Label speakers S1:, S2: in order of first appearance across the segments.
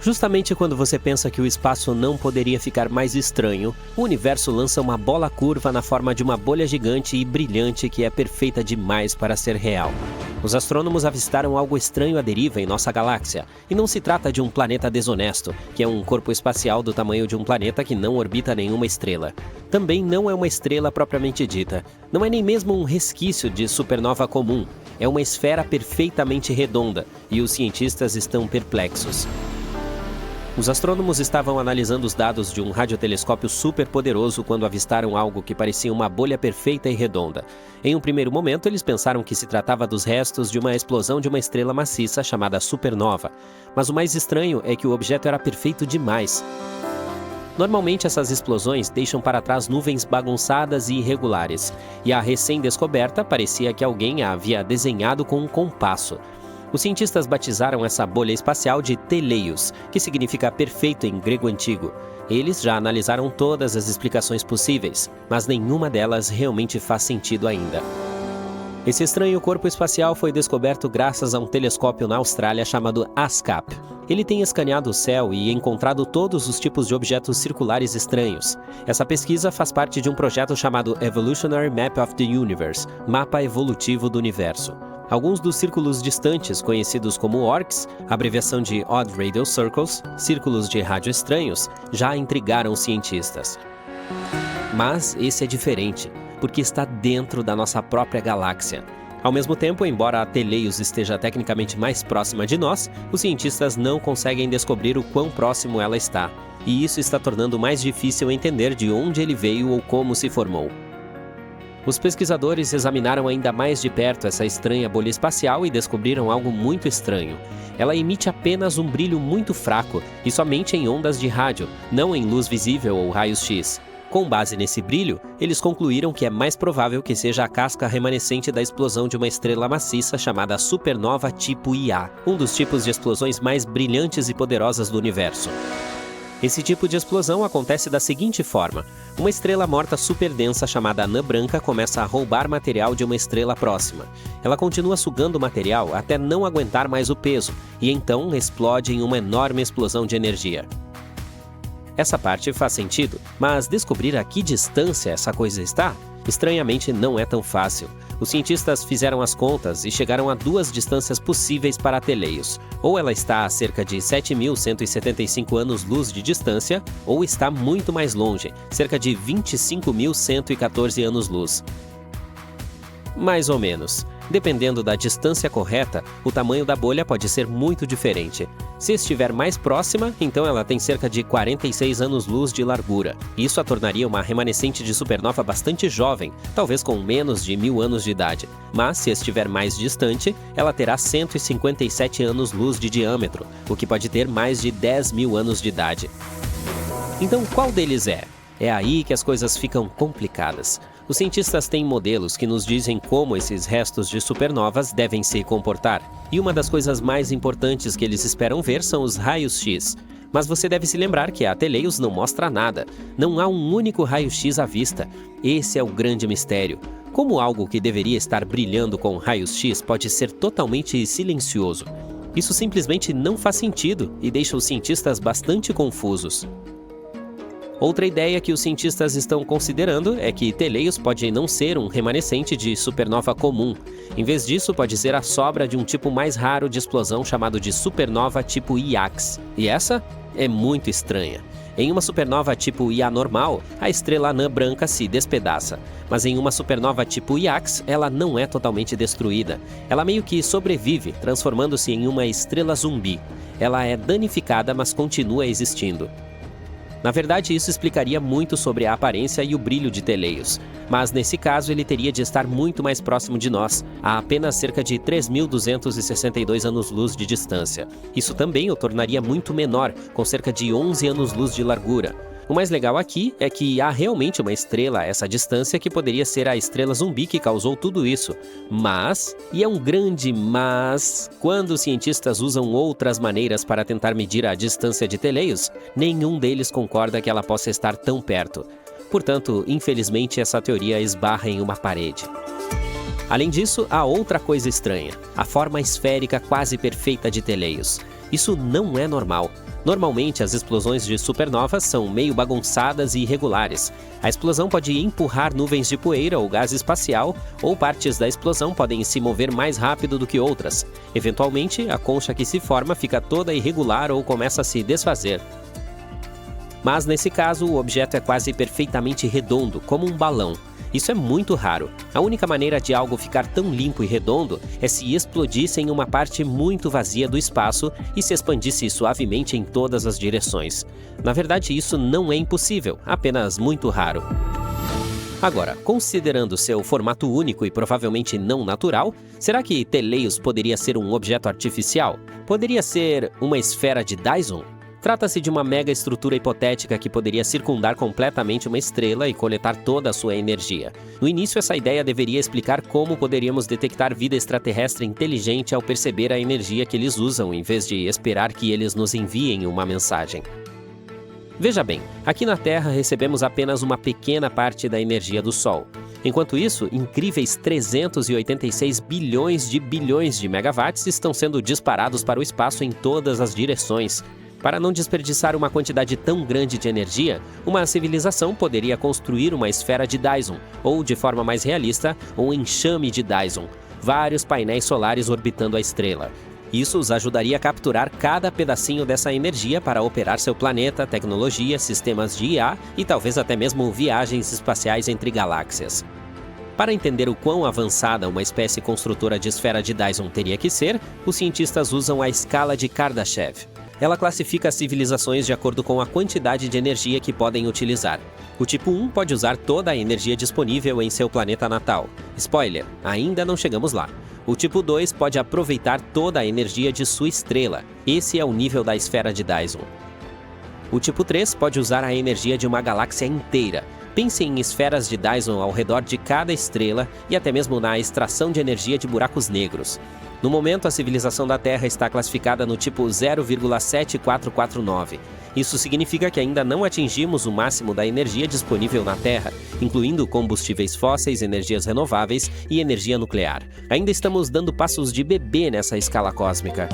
S1: Justamente quando você pensa que o espaço não poderia ficar mais estranho, o universo lança uma bola curva na forma de uma bolha gigante e brilhante que é perfeita demais para ser real. Os astrônomos avistaram algo estranho à deriva em nossa galáxia, e não se trata de um planeta desonesto, que é um corpo espacial do tamanho de um planeta que não orbita nenhuma estrela. Também não é uma estrela propriamente dita. Não é nem mesmo um resquício de supernova comum. É uma esfera perfeitamente redonda, e os cientistas estão perplexos. Os astrônomos estavam analisando os dados de um radiotelescópio super poderoso quando avistaram algo que parecia uma bolha perfeita e redonda. Em um primeiro momento, eles pensaram que se tratava dos restos de uma explosão de uma estrela maciça chamada supernova. Mas o mais estranho é que o objeto era perfeito demais. Normalmente, essas explosões deixam para trás nuvens bagunçadas e irregulares, e a recém-descoberta parecia que alguém a havia desenhado com um compasso. Os cientistas batizaram essa bolha espacial de teleios, que significa perfeito em grego antigo. Eles já analisaram todas as explicações possíveis, mas nenhuma delas realmente faz sentido ainda. Esse estranho corpo espacial foi descoberto graças a um telescópio na Austrália chamado ASCAP. Ele tem escaneado o céu e encontrado todos os tipos de objetos circulares estranhos. Essa pesquisa faz parte de um projeto chamado Evolutionary Map of the Universe, Mapa Evolutivo do Universo. Alguns dos círculos distantes, conhecidos como ORCs, abreviação de Odd Radial Circles, círculos de rádio estranhos, já intrigaram os cientistas. Mas esse é diferente, porque está dentro da nossa própria galáxia. Ao mesmo tempo, embora a Teleios esteja tecnicamente mais próxima de nós, os cientistas não conseguem descobrir o quão próximo ela está. E isso está tornando mais difícil entender de onde ele veio ou como se formou. Os pesquisadores examinaram ainda mais de perto essa estranha bolha espacial e descobriram algo muito estranho. Ela emite apenas um brilho muito fraco e somente em ondas de rádio, não em luz visível ou raios-x. Com base nesse brilho, eles concluíram que é mais provável que seja a casca remanescente da explosão de uma estrela maciça chamada supernova tipo Ia, um dos tipos de explosões mais brilhantes e poderosas do universo. Esse tipo de explosão acontece da seguinte forma: uma estrela morta superdensa chamada anã branca começa a roubar material de uma estrela próxima. Ela continua sugando o material até não aguentar mais o peso, e então explode em uma enorme explosão de energia. Essa parte faz sentido, mas descobrir a que distância essa coisa está? Estranhamente, não é tão fácil. Os cientistas fizeram as contas e chegaram a duas distâncias possíveis para Teleios. Ou ela está a cerca de 7.175 anos-luz de distância, ou está muito mais longe, cerca de 25.114 anos-luz. Mais ou menos. Dependendo da distância correta, o tamanho da bolha pode ser muito diferente. Se estiver mais próxima, então ela tem cerca de 46 anos-luz de largura. Isso a tornaria uma remanescente de supernova bastante jovem, talvez com menos de 1.000 anos de idade. Mas, se estiver mais distante, ela terá 157 anos-luz de diâmetro, o que pode ter mais de 10.000 anos de idade. Então, qual deles é? É aí que as coisas ficam complicadas. Os cientistas têm modelos que nos dizem como esses restos de supernovas devem se comportar. E uma das coisas mais importantes que eles esperam ver são os raios-x. Mas você deve se lembrar que a Teleios não mostra nada. Não há um único raio-x à vista. Esse é o grande mistério. Como algo que deveria estar brilhando com raios-x pode ser totalmente silencioso? Isso simplesmente não faz sentido e deixa os cientistas bastante confusos. Outra ideia que os cientistas estão considerando é que Teleios pode não ser um remanescente de supernova comum. Em vez disso, pode ser a sobra de um tipo mais raro de explosão chamado de supernova tipo IAX. E essa é muito estranha. Em uma supernova tipo Ia normal, a estrela anã branca se despedaça. Mas em uma supernova tipo IAX, ela não é totalmente destruída. Ela meio que sobrevive, transformando-se em uma estrela zumbi. Ela é danificada, mas continua existindo. Na verdade, isso explicaria muito sobre a aparência e o brilho de Teleios, mas nesse caso ele teria de estar muito mais próximo de nós, a apenas cerca de 3.262 anos-luz de distância. Isso também o tornaria muito menor, com cerca de 11 anos-luz de largura. O mais legal aqui é que há realmente uma estrela a essa distância que poderia ser a estrela zumbi que causou tudo isso. Mas, e é um grande mas, quando os cientistas usam outras maneiras para tentar medir a distância de Teleios, nenhum deles concorda que ela possa estar tão perto. Portanto, infelizmente, essa teoria esbarra em uma parede. Além disso, há outra coisa estranha, a forma esférica quase perfeita de Teleios. Isso não é normal. Normalmente, as explosões de supernovas são meio bagunçadas e irregulares. A explosão pode empurrar nuvens de poeira ou gás espacial, ou partes da explosão podem se mover mais rápido do que outras. Eventualmente, a concha que se forma fica toda irregular ou começa a se desfazer. Mas nesse caso, o objeto é quase perfeitamente redondo, como um balão. Isso é muito raro. A única maneira de algo ficar tão limpo e redondo é se explodisse em uma parte muito vazia do espaço e se expandisse suavemente em todas as direções. Na verdade, isso não é impossível, apenas muito raro. Agora, considerando seu formato único e provavelmente não natural, será que Teleios poderia ser um objeto artificial? Poderia ser uma esfera de Dyson? Trata-se de uma mega estrutura hipotética que poderia circundar completamente uma estrela e coletar toda a sua energia. No início, essa ideia deveria explicar como poderíamos detectar vida extraterrestre inteligente ao perceber a energia que eles usam, em vez de esperar que eles nos enviem uma mensagem. Veja bem, aqui na Terra recebemos apenas uma pequena parte da energia do Sol. Enquanto isso, incríveis 386 bilhões de megawatts estão sendo disparados para o espaço em todas as direções. Para não desperdiçar uma quantidade tão grande de energia, uma civilização poderia construir uma esfera de Dyson, ou, de forma mais realista, um enxame de Dyson, vários painéis solares orbitando a estrela. Isso os ajudaria a capturar cada pedacinho dessa energia para operar seu planeta, tecnologia, sistemas de IA e talvez até mesmo viagens espaciais entre galáxias. Para entender o quão avançada uma espécie construtora de esfera de Dyson teria que ser, os cientistas usam a escala de Kardashev. Ela classifica as civilizações de acordo com a quantidade de energia que podem utilizar. O tipo 1 pode usar toda a energia disponível em seu planeta natal. Spoiler, ainda não chegamos lá. O tipo 2 pode aproveitar toda a energia de sua estrela. Esse é o nível da esfera de Dyson. O tipo 3 pode usar a energia de uma galáxia inteira. Pense em esferas de Dyson ao redor de cada estrela e até mesmo na extração de energia de buracos negros. No momento, a civilização da Terra está classificada no tipo 0,7449. Isso significa que ainda não atingimos o máximo da energia disponível na Terra, incluindo combustíveis fósseis, energias renováveis e energia nuclear. Ainda estamos dando passos de bebê nessa escala cósmica.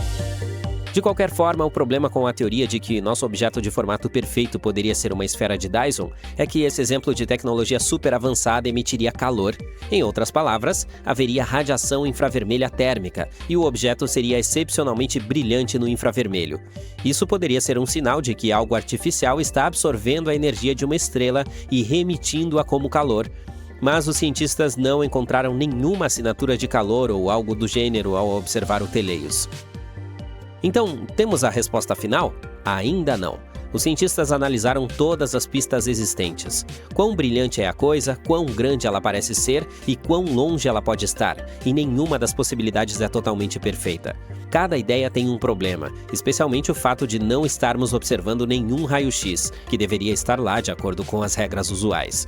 S1: De qualquer forma, o problema com a teoria de que nosso objeto de formato perfeito poderia ser uma esfera de Dyson é que esse exemplo de tecnologia super avançada emitiria calor. Em outras palavras, haveria radiação infravermelha térmica e o objeto seria excepcionalmente brilhante no infravermelho. Isso poderia ser um sinal de que algo artificial está absorvendo a energia de uma estrela e remitindo-a como calor. Mas os cientistas não encontraram nenhuma assinatura de calor ou algo do gênero ao observar o Teleios. Então, temos a resposta final? Ainda não. Os cientistas analisaram todas as pistas existentes. Quão brilhante é a coisa, quão grande ela parece ser e quão longe ela pode estar, e nenhuma das possibilidades é totalmente perfeita. Cada ideia tem um problema, especialmente o fato de não estarmos observando nenhum raio-x, que deveria estar lá de acordo com as regras usuais.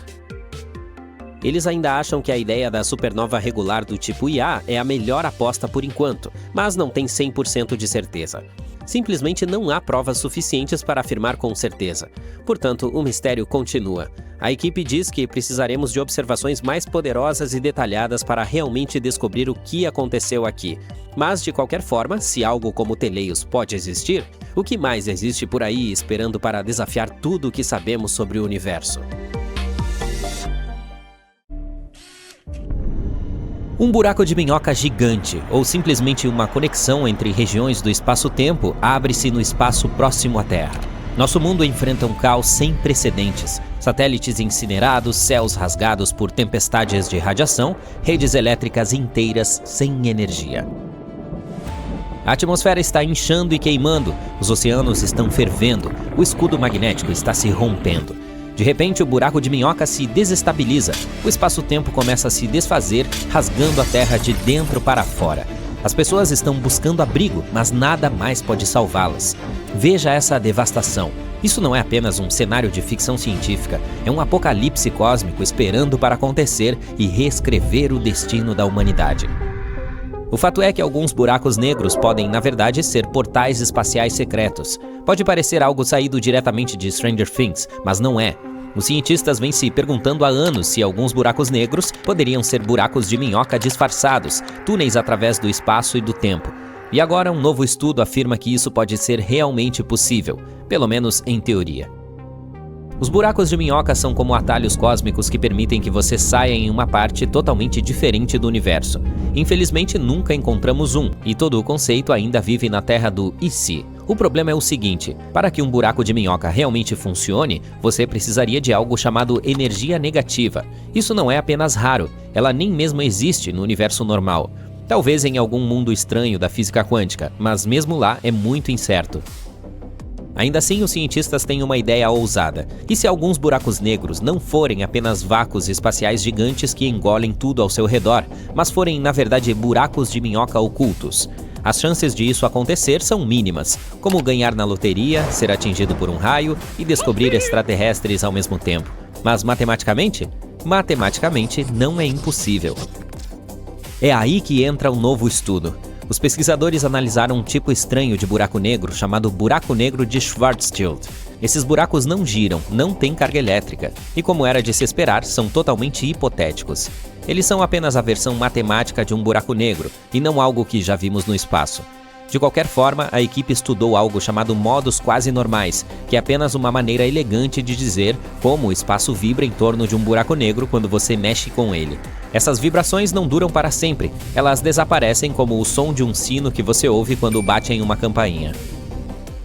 S1: Eles ainda acham que a ideia da supernova regular do tipo IA é a melhor aposta por enquanto, mas não tem 100% de certeza. Simplesmente não há provas suficientes para afirmar com certeza. Portanto, o mistério continua. A equipe diz que precisaremos de observações mais poderosas e detalhadas para realmente descobrir o que aconteceu aqui. Mas, de qualquer forma, se algo como Teleios pode existir, o que mais existe por aí esperando para desafiar tudo o que sabemos sobre o universo? Um buraco de minhoca gigante, ou simplesmente uma conexão entre regiões do espaço-tempo, abre-se no espaço próximo à Terra. Nosso mundo enfrenta um caos sem precedentes. Satélites incinerados, céus rasgados por tempestades de radiação, redes elétricas inteiras sem energia. A atmosfera está inchando e queimando, os oceanos estão fervendo, o escudo magnético está se rompendo. De repente, o buraco de minhoca se desestabiliza. O espaço-tempo começa a se desfazer, rasgando a Terra de dentro para fora. As pessoas estão buscando abrigo, mas nada mais pode salvá-las. Veja essa devastação. Isso não é apenas um cenário de ficção científica, é um apocalipse cósmico esperando para acontecer e reescrever o destino da humanidade. O fato é que alguns buracos negros podem, na verdade, ser portais espaciais secretos. Pode parecer algo saído diretamente de Stranger Things, mas não é. Os cientistas vêm se perguntando há anos se alguns buracos negros poderiam ser buracos de minhoca disfarçados, túneis através do espaço e do tempo. E agora um novo estudo afirma que isso pode ser realmente possível, pelo menos em teoria. Os buracos de minhoca são como atalhos cósmicos que permitem que você saia em uma parte totalmente diferente do universo. Infelizmente, nunca encontramos um, e todo o conceito ainda vive na terra do "e se?". O problema é o seguinte: para que um buraco de minhoca realmente funcione, você precisaria de algo chamado energia negativa. Isso não é apenas raro, ela nem mesmo existe no universo normal. Talvez em algum mundo estranho da física quântica, mas mesmo lá é muito incerto. Ainda assim, os cientistas têm uma ideia ousada. E se alguns buracos negros não forem apenas vácuos espaciais gigantes que engolem tudo ao seu redor, mas forem, na verdade, buracos de minhoca ocultos? As chances de isso acontecer são mínimas, como ganhar na loteria, ser atingido por um raio e descobrir extraterrestres ao mesmo tempo. Mas matematicamente? Matematicamente não é impossível. É aí que entra um novo estudo. Os pesquisadores analisaram um tipo estranho de buraco negro chamado buraco negro de Schwarzschild. Esses buracos não giram, não têm carga elétrica, e como era de se esperar, são totalmente hipotéticos. Eles são apenas a versão matemática de um buraco negro, e não algo que já vimos no espaço. De qualquer forma, a equipe estudou algo chamado modos quase normais, que é apenas uma maneira elegante de dizer como o espaço vibra em torno de um buraco negro quando você mexe com ele. Essas vibrações não duram para sempre, elas desaparecem como o som de um sino que você ouve quando bate em uma campainha.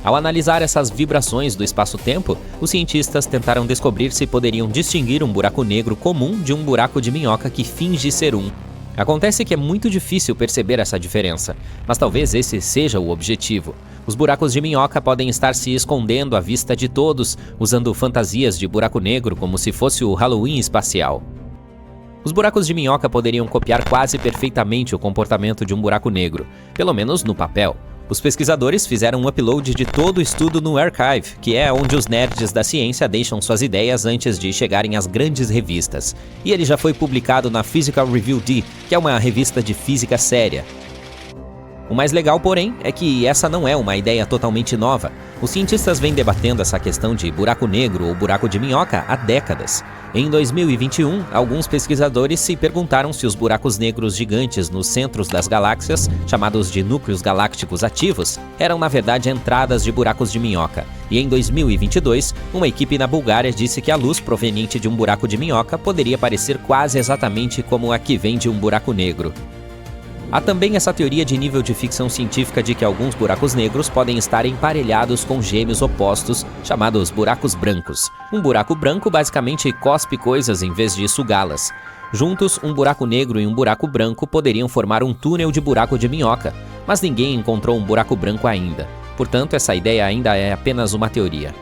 S1: Ao analisar essas vibrações do espaço-tempo, os cientistas tentaram descobrir se poderiam distinguir um buraco negro comum de um buraco de minhoca que finge ser um. Acontece que é muito difícil perceber essa diferença, mas talvez esse seja o objetivo. Os buracos de minhoca podem estar se escondendo à vista de todos, usando fantasias de buraco negro como se fosse o Halloween espacial. Os buracos de minhoca poderiam copiar quase perfeitamente o comportamento de um buraco negro, pelo menos no papel. Os pesquisadores fizeram um upload de todo o estudo no Archive, que é onde os nerds da ciência deixam suas ideias antes de chegarem às grandes revistas. E ele já foi publicado na Physical Review D, que é uma revista de física séria. O mais legal, porém, é que essa não é uma ideia totalmente nova. Os cientistas vêm debatendo essa questão de buraco negro ou buraco de minhoca há décadas. Em 2021, alguns pesquisadores se perguntaram se os buracos negros gigantes nos centros das galáxias, chamados de núcleos galácticos ativos, eram na verdade entradas de buracos de minhoca. E em 2022, uma equipe na Bulgária disse que a luz proveniente de um buraco de minhoca poderia parecer quase exatamente como a que vem de um buraco negro. Há também essa teoria de nível de ficção científica de que alguns buracos negros podem estar emparelhados com gêmeos opostos, chamados buracos brancos. Um buraco branco basicamente cospe coisas em vez de sugá-las. Juntos, um buraco negro e um buraco branco poderiam formar um túnel de buraco de minhoca, mas ninguém encontrou um buraco branco ainda. Portanto, essa ideia ainda é apenas uma teoria.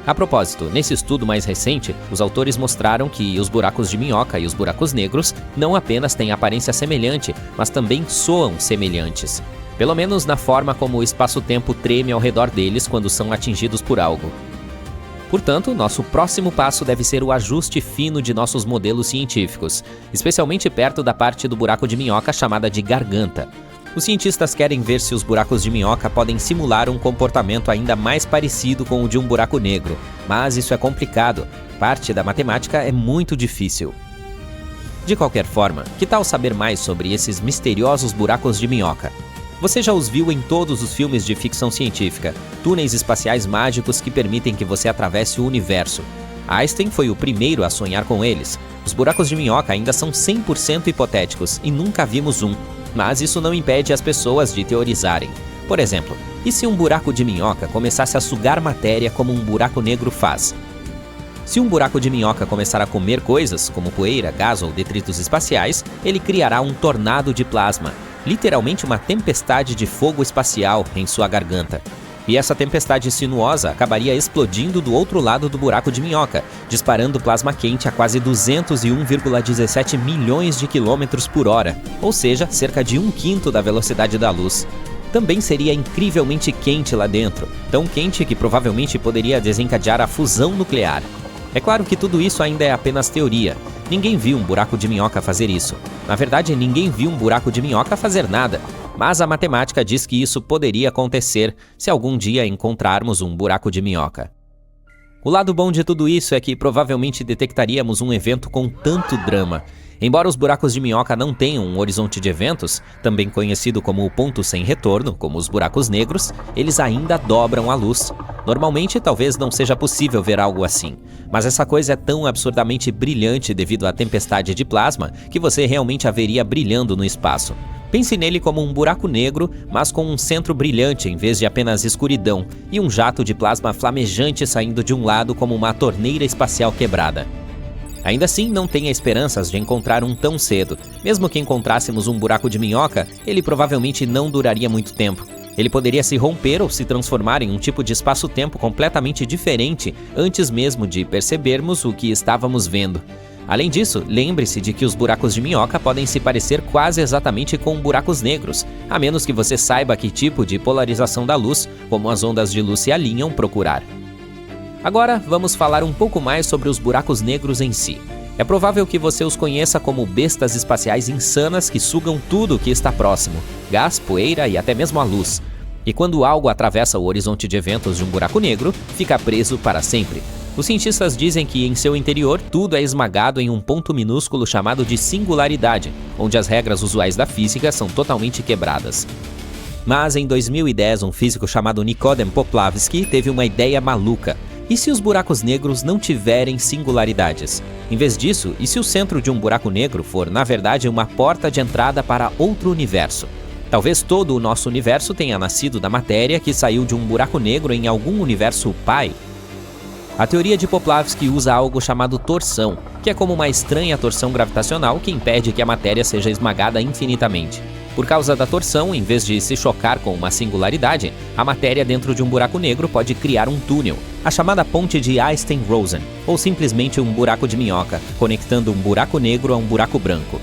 S1: A propósito, nesse estudo mais recente, os autores mostraram que os buracos de minhoca e os buracos negros não apenas têm aparência semelhante, mas também soam semelhantes. Pelo menos na forma como o espaço-tempo treme ao redor deles quando são atingidos por algo. Portanto, nosso próximo passo deve ser o ajuste fino de nossos modelos científicos, especialmente perto da parte do buraco de minhoca chamada de garganta. Os cientistas querem ver se os buracos de minhoca podem simular um comportamento ainda mais parecido com o de um buraco negro, mas isso é complicado. Parte da matemática é muito difícil. De qualquer forma, que tal saber mais sobre esses misteriosos buracos de minhoca? Você já os viu em todos os filmes de ficção científica, túneis espaciais mágicos que permitem que você atravesse o universo. Einstein foi o primeiro a sonhar com eles. Os buracos de minhoca ainda são 100% hipotéticos e nunca vimos um. Mas isso não impede as pessoas de teorizarem. Por exemplo, e se um buraco de minhoca começasse a sugar matéria como um buraco negro faz? Se um buraco de minhoca começar a comer coisas, como poeira, gás ou detritos espaciais, ele criará um tornado de plasma, literalmente uma tempestade de fogo espacial em sua garganta. E essa tempestade sinuosa acabaria explodindo do outro lado do buraco de minhoca, disparando plasma quente a quase 201,17 milhões de quilômetros por hora, ou seja, cerca de 1/5 da velocidade da luz. Também seria incrivelmente quente lá dentro, tão quente que provavelmente poderia desencadear a fusão nuclear. É claro que tudo isso ainda é apenas teoria. Ninguém viu um buraco de minhoca fazer isso. Na verdade, ninguém viu um buraco de minhoca fazer nada. Mas a matemática diz que isso poderia acontecer se algum dia encontrarmos um buraco de minhoca. O lado bom de tudo isso é que provavelmente detectaríamos um evento com tanto drama. Embora os buracos de minhoca não tenham um horizonte de eventos, também conhecido como o ponto sem retorno, como os buracos negros, eles ainda dobram a luz. Normalmente, talvez não seja possível ver algo assim, mas essa coisa é tão absurdamente brilhante devido à tempestade de plasma que você realmente a veria brilhando no espaço. Pense nele como um buraco negro, mas com um centro brilhante em vez de apenas escuridão, e um jato de plasma flamejante saindo de um lado como uma torneira espacial quebrada. Ainda assim, não tenha esperanças de encontrar um tão cedo. Mesmo que encontrássemos um buraco de minhoca, ele provavelmente não duraria muito tempo. Ele poderia se romper ou se transformar em um tipo de espaço-tempo completamente diferente antes mesmo de percebermos o que estávamos vendo. Além disso, lembre-se de que os buracos de minhoca podem se parecer quase exatamente com buracos negros, a menos que você saiba que tipo de polarização da luz, como as ondas de luz se alinham, procurar. Agora, vamos falar um pouco mais sobre os buracos negros em si. É provável que você os conheça como bestas espaciais insanas que sugam tudo o que está próximo, gás, poeira e até mesmo a luz. E quando algo atravessa o horizonte de eventos de um buraco negro, fica preso para sempre. Os cientistas dizem que em seu interior tudo é esmagado em um ponto minúsculo chamado de singularidade, onde as regras usuais da física são totalmente quebradas. Mas em 2010, um físico chamado Nikodem Poplavsky teve uma ideia maluca. E se os buracos negros não tiverem singularidades? Em vez disso, e se o centro de um buraco negro for, na verdade, uma porta de entrada para outro universo? Talvez todo o nosso universo tenha nascido da matéria que saiu de um buraco negro em algum universo pai. A teoria de Poplavsky usa algo chamado torção, que é como uma estranha torção gravitacional que impede que a matéria seja esmagada infinitamente. Por causa da torção, em vez de se chocar com uma singularidade, a matéria dentro de um buraco negro pode criar um túnel, a chamada ponte de Einstein-Rosen, ou simplesmente um buraco de minhoca, conectando um buraco negro a um buraco branco.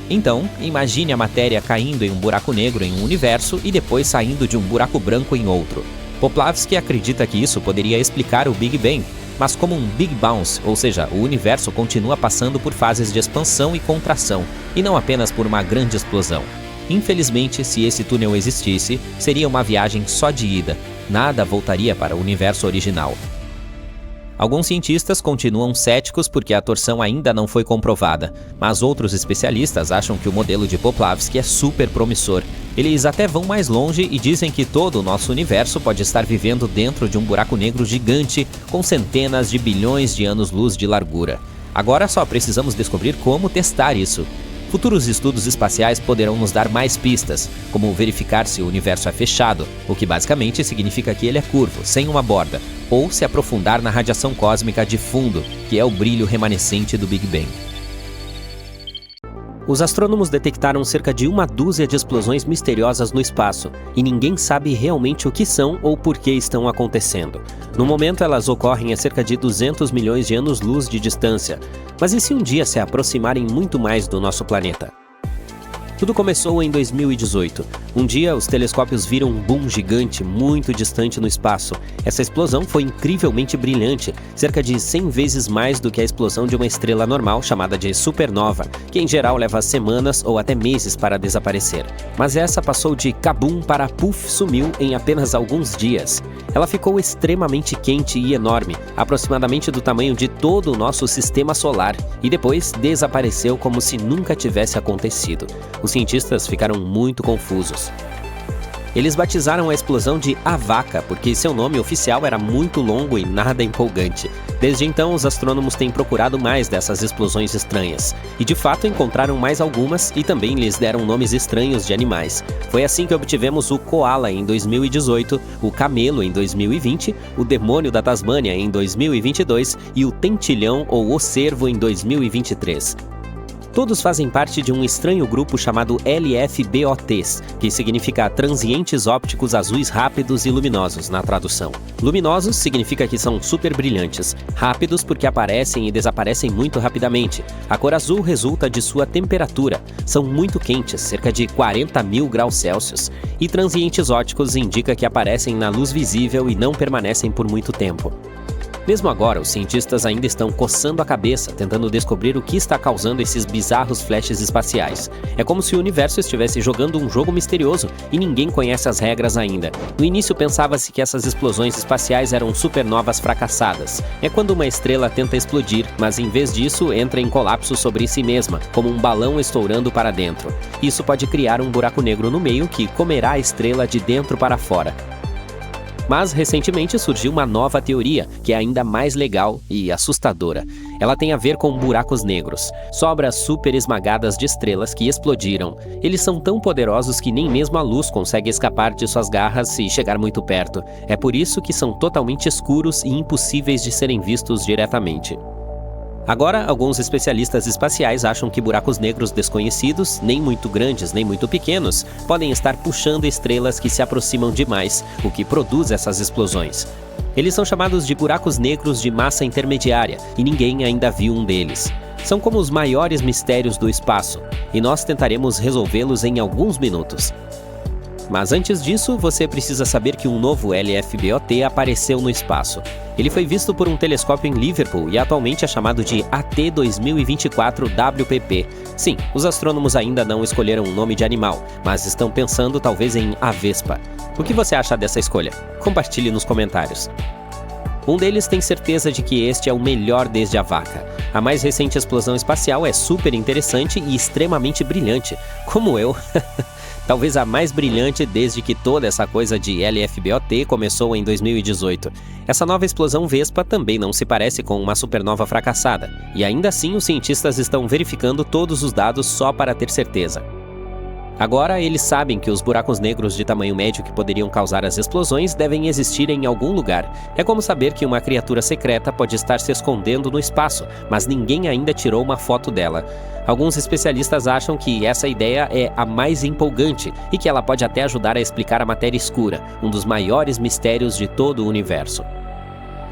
S1: Então, imagine a matéria caindo em um buraco negro em um universo e depois saindo de um buraco branco em outro. Poplavsky acredita que isso poderia explicar o Big Bang, mas como um Big Bounce, ou seja, o universo continua passando por fases de expansão e contração, e não apenas por uma grande explosão. Infelizmente, se esse túnel existisse, seria uma viagem só de ida, nada voltaria para o universo original. Alguns cientistas continuam céticos porque a torção ainda não foi comprovada, mas outros especialistas acham que o modelo de Poplavsky é super promissor. Eles até vão mais longe e dizem que todo o nosso universo pode estar vivendo dentro de um buraco negro gigante com centenas de bilhões de anos-luz de largura. Agora só precisamos descobrir como testar isso. Futuros estudos espaciais poderão nos dar mais pistas, como verificar se o universo é fechado, o que basicamente significa que ele é curvo, sem uma borda, ou se aprofundar na radiação cósmica de fundo, que é o brilho remanescente do Big Bang. Os astrônomos detectaram cerca de uma dúzia de explosões misteriosas no espaço, e ninguém sabe realmente o que são ou por que estão acontecendo. No momento, elas ocorrem a cerca de 200 milhões de anos-luz de distância. Mas e se um dia se aproximarem muito mais do nosso planeta? Tudo começou em 2018. Um dia, os telescópios viram um boom gigante muito distante no espaço. Essa explosão foi incrivelmente brilhante, cerca de 100 vezes mais do que a explosão de uma estrela normal chamada de supernova, que em geral leva semanas ou até meses para desaparecer. Mas essa passou de kabum para puff, sumiu em apenas alguns dias. Ela ficou extremamente quente e enorme, aproximadamente do tamanho de todo o nosso sistema solar, e depois desapareceu como se nunca tivesse acontecido. Os cientistas ficaram muito confusos. Eles batizaram a explosão de A Vaca, porque seu nome oficial era muito longo e nada empolgante. Desde então, os astrônomos têm procurado mais dessas explosões estranhas. E de fato encontraram mais algumas e também lhes deram nomes estranhos de animais. Foi assim que obtivemos o Koala em 2018, o Camelo em 2020, o Demônio da Tasmânia em 2022 e o Tentilhão ou o Cervo em 2023. Todos fazem parte de um estranho grupo chamado LFBOTs, que significa transientes ópticos azuis rápidos e luminosos na tradução. Luminosos significa que são super brilhantes, rápidos porque aparecem e desaparecem muito rapidamente. A cor azul resulta de sua temperatura, são muito quentes, cerca de 40.000 graus Celsius, e transientes ópticos indica que aparecem na luz visível e não permanecem por muito tempo. Mesmo agora, os cientistas ainda estão coçando a cabeça, tentando descobrir o que está causando esses bizarros flashes espaciais. É como se o universo estivesse jogando um jogo misterioso e ninguém conhece as regras ainda. No início pensava-se que essas explosões espaciais eram supernovas fracassadas. É quando uma estrela tenta explodir, mas em vez disso entra em colapso sobre si mesma, como um balão estourando para dentro. Isso pode criar um buraco negro no meio que comerá a estrela de dentro para fora. Mas, recentemente, surgiu uma nova teoria, que é ainda mais legal e assustadora. Ela tem a ver com buracos negros, sobras super esmagadas de estrelas que explodiram. Eles são tão poderosos que nem mesmo a luz consegue escapar de suas garras e chegar muito perto. É por isso que são totalmente escuros e impossíveis de serem vistos diretamente. Agora, alguns especialistas espaciais acham que buracos negros desconhecidos, nem muito grandes nem muito pequenos, podem estar puxando estrelas que se aproximam demais, o que produz essas explosões. Eles são chamados de buracos negros de massa intermediária, e ninguém ainda viu um deles. São como os maiores mistérios do espaço, e nós tentaremos resolvê-los em alguns minutos. Mas antes disso, você precisa saber que um novo LFBOT apareceu no espaço. Ele foi visto por um telescópio em Liverpool e atualmente é chamado de AT 2024 WPP. Sim, os astrônomos ainda não escolheram um nome de animal, mas estão pensando talvez em Avespa. O que você acha dessa escolha? Compartilhe nos comentários. Um deles tem certeza de que este é o melhor desde a vaca. A mais recente explosão espacial é super interessante e extremamente brilhante, como eu. Talvez a mais brilhante desde que toda essa coisa de LFBOT começou em 2018. Essa nova explosão Vespa também não se parece com uma supernova fracassada, e ainda assim os cientistas estão verificando todos os dados só para ter certeza. Agora, eles sabem que os buracos negros de tamanho médio que poderiam causar as explosões devem existir em algum lugar. É como saber que uma criatura secreta pode estar se escondendo no espaço, mas ninguém ainda tirou uma foto dela. Alguns especialistas acham que essa ideia é a mais empolgante e que ela pode até ajudar a explicar a matéria escura, um dos maiores mistérios de todo o universo.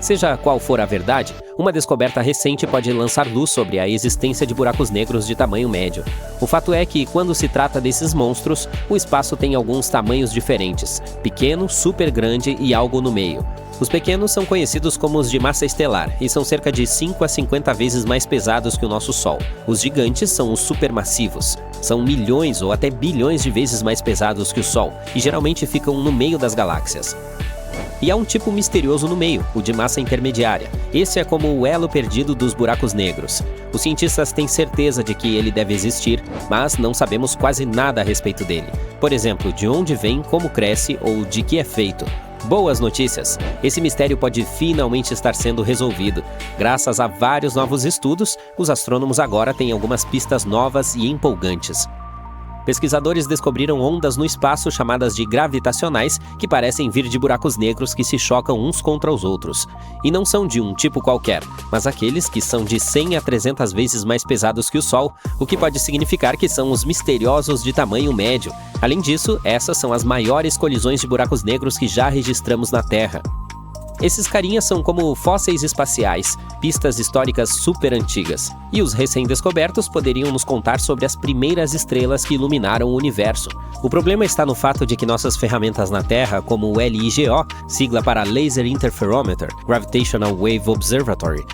S1: Seja qual for a verdade, uma descoberta recente pode lançar luz sobre a existência de buracos negros de tamanho médio. O fato é que, quando se trata desses monstros, o espaço tem alguns tamanhos diferentes: pequeno, super grande e algo no meio. Os pequenos são conhecidos como os de massa estelar e são cerca de 5 a 50 vezes mais pesados que o nosso Sol. Os gigantes são os supermassivos. São milhões ou até bilhões de vezes mais pesados que o Sol e geralmente ficam no meio das galáxias. E há um tipo misterioso no meio, o de massa intermediária. Esse é como o elo perdido dos buracos negros. Os cientistas têm certeza de que ele deve existir, mas não sabemos quase nada a respeito dele. Por exemplo, de onde vem, como cresce ou de que é feito. Boas notícias! Esse mistério pode finalmente estar sendo resolvido. Graças a vários novos estudos, os astrônomos agora têm algumas pistas novas e empolgantes. Pesquisadores descobriram ondas no espaço chamadas de gravitacionais que parecem vir de buracos negros que se chocam uns contra os outros. E não são de um tipo qualquer, mas aqueles que são de 100 a 300 vezes mais pesados que o Sol, o que pode significar que são os misteriosos de tamanho médio. Além disso, essas são as maiores colisões de buracos negros que já registramos na Terra. Esses carinhas são como fósseis espaciais, pistas históricas super antigas. E os recém-descobertos poderiam nos contar sobre as primeiras estrelas que iluminaram o universo. O problema está no fato de que nossas ferramentas na Terra, como o LIGO, sigla para Laser Interferometer, Gravitational Wave Observatory,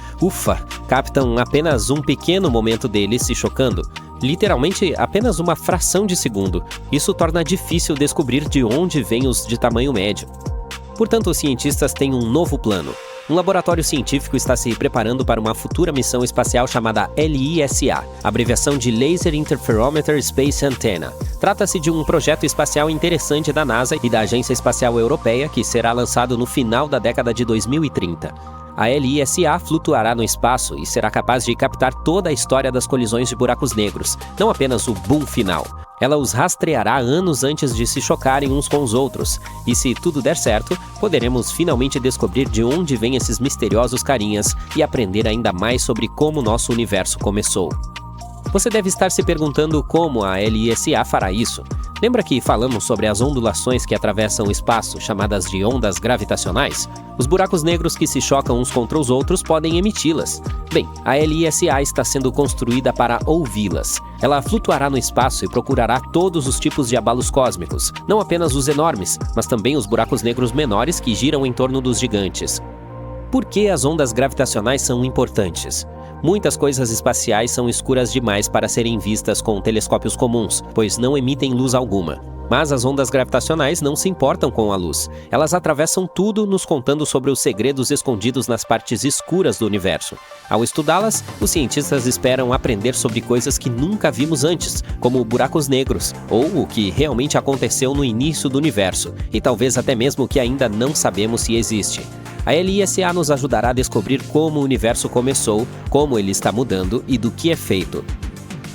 S1: captam apenas um pequeno momento deles se chocando. Literalmente apenas uma fração de segundo. Isso torna difícil descobrir de onde vêm os de tamanho médio. Portanto, os cientistas têm um novo plano. Um laboratório científico está se preparando para uma futura missão espacial chamada LISA, abreviação de Laser Interferometer Space Antenna. Trata-se de um projeto espacial interessante da NASA e da Agência Espacial Europeia que será lançado no final da década de 2030. A LISA flutuará no espaço e será capaz de captar toda a história das colisões de buracos negros, não apenas o boom final. Ela os rastreará anos antes de se chocarem uns com os outros, e se tudo der certo, poderemos finalmente descobrir de onde vêm esses misteriosos carinhas e aprender ainda mais sobre como nosso universo começou. Você deve estar se perguntando como a LISA fará isso. Lembra que falamos sobre as ondulações que atravessam o espaço, chamadas de ondas gravitacionais? Os buracos negros que se chocam uns contra os outros podem emiti-las. Bem, a LISA está sendo construída para ouvi-las. Ela flutuará no espaço e procurará todos os tipos de abalos cósmicos, não apenas os enormes, mas também os buracos negros menores que giram em torno dos gigantes. Por que as ondas gravitacionais são importantes? Muitas coisas espaciais são escuras demais para serem vistas com telescópios comuns, pois não emitem luz alguma. Mas as ondas gravitacionais não se importam com a luz. Elas atravessam tudo, nos contando sobre os segredos escondidos nas partes escuras do universo. Ao estudá-las, os cientistas esperam aprender sobre coisas que nunca vimos antes, como buracos negros, ou o que realmente aconteceu no início do universo, e talvez até mesmo o que ainda não sabemos se existe. A LISA nos ajudará a descobrir como o universo começou, como ele está mudando e do que é feito.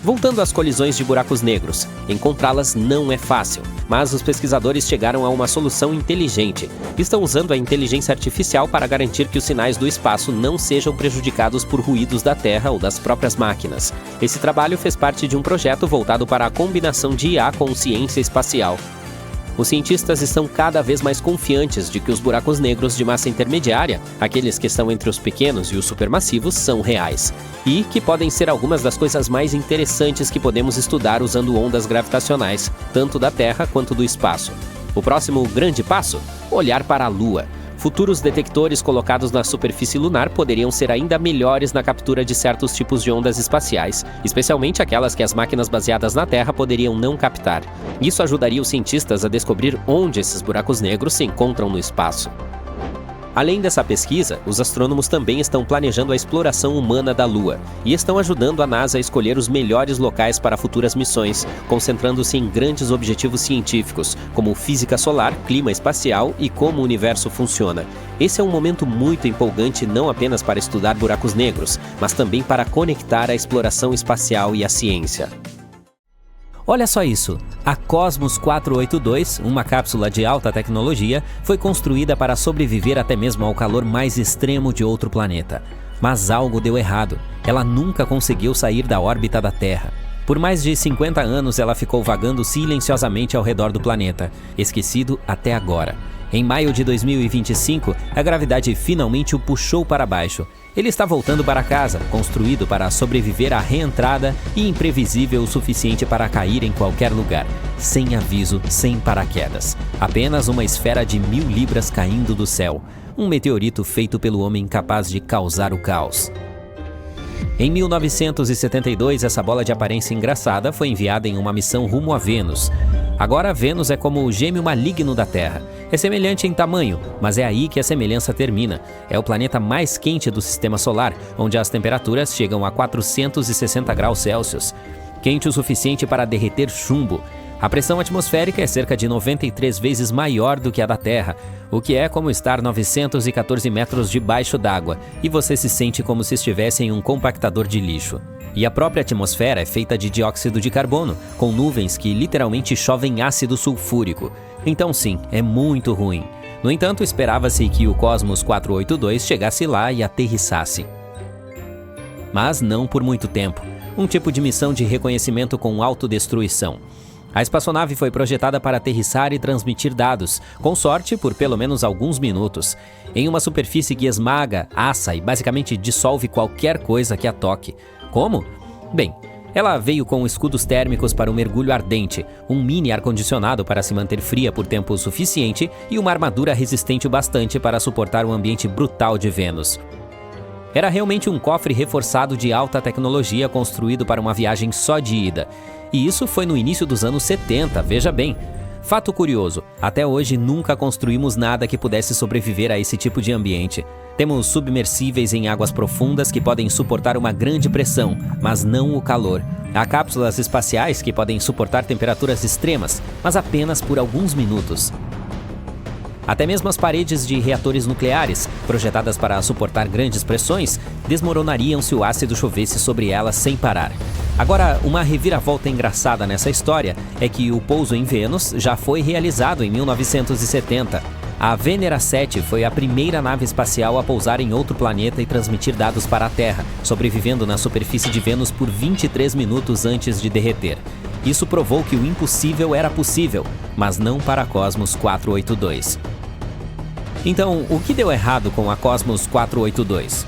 S1: Voltando às colisões de buracos negros, encontrá-las não é fácil, mas os pesquisadores chegaram a uma solução inteligente. Estão usando a inteligência artificial para garantir que os sinais do espaço não sejam prejudicados por ruídos da Terra ou das próprias máquinas. Esse trabalho fez parte de um projeto voltado para a combinação de IA com ciência espacial. Os cientistas estão cada vez mais confiantes de que os buracos negros de massa intermediária, aqueles que estão entre os pequenos e os supermassivos, são reais. E que podem ser algumas das coisas mais interessantes que podemos estudar usando ondas gravitacionais, tanto da Terra quanto do espaço. O próximo grande passo? Olhar para a Lua. Futuros detectores colocados na superfície lunar poderiam ser ainda melhores na captura de certos tipos de ondas espaciais, especialmente aquelas que as máquinas baseadas na Terra poderiam não captar. Isso ajudaria os cientistas a descobrir onde esses buracos negros se encontram no espaço. Além dessa pesquisa, os astrônomos também estão planejando a exploração humana da Lua e estão ajudando a NASA a escolher os melhores locais para futuras missões, concentrando-se em grandes objetivos científicos, como física solar, clima espacial e como o universo funciona. Esse é um momento muito empolgante não apenas para estudar buracos negros, mas também para conectar a exploração espacial e a ciência.
S2: Olha só isso, a Cosmos 482, uma cápsula de alta tecnologia, foi construída para sobreviver até mesmo ao calor mais extremo de outro planeta. Mas algo deu errado, ela nunca conseguiu sair da órbita da Terra. Por mais de 50 anos ela ficou vagando silenciosamente ao redor do planeta, esquecido até agora. Em maio de 2025, a gravidade finalmente o puxou para baixo. Ele está voltando para casa, construído para sobreviver à reentrada e imprevisível o suficiente para cair em qualquer lugar, sem aviso, sem paraquedas. Apenas uma esfera de 1000 libras caindo do céu. Um meteorito feito pelo homem capaz de causar o caos. Em 1972, essa bola de aparência engraçada foi enviada em uma missão rumo a Vênus. Agora, Vênus é como o gêmeo maligno da Terra. É semelhante em tamanho, mas é aí que a semelhança termina. É o planeta mais quente do sistema solar, onde as temperaturas chegam a 460 graus Celsius. Quente o suficiente para derreter chumbo. A pressão atmosférica é cerca de 93 vezes maior do que a da Terra, o que é como estar 914 metros debaixo d'água, e você se sente como se estivesse em um compactador de lixo. E a própria atmosfera é feita de dióxido de carbono, com nuvens que literalmente chovem ácido sulfúrico. Então sim, é muito ruim. No entanto, esperava-se que o Cosmos 482 chegasse lá e aterrissasse. Mas não por muito tempo. Um tipo de missão de reconhecimento com autodestruição. A espaçonave foi projetada para aterrissar e transmitir dados, com sorte por pelo menos alguns minutos, em uma superfície que esmaga, assa e basicamente dissolve qualquer coisa que a toque. Como? Bem, ela veio com escudos térmicos para o mergulho ardente, um mini ar-condicionado para se manter fria por tempo suficiente e uma armadura resistente o bastante para suportar o ambiente brutal de Vênus. Era realmente um cofre reforçado de alta tecnologia construído para uma viagem só de ida. E isso foi no início dos anos 70, veja bem. Fato curioso, até hoje nunca construímos nada que pudesse sobreviver a esse tipo de ambiente. Temos submersíveis em águas profundas que podem suportar uma grande pressão, mas não o calor. Há cápsulas espaciais que podem suportar temperaturas extremas, mas apenas por alguns minutos. Até mesmo as paredes de reatores nucleares, projetadas para suportar grandes pressões, desmoronariam se o ácido chovesse sobre elas sem parar. Agora, uma reviravolta engraçada nessa história é que o pouso em Vênus já foi realizado em 1970. A Venera 7 foi a primeira nave espacial a pousar em outro planeta e transmitir dados para a Terra, sobrevivendo na superfície de Vênus por 23 minutos antes de derreter. Isso provou que o impossível era possível, mas não para a Cosmos 482. Então, o que deu errado com a Cosmos 482?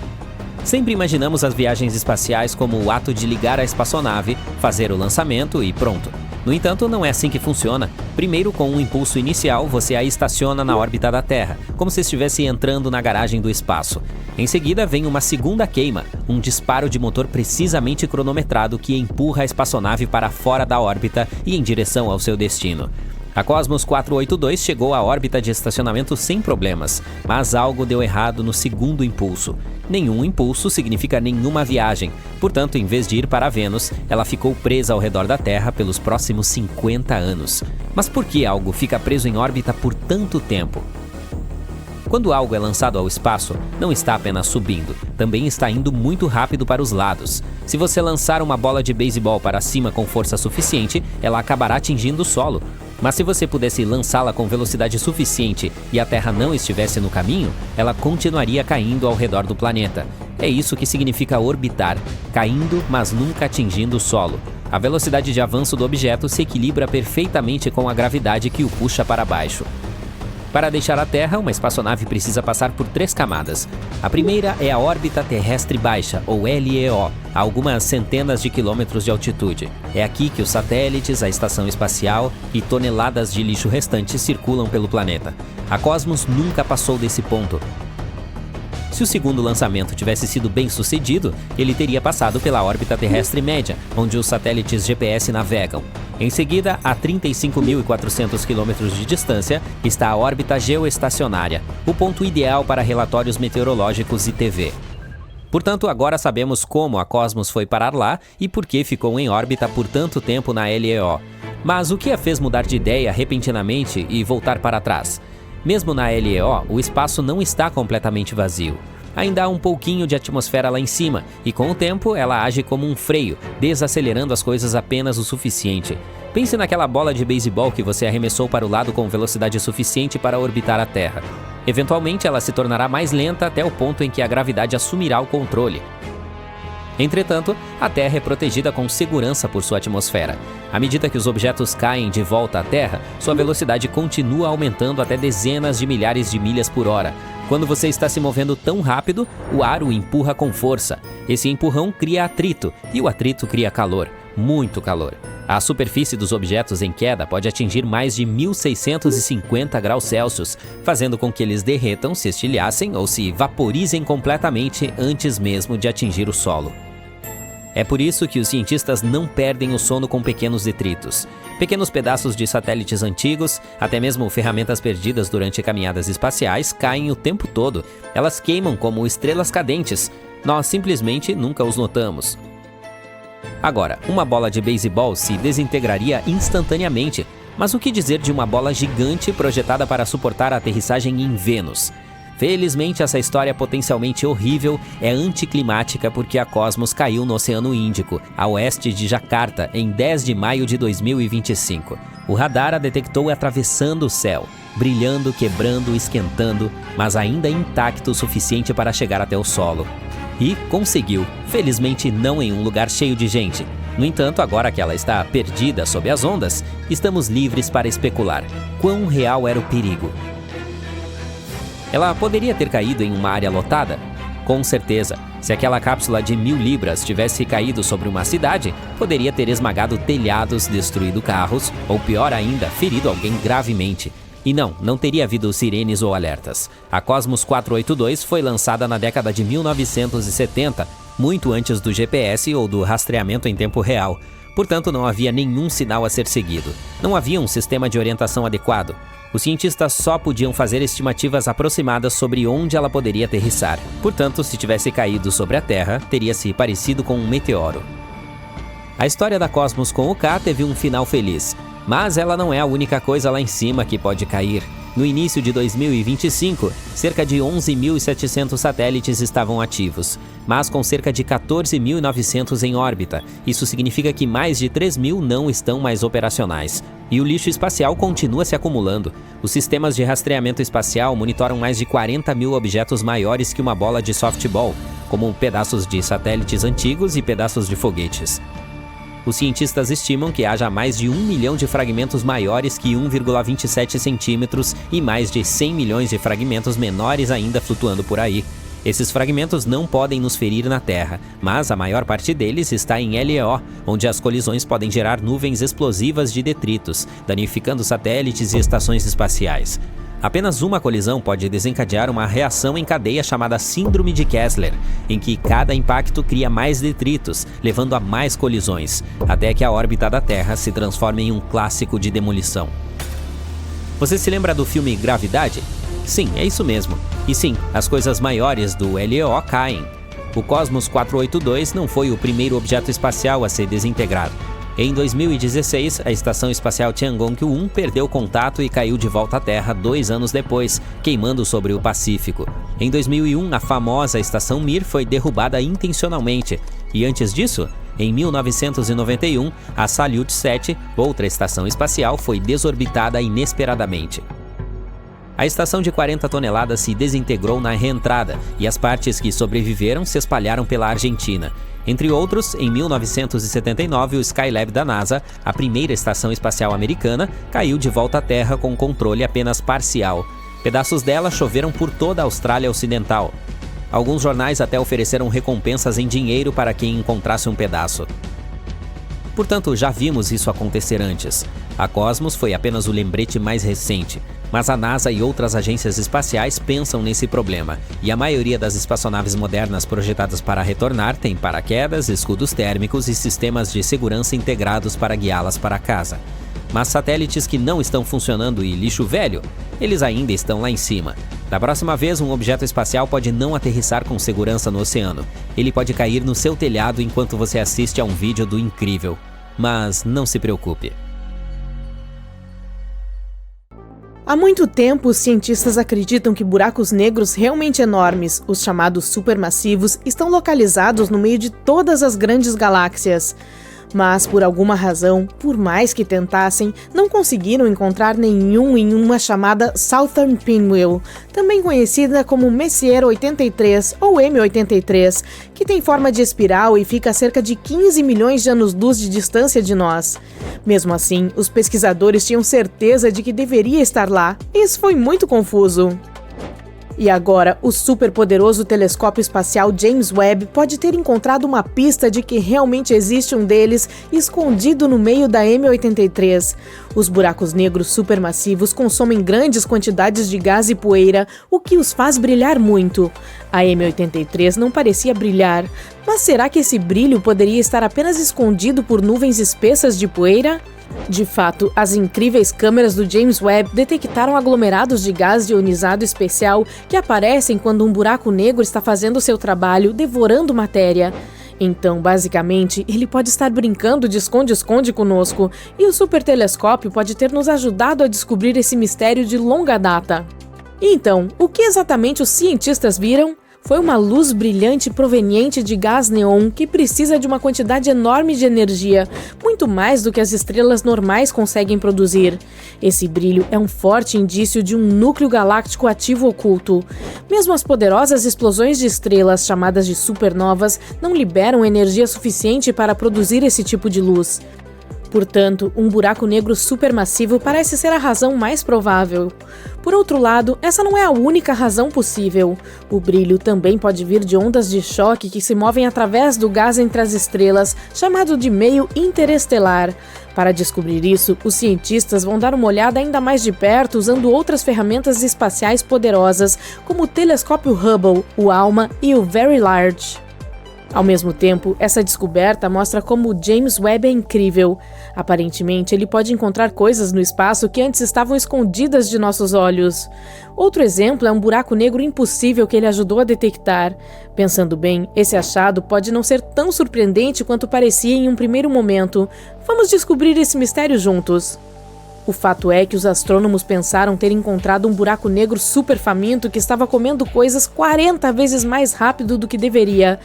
S2: Sempre imaginamos as viagens espaciais como o ato de ligar a espaçonave, fazer o lançamento e pronto. No entanto, não é assim que funciona. Primeiro, com um impulso inicial, você a estaciona na órbita da Terra, como se estivesse entrando na garagem do espaço. Em seguida, vem uma segunda queima, um disparo de motor precisamente cronometrado que empurra a espaçonave para fora da órbita e em direção ao seu destino. A Cosmos 482 chegou à órbita de estacionamento sem problemas, mas algo deu errado no segundo impulso. Nenhum impulso significa nenhuma viagem, portanto, em vez de ir para Vênus, ela ficou presa ao redor da Terra pelos próximos 50 anos. Mas por que algo fica preso em órbita por tanto tempo? Quando algo é lançado ao espaço, não está apenas subindo, também está indo muito rápido para os lados. Se você lançar uma bola de beisebol para cima com força suficiente, ela acabará atingindo o solo. Mas se você pudesse lançá-la com velocidade suficiente e a Terra não estivesse no caminho, ela continuaria caindo ao redor do planeta. É isso que significa orbitar, caindo, mas nunca atingindo o solo. A velocidade de avanço do objeto se equilibra perfeitamente com a gravidade que o puxa para baixo. Para deixar a Terra, uma espaçonave precisa passar por 3 camadas. A primeira é a órbita terrestre baixa, ou LEO, a algumas centenas de quilômetros de altitude. É aqui que os satélites, a estação espacial e toneladas de lixo restantes circulam pelo planeta. A Cosmos nunca passou desse ponto. Se o segundo lançamento tivesse sido bem sucedido, ele teria passado pela órbita terrestre média, onde os satélites GPS navegam. Em seguida, a 35.400 km de distância, está a órbita geoestacionária, o ponto ideal para relatórios meteorológicos e TV. Portanto, agora sabemos como a Cosmos foi parar lá e por que ficou em órbita por tanto tempo na LEO. Mas o que a fez mudar de ideia repentinamente e voltar para trás? Mesmo na LEO, o espaço não está completamente vazio. Ainda há um pouquinho de atmosfera lá em cima, e com o tempo ela age como um freio, desacelerando as coisas apenas o suficiente. Pense naquela bola de beisebol que você arremessou para o lado com velocidade suficiente para orbitar a Terra. Eventualmente ela se tornará mais lenta até o ponto em que a gravidade assumirá o controle. Entretanto, a Terra é protegida com segurança por sua atmosfera. À medida que os objetos caem de volta à Terra, sua velocidade continua aumentando até dezenas de milhares de milhas por hora. Quando você está se movendo tão rápido, o ar o empurra com força. Esse empurrão cria atrito, e o atrito cria calor, muito calor. A superfície dos objetos em queda pode atingir mais de 1.650 graus Celsius, fazendo com que eles derretam, se estilhassem ou se vaporizem completamente antes mesmo de atingir o solo. É por isso que os cientistas não perdem o sono com pequenos detritos. Pequenos pedaços de satélites antigos, até mesmo ferramentas perdidas durante caminhadas espaciais, caem o tempo todo. Elas queimam como estrelas cadentes. Nós simplesmente nunca os notamos. Agora, uma bola de beisebol se desintegraria instantaneamente. Mas o que dizer de uma bola gigante projetada para suportar a aterrissagem em Vênus? Felizmente, essa história potencialmente horrível é anticlimática porque a Cosmos caiu no Oceano Índico, a oeste de Jakarta, em 10 de maio de 2025. O radar a detectou atravessando o céu, brilhando, quebrando, esquentando, mas ainda intacto o suficiente para chegar até o solo. E conseguiu, felizmente não em um lugar cheio de gente. No entanto, agora que ela está perdida sob as ondas, estamos livres para especular quão real era o perigo. Ela poderia ter caído em uma área lotada? Com certeza. Se aquela cápsula de 1.000 libras tivesse caído sobre uma cidade, poderia ter esmagado telhados, destruído carros, ou pior ainda, ferido alguém gravemente. E não teria havido sirenes ou alertas. A Cosmos 482 foi lançada na década de 1970, muito antes do GPS ou do rastreamento em tempo real. Portanto, não havia nenhum sinal a ser seguido. Não havia um sistema de orientação adequado. Os cientistas só podiam fazer estimativas aproximadas sobre onde ela poderia aterrissar. Portanto, se tivesse caído sobre a Terra, teria se parecido com um meteoro. A história da Cosmos com o K teve um final feliz, mas ela não é a única coisa lá em cima que pode cair. No início de 2025, cerca de 11.700 satélites estavam ativos, mas com cerca de 14.900 em órbita. Isso significa que mais de 3.000 não estão mais operacionais. E o lixo espacial continua se acumulando. Os sistemas de rastreamento espacial monitoram mais de 40.000 objetos maiores que uma bola de softball, como pedaços de satélites antigos e pedaços de foguetes. Os cientistas estimam que haja mais de 1 milhão de fragmentos maiores que 1,27 centímetros e mais de 100 milhões de fragmentos menores ainda flutuando por aí. Esses fragmentos não podem nos ferir na Terra, mas a maior parte deles está em LEO, onde as colisões podem gerar nuvens explosivas de detritos, danificando satélites e estações espaciais. Apenas uma colisão pode desencadear uma reação em cadeia chamada Síndrome de Kessler, em que cada impacto cria mais detritos, levando a mais colisões, até que a órbita da Terra se transforme em um clássico de demolição. Você se lembra do filme Gravidade? Sim, é isso mesmo. E sim, as coisas maiores do LEO caem. O Cosmos 482 não foi o primeiro objeto espacial a ser desintegrado. Em 2016, a Estação Espacial Tiangong-1 perdeu contato e caiu de volta à Terra 2 anos depois, queimando sobre o Pacífico. Em 2001, a famosa Estação Mir foi derrubada intencionalmente. E antes disso, em 1991, a Salyut 7, outra estação espacial, foi desorbitada inesperadamente. A estação de 40 toneladas se desintegrou na reentrada e as partes que sobreviveram se espalharam pela Argentina. Entre outros, em 1979, o Skylab da NASA, a primeira estação espacial americana, caiu de volta à Terra com controle apenas parcial. Pedaços dela choveram por toda a Austrália Ocidental. Alguns jornais até ofereceram recompensas em dinheiro para quem encontrasse um pedaço. Portanto, já vimos isso acontecer antes. A Cosmos foi apenas o lembrete mais recente, mas a NASA e outras agências espaciais pensam nesse problema, e a maioria das espaçonaves modernas projetadas para retornar tem paraquedas, escudos térmicos e sistemas de segurança integrados para guiá-las para casa. Mas satélites que não estão funcionando e lixo velho, eles ainda estão lá em cima. Da próxima vez, um objeto espacial pode não aterrissar com segurança no oceano. Ele pode cair no seu telhado enquanto você assiste a um vídeo do Incrível. Mas não se preocupe.
S3: Há muito tempo, os cientistas acreditam que buracos negros realmente enormes, os chamados supermassivos, estão localizados no meio de todas as grandes galáxias. Mas, por alguma razão, por mais que tentassem, não conseguiram encontrar nenhum em uma chamada Southern Pinwheel, também conhecida como Messier 83 ou M83, que tem forma de espiral e fica a cerca de 15 milhões de anos-luz de distância de nós. Mesmo assim, os pesquisadores tinham certeza de que deveria estar lá, e isso foi muito confuso. E agora, o superpoderoso telescópio espacial James Webb pode ter encontrado uma pista de que realmente existe um deles escondido no meio da M83. Os buracos negros supermassivos consomem grandes quantidades de gás e poeira, o que os faz brilhar muito. A M83 não parecia brilhar, mas será que esse brilho poderia estar apenas escondido por nuvens espessas de poeira? De fato, as incríveis câmeras do James Webb detectaram aglomerados de gás ionizado especial que aparecem quando um buraco negro está fazendo seu trabalho, devorando matéria. Então, basicamente, ele pode estar brincando de esconde-esconde conosco, e o supertelescópio pode ter nos ajudado a descobrir esse mistério de longa data. Então, o que exatamente os cientistas viram? Foi uma luz brilhante proveniente de gás neon que precisa de uma quantidade enorme de energia, muito mais do que as estrelas normais conseguem produzir. Esse brilho é um forte indício de um núcleo galáctico ativo oculto. Mesmo as poderosas explosões de estrelas, chamadas de supernovas, não liberam energia suficiente para produzir esse tipo de luz. Portanto, um buraco negro supermassivo parece ser a razão mais provável. Por outro lado, essa não é a única razão possível. O brilho também pode vir de ondas de choque que se movem através do gás entre as estrelas, chamado de meio interestelar. Para descobrir isso, os cientistas vão dar uma olhada ainda mais de perto usando outras ferramentas espaciais poderosas, como o telescópio Hubble, o ALMA e o Very Large. Ao mesmo tempo, essa descoberta mostra como o James Webb é incrível. Aparentemente, ele pode encontrar coisas no espaço que antes estavam escondidas de nossos olhos. Outro exemplo é um buraco negro impossível que ele ajudou a detectar. Pensando bem, esse achado pode não ser tão surpreendente quanto parecia em um primeiro momento. Vamos descobrir esse mistério juntos. O fato é que os astrônomos pensaram ter encontrado um buraco negro super faminto que estava comendo coisas 40 vezes mais rápido do que deveria.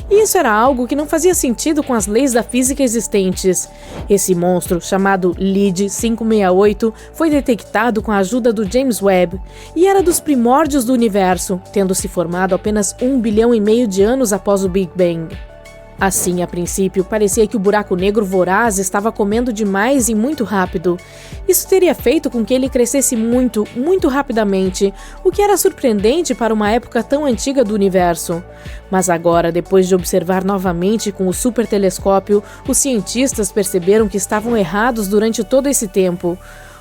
S3: E isso era algo que não fazia sentido com as leis da física existentes. Esse monstro, chamado LID 568, foi detectado com a ajuda do James Webb e era dos primórdios do universo, tendo se formado apenas 1,5 bilhão de anos após o Big Bang. Assim, a princípio, parecia que o buraco negro voraz estava comendo demais e muito rápido. Isso teria feito com que ele crescesse muito, muito rapidamente, o que era surpreendente para uma época tão antiga do universo. Mas agora, depois de observar novamente com o supertelescópio, os cientistas perceberam que estavam errados durante todo esse tempo.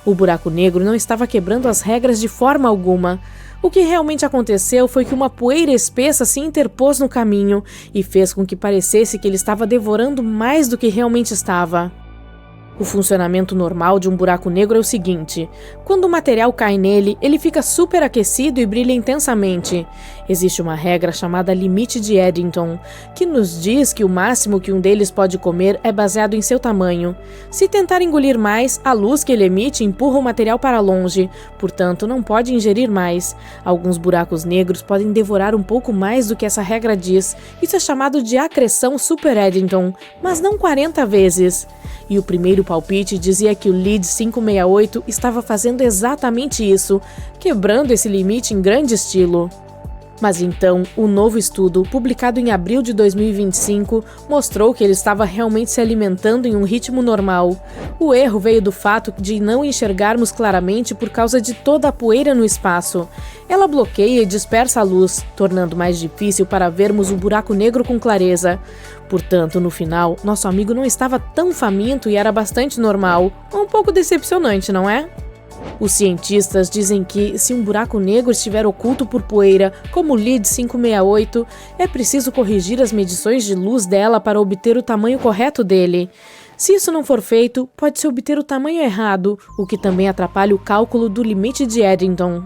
S3: O buraco negro não estava quebrando as regras de forma alguma. O que realmente aconteceu foi que uma poeira espessa se interpôs no caminho e fez com que parecesse que ele estava devorando mais do que realmente estava. O funcionamento normal de um buraco negro é o seguinte: quando o material cai nele, ele fica superaquecido e brilha intensamente. Existe uma regra chamada limite de Eddington, que nos diz que o máximo que um deles pode comer é baseado em seu tamanho. Se tentar engolir mais, a luz que ele emite empurra o material para longe, portanto não pode ingerir mais. Alguns buracos negros podem devorar um pouco mais do que essa regra diz. Isso é chamado de acreção super Eddington, mas não 40 vezes. E o primeiro palpite dizia que o LEED 568 estava fazendo exatamente isso, quebrando esse limite em grande estilo. Mas então, o novo estudo, publicado em abril de 2025, mostrou que ele estava realmente se alimentando em um ritmo normal. O erro veio do fato de não enxergarmos claramente por causa de toda a poeira no espaço. Ela bloqueia e dispersa a luz, tornando mais difícil para vermos o buraco negro com clareza. Portanto, no final, nosso amigo não estava tão faminto e era bastante normal. Um pouco decepcionante, não é? Os cientistas dizem que, se um buraco negro estiver oculto por poeira, como o LEED 568, é preciso corrigir as medições de luz dela para obter o tamanho correto dele. Se isso não for feito, pode-se obter o tamanho errado, o que também atrapalha o cálculo do limite de Eddington.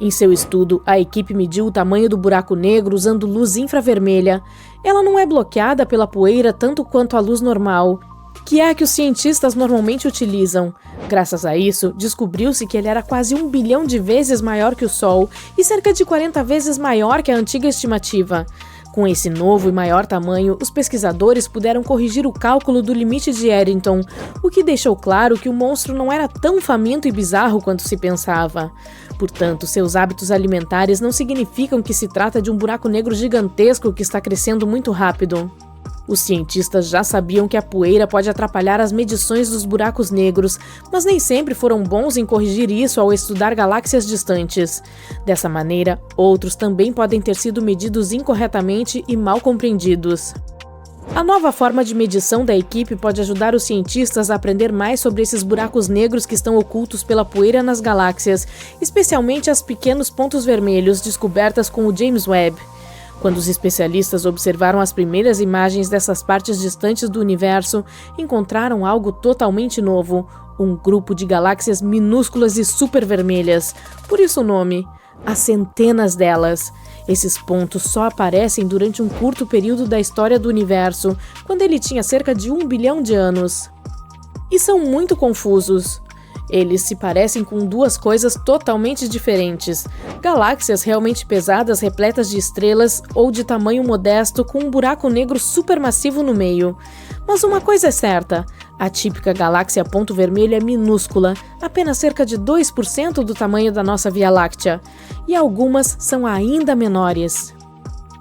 S3: Em seu estudo, a equipe mediu o tamanho do buraco negro usando luz infravermelha. Ela não é bloqueada pela poeira tanto quanto a luz normal, que é a que os cientistas normalmente utilizam. Graças a isso, descobriu-se que ele era quase 1 bilhão de vezes maior que o Sol e cerca de 40 vezes maior que a antiga estimativa. Com esse novo e maior tamanho, os pesquisadores puderam corrigir o cálculo do limite de Eddington, o que deixou claro que o monstro não era tão faminto e bizarro quanto se pensava. Portanto, seus hábitos alimentares não significam que se trata de um buraco negro gigantesco que está crescendo muito rápido. Os cientistas já sabiam que a poeira pode atrapalhar as medições dos buracos negros, mas nem sempre foram bons em corrigir isso ao estudar galáxias distantes. Dessa maneira, outros também podem ter sido medidos incorretamente e mal compreendidos. A nova forma de medição da equipe pode ajudar os cientistas a aprender mais sobre esses buracos negros que estão ocultos pela poeira nas galáxias, especialmente as pequenos pontos vermelhos descobertas com o James Webb. Quando os especialistas observaram as primeiras imagens dessas partes distantes do universo, encontraram algo totalmente novo, um grupo de galáxias minúsculas e supervermelhas, por isso o nome. Há centenas delas. Esses pontos só aparecem durante um curto período da história do universo, quando ele tinha cerca de 1 bilhão de anos. E são muito confusos. Eles se parecem com duas coisas totalmente diferentes: galáxias realmente pesadas repletas de estrelas ou de tamanho modesto com um buraco negro supermassivo no meio. Mas uma coisa é certa: a típica galáxia ponto vermelho é minúscula, apenas cerca de 2% do tamanho da nossa Via Láctea, e algumas são ainda menores.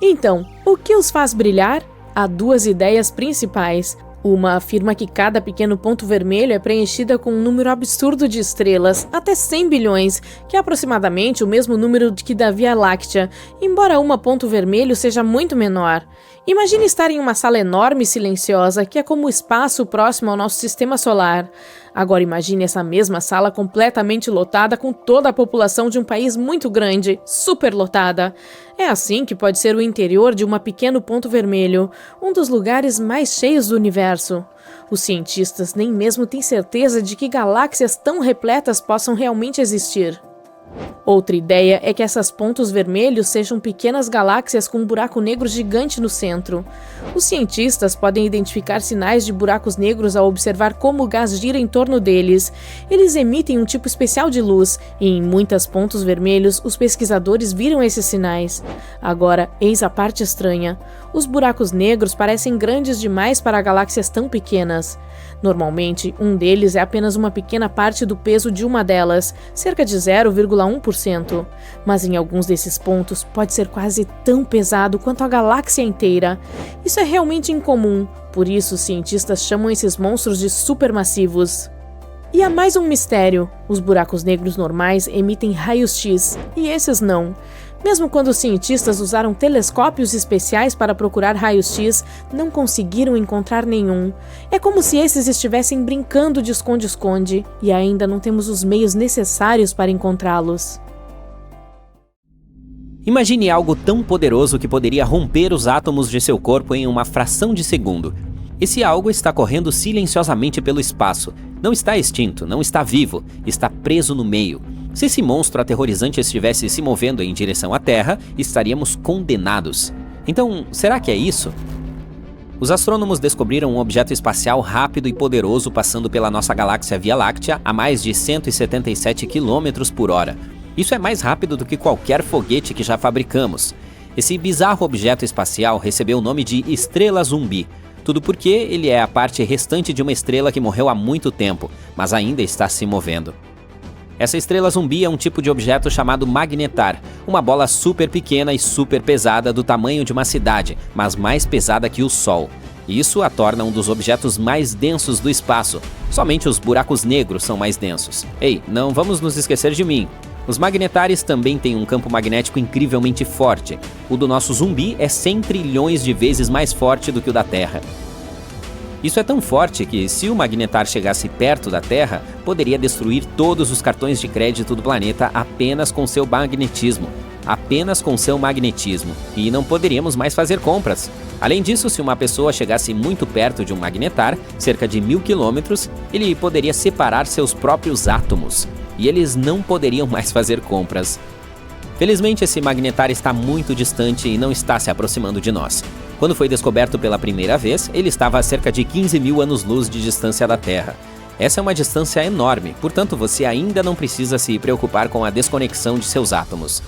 S3: Então, o que os faz brilhar? Há duas ideias principais. Uma afirma que cada pequeno ponto vermelho é preenchida com um número absurdo de estrelas, até 100 bilhões, que é aproximadamente o mesmo número que da Via Láctea, embora uma ponto vermelho seja muito menor. Imagine estar em uma sala enorme e silenciosa, que é como o espaço próximo ao nosso sistema solar. Agora imagine essa mesma sala completamente lotada com toda a população de um país muito grande, superlotada. É assim que pode ser o interior de um pequeno ponto vermelho, um dos lugares mais cheios do universo. Os cientistas nem mesmo têm certeza de que galáxias tão repletas possam realmente existir. Outra ideia é que essas pontos vermelhos sejam pequenas galáxias com um buraco negro gigante no centro. Os cientistas podem identificar sinais de buracos negros ao observar como o gás gira em torno deles. Eles emitem um tipo especial de luz, e em muitos pontos vermelhos os pesquisadores viram esses sinais. Agora, eis a parte estranha. Os buracos negros parecem grandes demais para galáxias tão pequenas. Normalmente, um deles é apenas uma pequena parte do peso de uma delas, cerca de 0,1%. Mas em alguns desses pontos pode ser quase tão pesado quanto a galáxia inteira. Isso é realmente incomum, por isso os cientistas chamam esses monstros de supermassivos. E há mais um mistério: os buracos negros normais emitem raios-x, e esses não. Mesmo quando os cientistas usaram telescópios especiais para procurar raios-x, não conseguiram encontrar nenhum. É como se esses estivessem brincando de esconde-esconde, e ainda não temos os meios necessários para encontrá-los.
S2: Imagine algo tão poderoso que poderia romper os átomos de seu corpo em uma fração de segundo. Esse algo está correndo silenciosamente pelo espaço. Não está extinto, não está vivo, está preso no meio. Se esse monstro aterrorizante estivesse se movendo em direção à Terra, estaríamos condenados. Então, será que é isso? Os astrônomos descobriram um objeto espacial rápido e poderoso passando pela nossa galáxia Via Láctea a mais de 177 km por hora. Isso é mais rápido do que qualquer foguete que já fabricamos. Esse bizarro objeto espacial recebeu o nome de Estrela Zumbi. Tudo porque ele é a parte restante de uma estrela que morreu há muito tempo, mas ainda está se movendo. Essa estrela zumbi é um tipo de objeto chamado magnetar, uma bola super pequena e super pesada do tamanho de uma cidade, mas mais pesada que o Sol. Isso a torna um dos objetos mais densos do espaço. Somente os buracos negros são mais densos. Ei, não vamos nos esquecer de mim. Os magnetares também têm um campo magnético incrivelmente forte. O do nosso zumbi é 100 trilhões de vezes mais forte do que o da Terra. Isso é tão forte que, se o magnetar chegasse perto da Terra, poderia destruir todos os cartões de crédito do planeta apenas com seu magnetismo. Apenas com seu magnetismo. E não poderíamos mais fazer compras. Além disso, se uma pessoa chegasse muito perto de um magnetar, cerca de 1000 quilômetros, ele poderia separar seus próprios átomos. E eles não poderiam mais fazer compras. Felizmente, esse magnetar está muito distante e não está se aproximando de nós. Quando foi descoberto pela primeira vez, ele estava a cerca de 15 mil anos-luz de distância da Terra. Essa é uma distância enorme, portanto você ainda não precisa se preocupar com a desconexão de seus átomos.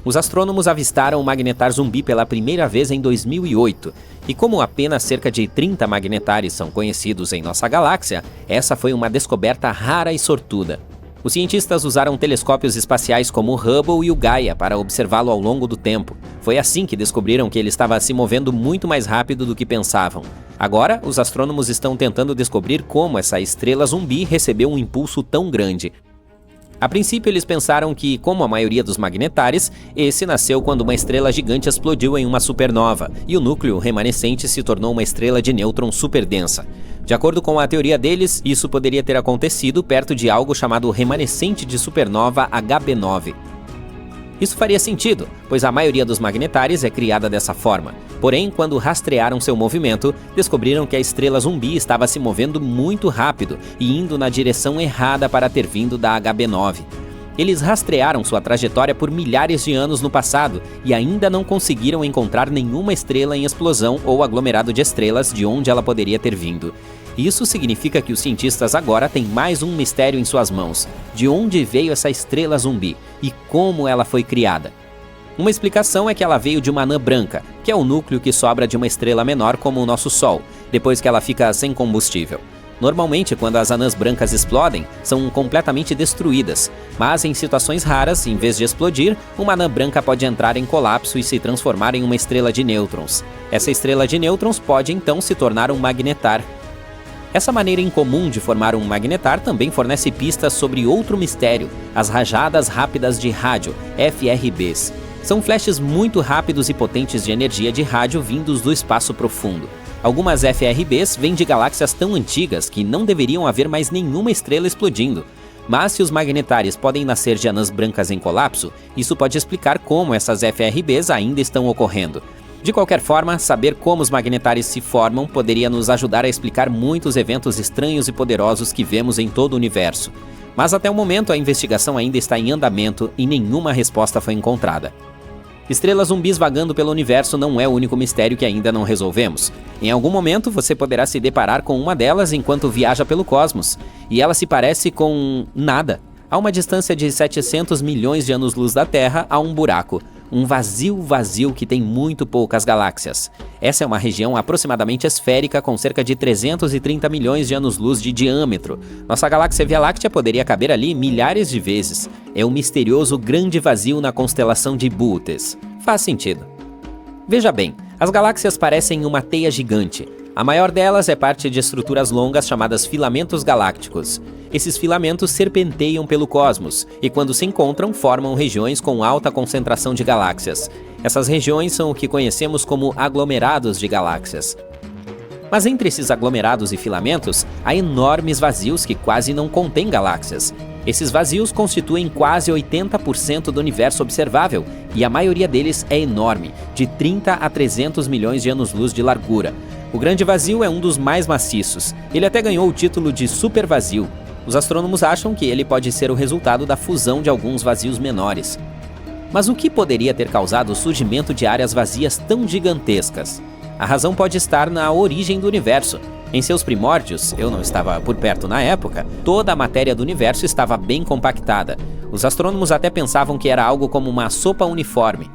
S2: Os astrônomos avistaram o magnetar zumbi pela primeira vez em 2008, e como apenas cerca de 30 magnetares são conhecidos em nossa galáxia, essa foi uma descoberta rara e sortuda. Os cientistas usaram telescópios espaciais como o Hubble e o Gaia para observá-lo ao longo do tempo. Foi assim que descobriram que ele estava se movendo muito mais rápido do que pensavam. Agora, os astrônomos estão tentando descobrir como essa estrela zumbi recebeu um impulso tão grande. A princípio, eles pensaram que, como a maioria dos magnetares, esse nasceu quando uma estrela gigante explodiu em uma supernova, e o núcleo remanescente se tornou uma estrela de nêutrons superdensa. De acordo com a teoria deles, isso poderia ter acontecido perto de algo chamado remanescente de supernova HB9. Isso faria sentido, pois a maioria dos magnetares é criada dessa forma. Porém, quando rastrearam seu movimento, descobriram que a estrela zumbi estava se movendo muito rápido e indo na direção errada para ter vindo da HB9. Eles rastrearam sua trajetória por milhares de anos no passado e ainda não conseguiram encontrar nenhuma estrela em explosão ou aglomerado de estrelas de onde ela poderia ter vindo. Isso significa que os cientistas agora têm mais um mistério em suas mãos. De onde veio essa estrela zumbi e como ela foi criada? Uma explicação é que ela veio de uma anã branca, que é o núcleo que sobra de uma estrela menor como o nosso Sol, depois que ela fica sem combustível. Normalmente, quando as anãs brancas explodem, são completamente destruídas, mas em situações raras, em vez de explodir, uma anã branca pode entrar em colapso e se transformar em uma estrela de nêutrons. Essa estrela de nêutrons pode então se tornar um magnetar. Essa maneira incomum de formar um magnetar também fornece pistas sobre outro mistério, as rajadas rápidas de rádio, FRBs. São flashes muito rápidos e potentes de energia de rádio vindos do espaço profundo. Algumas FRBs vêm de galáxias tão antigas que não deveriam haver mais nenhuma estrela explodindo. Mas se os magnetares podem nascer de anãs brancas em colapso, isso pode explicar como essas FRBs ainda estão ocorrendo. De qualquer forma, saber como os magnetares se formam poderia nos ajudar a explicar muitos eventos estranhos e poderosos que vemos em todo o universo. Mas até o momento a investigação ainda está em andamento e nenhuma resposta foi encontrada. Estrelas zumbis vagando pelo universo não é o único mistério que ainda não resolvemos. Em algum momento você poderá se deparar com uma delas enquanto viaja pelo cosmos, e ela se parece com nada. A uma distância de 700 milhões de anos-luz da Terra há um buraco. um vazio que tem muito poucas galáxias. Essa é uma região aproximadamente esférica com cerca de 330 milhões de anos-luz de diâmetro. Nossa galáxia Via Láctea poderia caber ali milhares de vezes. É um misterioso grande vazio na constelação de Bootes. Faz sentido. Veja bem, as galáxias parecem uma teia gigante. A maior delas é parte de estruturas longas chamadas filamentos galácticos. Esses filamentos serpenteiam pelo cosmos e, quando se encontram, formam regiões com alta concentração de galáxias. Essas regiões são o que conhecemos como aglomerados de galáxias. Mas entre esses aglomerados e filamentos, há enormes vazios que quase não contêm galáxias. Esses vazios constituem quase 80% do universo observável, e a maioria deles é enorme, de 30 a 300 milhões de anos-luz de largura. O grande vazio é um dos mais maciços. Ele até ganhou o título de supervazio. Os astrônomos acham que ele pode ser o resultado da fusão de alguns vazios menores. Mas o que poderia ter causado o surgimento de áreas vazias tão gigantescas? A razão pode estar na origem do universo. Em seus primórdios, eu não estava por perto na época, toda a matéria do universo estava bem compactada. Os astrônomos até pensavam que era algo como uma sopa uniforme.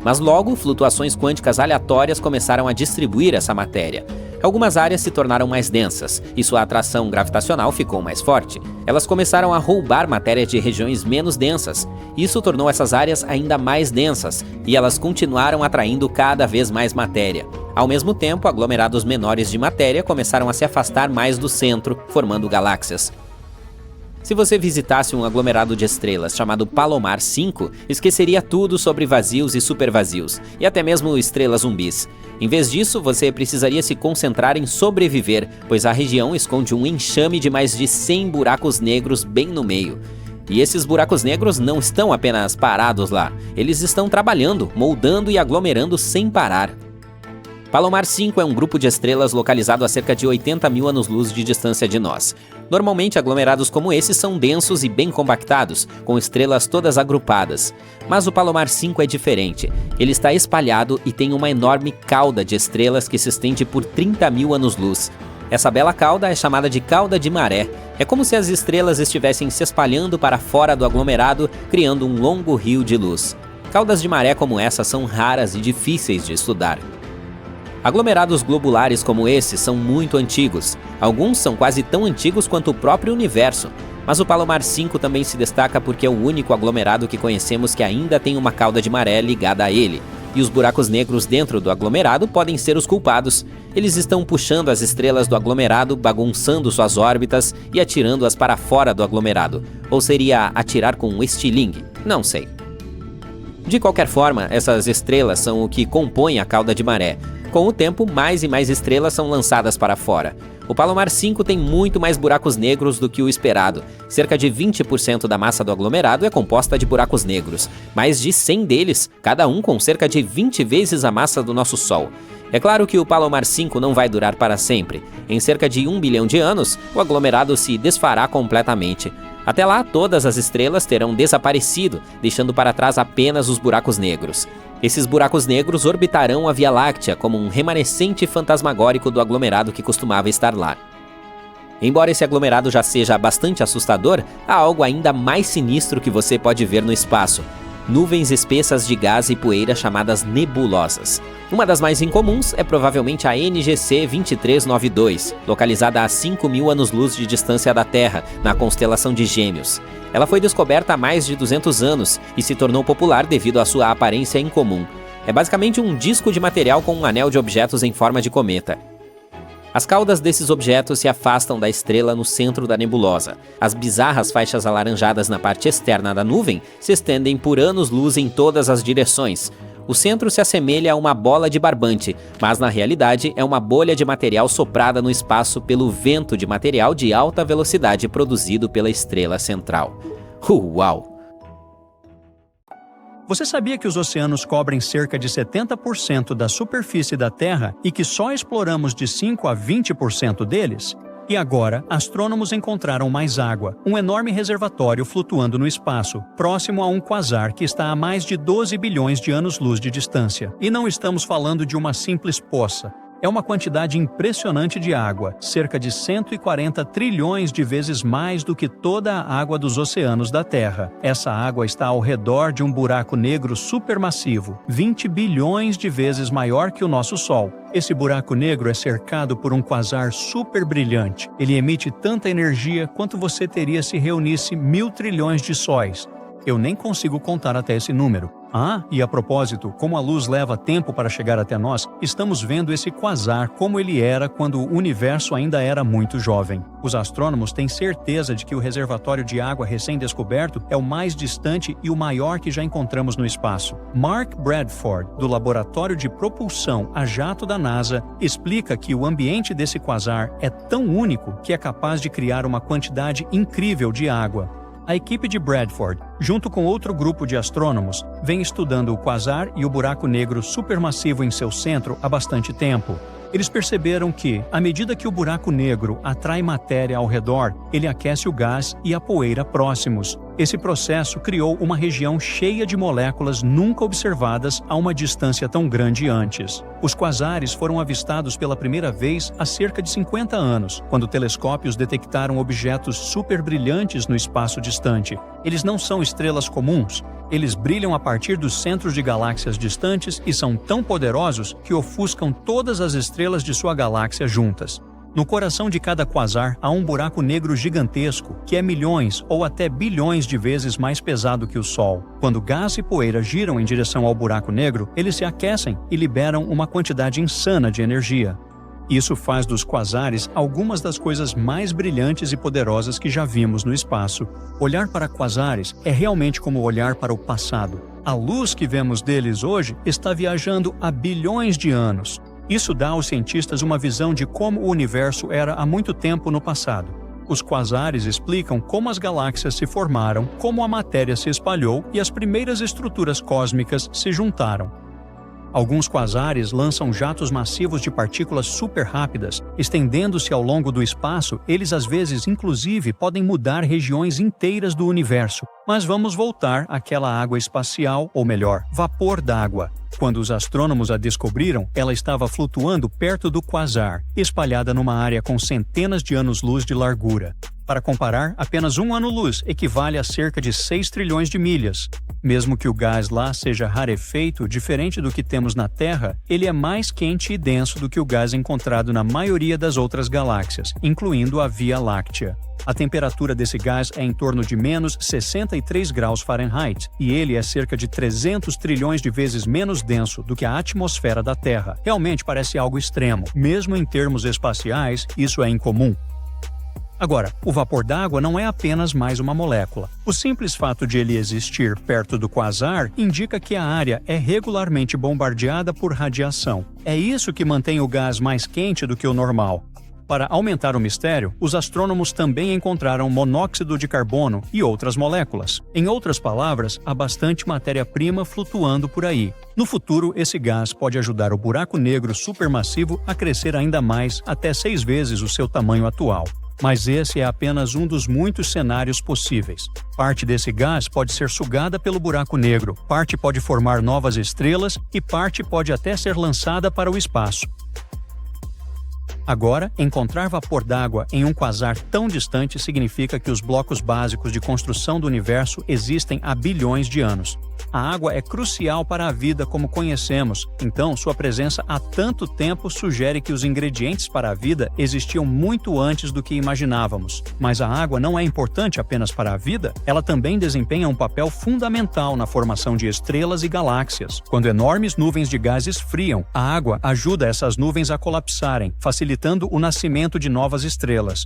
S2: Mas logo, flutuações quânticas aleatórias começaram a distribuir essa matéria. Algumas áreas se tornaram mais densas, e sua atração gravitacional ficou mais forte. Elas começaram a roubar matéria de regiões menos densas. Isso tornou essas áreas ainda mais densas, e elas continuaram atraindo cada vez mais matéria. Ao mesmo tempo, aglomerados menores de matéria começaram a se afastar mais do centro, formando galáxias. Se você visitasse um aglomerado de estrelas chamado Palomar 5, esqueceria tudo sobre vazios e supervazios, e até mesmo estrelas zumbis. Em vez disso, você precisaria se concentrar em sobreviver, pois a região esconde um enxame de mais de 100 buracos negros bem no meio. E esses buracos negros não estão apenas parados lá, eles estão trabalhando, moldando e aglomerando sem parar. Palomar 5 é um grupo de estrelas localizado a cerca de 80 mil anos-luz de distância de nós. Normalmente, aglomerados como esses são densos e bem compactados, com estrelas todas agrupadas. Mas o Palomar 5 é diferente. Ele está espalhado e tem uma enorme cauda de estrelas que se estende por 30 mil anos-luz. Essa bela cauda é chamada de cauda de maré. É como se as estrelas estivessem se espalhando para fora do aglomerado, criando um longo rio de luz. Caudas de maré como essa são raras e difíceis de estudar. Aglomerados globulares como esses são muito antigos. Alguns são quase tão antigos quanto o próprio universo. Mas o Palomar 5 também se destaca porque é o único aglomerado que conhecemos que ainda tem uma cauda de maré ligada a ele. E os buracos negros dentro do aglomerado podem ser os culpados. Eles estão puxando as estrelas do aglomerado, bagunçando suas órbitas e atirando-as para fora do aglomerado. Ou seria atirar com um estilingue? Não sei. De qualquer forma, essas estrelas são o que compõe a cauda de maré. Com o tempo, mais e mais estrelas são lançadas para fora. O Palomar 5 tem muito mais buracos negros do que o esperado. Cerca de 20% da massa do aglomerado é composta de buracos negros. Mais de 100 deles, cada um com cerca de 20 vezes a massa do nosso Sol. É claro que o Palomar 5 não vai durar para sempre. Em cerca de 1 bilhão de anos, o aglomerado se desfará completamente. Até lá, todas as estrelas terão desaparecido, deixando para trás apenas os buracos negros. Esses buracos negros orbitarão a Via Láctea como um remanescente fantasmagórico do aglomerado que costumava estar lá. Embora esse aglomerado já seja bastante assustador, há algo ainda mais sinistro que você pode ver no espaço: nuvens espessas de gás e poeira chamadas nebulosas. Uma das mais incomuns é provavelmente a NGC 2392, localizada a 5 mil anos-luz de distância da Terra, na constelação de Gêmeos. Ela foi descoberta há mais de 200 anos e se tornou popular devido à sua aparência incomum. É basicamente um disco de material com um anel de objetos em forma de cometa. As caudas desses objetos se afastam da estrela no centro da nebulosa. As bizarras faixas alaranjadas na parte externa da nuvem se estendem por anos-luz em todas as direções. O centro se assemelha a uma bola de barbante, mas na realidade é uma bolha de material soprada no espaço pelo vento de material de alta velocidade produzido pela estrela central. Uau!
S4: Você sabia que os oceanos cobrem cerca de 70% da superfície da Terra e que só exploramos de 5 a 20% deles? E agora, astrônomos encontraram mais água, um enorme reservatório flutuando no espaço, próximo a um quasar que está a mais de 12 bilhões de anos-luz de distância. E não estamos falando de uma simples poça. É uma quantidade impressionante de água, cerca de 140 trilhões de vezes mais do que toda a água dos oceanos da Terra. Essa água está ao redor de um buraco negro supermassivo, 20 bilhões de vezes maior que o nosso Sol. Esse buraco negro é cercado por um quasar super brilhante. Ele emite tanta energia quanto você teria se reunisse 1.000 trilhões de sóis. Eu nem consigo contar até esse número. E a propósito, como a luz leva tempo para chegar até nós, estamos vendo esse quasar como ele era quando o universo ainda era muito jovem. Os astrônomos têm certeza de que o reservatório de água recém-descoberto é o mais distante e o maior que já encontramos no espaço. Mark Bradford, do Laboratório de Propulsão a Jato da NASA, explica que o ambiente desse quasar é tão único que é capaz de criar uma quantidade incrível de água. A equipe de Bradford, junto com outro grupo de astrônomos, vem estudando o quasar e o buraco negro supermassivo em seu centro há bastante tempo. Eles perceberam que, à medida que o buraco negro atrai matéria ao redor, ele aquece o gás e a poeira próximos. Esse processo criou uma região cheia de moléculas nunca observadas a uma distância tão grande antes. Os quasares foram avistados pela primeira vez há cerca de 50 anos, quando telescópios detectaram objetos superbrilhantes no espaço distante. Eles não são estrelas comuns. Eles brilham a partir dos centros de galáxias distantes e são tão poderosos que ofuscam todas as estrelas de sua galáxia juntas. No coração de cada quasar há um buraco negro gigantesco, que é milhões ou até bilhões de vezes mais pesado que o Sol. Quando gás e poeira giram em direção ao buraco negro, eles se aquecem e liberam uma quantidade insana de energia. Isso faz dos quasares algumas das coisas mais brilhantes e poderosas que já vimos no espaço. Olhar para quasares é realmente como olhar para o passado. A luz que vemos deles hoje está viajando há bilhões de anos. Isso dá aos cientistas uma visão de como o universo era há muito tempo no passado. Os quasares explicam como as galáxias se formaram, como a matéria se espalhou e as primeiras estruturas cósmicas se juntaram. Alguns quasares lançam jatos massivos de partículas super rápidas. Estendendo-se ao longo do espaço, eles às vezes, inclusive, podem mudar regiões inteiras do universo. Mas vamos voltar àquela água espacial, ou melhor, vapor d'água. Quando os astrônomos a descobriram, ela estava flutuando perto do quasar, espalhada numa área com centenas de anos-luz de largura. Para comparar, apenas um ano-luz equivale a cerca de 6 trilhões de milhas. Mesmo que o gás lá seja rarefeito, diferente do que temos na Terra, ele é mais quente e denso do que o gás encontrado na maioria das outras galáxias, incluindo a Via Láctea. A temperatura desse gás é em torno de menos 63 graus Fahrenheit, e ele é cerca de 300 trilhões de vezes menos denso do que a atmosfera da Terra. Realmente parece algo extremo. Mesmo em termos espaciais, isso é incomum. Agora, o vapor d'água não é apenas mais uma molécula. O simples fato de ele existir perto do quasar indica que a área é regularmente bombardeada por radiação. É isso que mantém o gás mais quente do que o normal. Para aumentar o mistério, os astrônomos também encontraram monóxido de carbono e outras moléculas. Em outras palavras, há bastante matéria-prima flutuando por aí. No futuro, esse gás pode ajudar o buraco negro supermassivo a crescer ainda mais, até 6 vezes o seu tamanho atual. Mas esse é apenas um dos muitos cenários possíveis. Parte desse gás pode ser sugada pelo buraco negro, parte pode formar novas estrelas e parte pode até ser lançada para o espaço. Agora, encontrar vapor d'água em um quasar tão distante significa que os blocos básicos de construção do universo existem há bilhões de anos. A água é crucial para a vida como conhecemos, então sua presença há tanto tempo sugere que os ingredientes para a vida existiam muito antes do que imaginávamos. Mas a água não é importante apenas para a vida, ela também desempenha um papel fundamental na formação de estrelas e galáxias. Quando enormes nuvens de gás esfriam, a água ajuda essas nuvens a colapsarem, facilitando o nascimento de novas estrelas.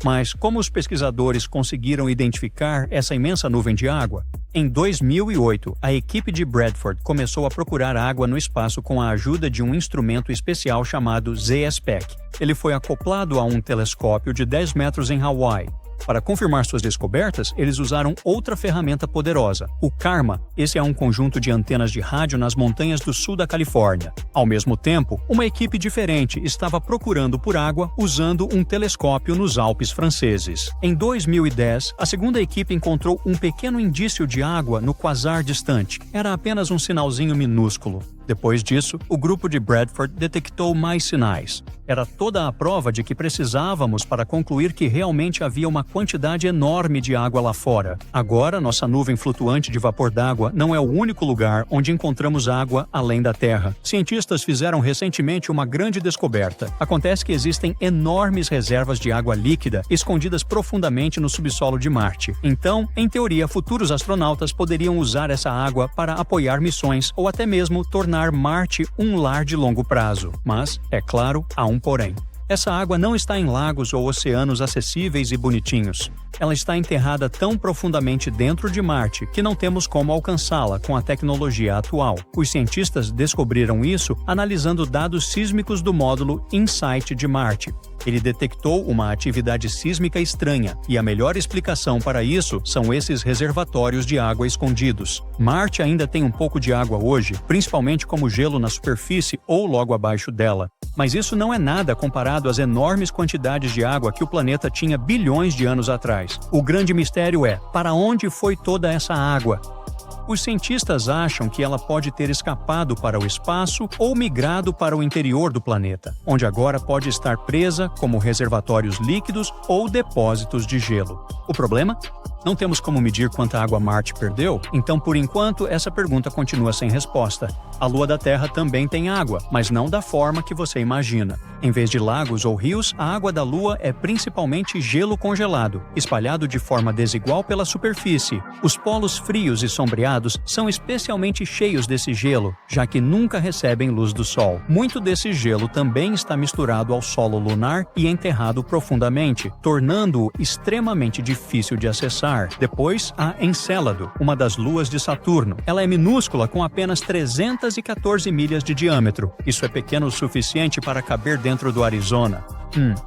S4: Mas como os pesquisadores conseguiram identificar essa imensa nuvem de água? Em 2008, a equipe de Bradford começou a procurar água no espaço com a ajuda de um instrumento especial chamado ZSPEC. Ele foi acoplado a um telescópio de 10 metros em Hawaii. Para confirmar suas descobertas, eles usaram outra ferramenta poderosa, o CARMA. Esse é um conjunto de antenas de rádio nas montanhas do sul da Califórnia. Ao mesmo tempo, uma equipe diferente estava procurando por água usando um telescópio nos Alpes franceses. Em 2010, a segunda equipe encontrou um pequeno indício de água no quasar distante. Era apenas um sinalzinho minúsculo. Depois disso, o grupo de Bradford detectou mais sinais. Era toda a prova de que precisávamos para concluir que realmente havia uma quantidade enorme de água lá fora. Agora, nossa nuvem flutuante de vapor d'água não é o único lugar onde encontramos água além da Terra. Cientistas fizeram recentemente uma grande descoberta. Acontece que existem enormes reservas de água líquida escondidas profundamente no subsolo de Marte. Então, em teoria, futuros astronautas poderiam usar essa água para apoiar missões ou até mesmo tornar Marte um lar de longo prazo. Mas, é claro, há um porém. Essa água não está em lagos ou oceanos acessíveis e bonitinhos. Ela está enterrada tão profundamente dentro de Marte que não temos como alcançá-la com a tecnologia atual. Os cientistas descobriram isso analisando dados sísmicos do módulo InSight de Marte. Ele detectou uma atividade sísmica estranha, e a melhor explicação para isso são esses reservatórios de água escondidos. Marte ainda tem um pouco de água hoje, principalmente como gelo na superfície ou logo abaixo dela. Mas isso não é nada comparado às enormes quantidades de água que o planeta tinha bilhões de anos atrás. O grande mistério é: para onde foi toda essa água? Os cientistas acham que ela pode ter escapado para o espaço ou migrado para o interior do planeta, onde agora pode estar presa como reservatórios líquidos ou depósitos de gelo. O problema? Não temos como medir quanta água Marte perdeu, então por enquanto essa pergunta continua sem resposta. A Lua da Terra também tem água, mas não da forma que você imagina. Em vez de lagos ou rios, a água da Lua é principalmente gelo congelado, espalhado de forma desigual pela superfície. Os polos frios e sombreados são especialmente cheios desse gelo, já que nunca recebem luz do Sol. Muito desse gelo também está misturado ao solo lunar e enterrado profundamente, tornando-o extremamente difícil de acessar. Depois, há Encélado, uma das luas de Saturno. Ela é minúscula, com apenas 314 milhas de diâmetro. Isso é pequeno o suficiente para caber dentro do Arizona.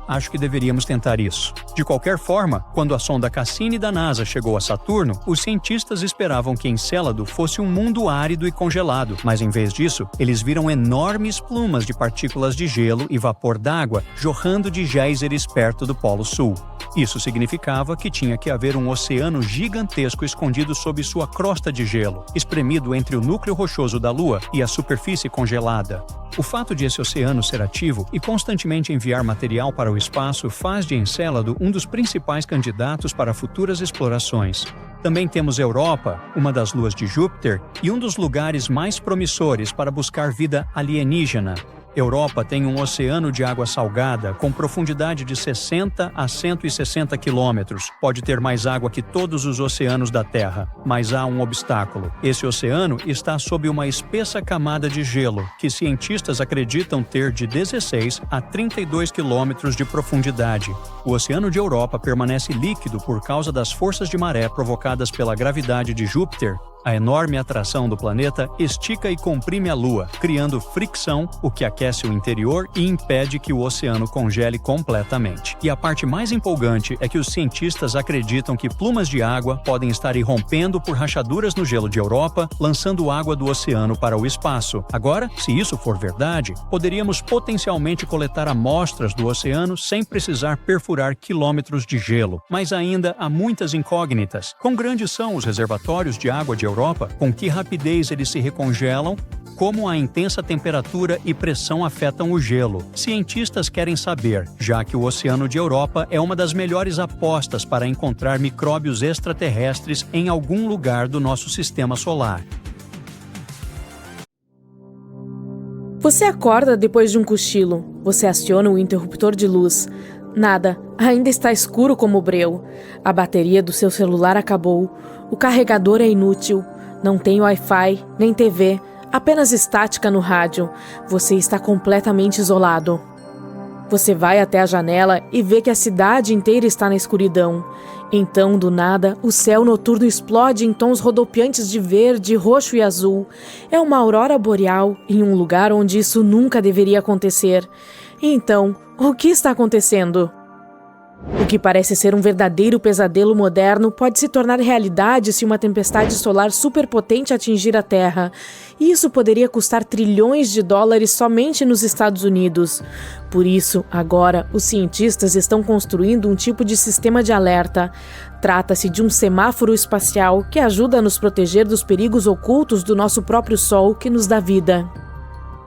S4: Acho que deveríamos tentar isso. De qualquer forma, quando a sonda Cassini da NASA chegou a Saturno, os cientistas esperavam que Encélado fosse um mundo árido e congelado, mas em vez disso, eles viram enormes plumas de partículas de gelo e vapor d'água jorrando de géiseres perto do Polo Sul. Isso significava que tinha que haver um oceano gigantesco escondido sob sua crosta de gelo, espremido entre o núcleo rochoso da Lua e a superfície congelada. O fato de esse oceano ser ativo e constantemente enviar material para o espaço faz de Encélado um dos principais candidatos para futuras explorações. Também temos Europa, uma das luas de Júpiter, e um dos lugares mais promissores para buscar vida alienígena. Europa tem um oceano de água salgada com profundidade de 60 a 160 quilômetros. Pode ter mais água que todos os oceanos da Terra, mas há um obstáculo. Esse oceano está sob uma espessa camada de gelo, que cientistas acreditam ter de 16 a 32 quilômetros de profundidade. O oceano de Europa permanece líquido por causa das forças de maré provocadas pela gravidade de Júpiter. A enorme atração do planeta estica e comprime a Lua, criando fricção, o que aquece o interior e impede que o oceano congele completamente. E a parte mais empolgante é que os cientistas acreditam que plumas de água podem estar irrompendo por rachaduras no gelo de Europa, lançando água do oceano para o espaço. Agora, se isso for verdade, poderíamos potencialmente coletar amostras do oceano sem precisar perfurar quilômetros de gelo. Mas ainda há muitas incógnitas. Quão grandes são os reservatórios de água de Europa, com que rapidez eles se recongelam, como a intensa temperatura e pressão afetam o gelo. Cientistas querem saber, já que o Oceano de Europa é uma das melhores apostas para encontrar micróbios extraterrestres em algum lugar do nosso sistema solar.
S3: Você acorda depois de um cochilo. Você aciona o interruptor de luz. Nada, ainda está escuro como o breu. A bateria do seu celular acabou. O carregador é inútil. Não tem Wi-Fi, nem TV, apenas estática no rádio. Você está completamente isolado. Você vai até a janela e vê que a cidade inteira está na escuridão. Então, do nada, o céu noturno explode em tons rodopiantes de verde, roxo e azul. É uma aurora boreal em um lugar onde isso nunca deveria acontecer. Então, o que está acontecendo? O que parece ser um verdadeiro pesadelo moderno pode se tornar realidade se uma tempestade solar superpotente atingir a Terra. E isso poderia custar trilhões de dólares somente nos Estados Unidos. Por isso, agora, os cientistas estão construindo um tipo de sistema de alerta. Trata-se de um semáforo espacial que ajuda a nos proteger dos perigos ocultos do nosso próprio Sol que nos dá vida.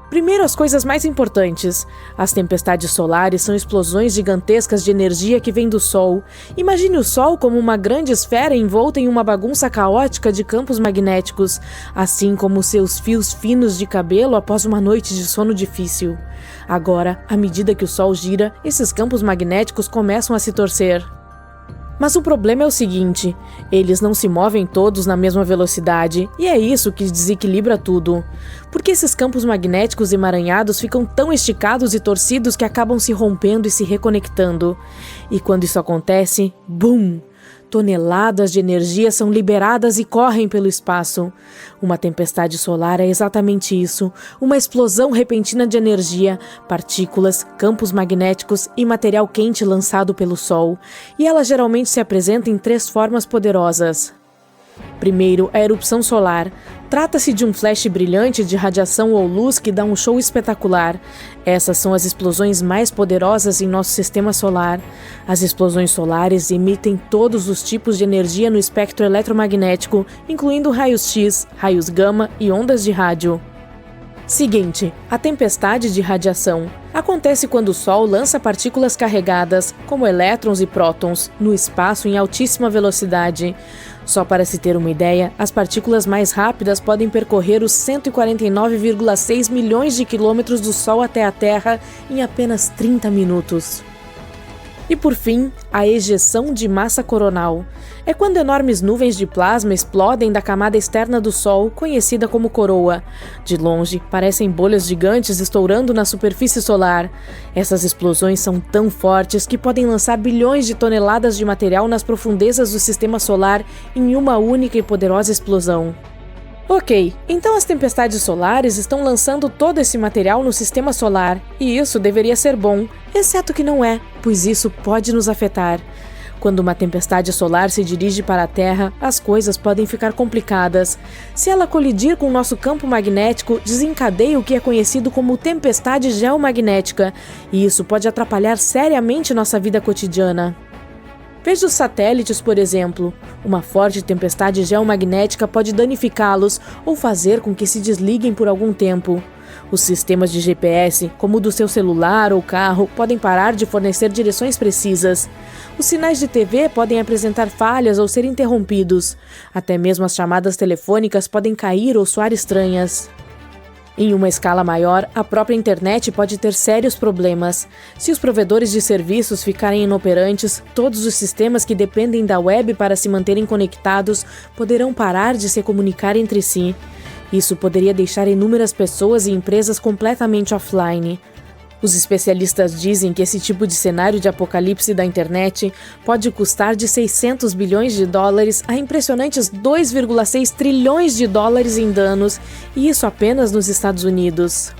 S3: Primeiro, as coisas mais importantes. As tempestades solares são explosões gigantescas de energia que vêm do Sol. Imagine o Sol como uma grande esfera envolta em uma bagunça caótica de campos magnéticos, assim como seus fios finos de cabelo após uma noite de sono difícil. Agora, à medida que o Sol gira, esses campos magnéticos começam a se torcer. Mas o problema é o seguinte, eles não se movem todos na mesma velocidade, e é isso que desequilibra tudo. Porque esses campos magnéticos emaranhados ficam tão esticados e torcidos que acabam se rompendo e se reconectando. E quando isso acontece, BUM! Toneladas de energia são liberadas e correm pelo espaço. Uma tempestade solar é exatamente isso, uma explosão repentina de energia, partículas, campos magnéticos e material quente lançado pelo Sol. E ela geralmente se apresenta em 3 formas poderosas. Primeiro, a erupção solar. Trata-se de um flash brilhante de radiação ou luz que dá um show espetacular. Essas são as explosões mais poderosas em nosso sistema solar. As explosões solares emitem todos os tipos de energia no espectro eletromagnético, incluindo raios X, raios gama e ondas de rádio. Seguinte, a tempestade de radiação. Acontece quando o Sol lança partículas carregadas, como elétrons e prótons, no espaço em altíssima velocidade. Só para se ter uma ideia, as partículas mais rápidas podem percorrer os 149,6 milhões de quilômetros do Sol até a Terra em apenas 30 minutos. E por fim, a ejeção de massa coronal. É quando enormes nuvens de plasma explodem da camada externa do Sol, conhecida como coroa. De longe, parecem bolhas gigantes estourando na superfície solar. Essas explosões são tão fortes que podem lançar bilhões de toneladas de material nas profundezas do sistema solar em uma única e poderosa explosão. Ok, então as tempestades solares estão lançando todo esse material no sistema solar, e isso deveria ser bom, exceto que não é, pois isso pode nos afetar. Quando uma tempestade solar se dirige para a Terra, as coisas podem ficar complicadas. Se ela colidir com o nosso campo magnético, desencadeia o que é conhecido como tempestade geomagnética, e isso pode atrapalhar seriamente nossa vida cotidiana. Veja os satélites, por exemplo. Uma forte tempestade geomagnética pode danificá-los ou fazer com que se desliguem por algum tempo. Os sistemas de GPS, como o do seu celular ou carro, podem parar de fornecer direções precisas. Os sinais de TV podem apresentar falhas ou ser interrompidos. Até mesmo as chamadas telefônicas podem cair ou soar estranhas. Em uma escala maior, a própria internet pode ter sérios problemas. Se os provedores de serviços ficarem inoperantes, todos os sistemas que dependem da web para se manterem conectados poderão parar de se comunicar entre si. Isso poderia deixar inúmeras pessoas e empresas completamente offline. Os especialistas dizem que esse tipo de cenário de apocalipse da internet pode custar de 600 bilhões de dólares a impressionantes 2,6 trilhões de dólares em danos, e isso apenas nos Estados Unidos.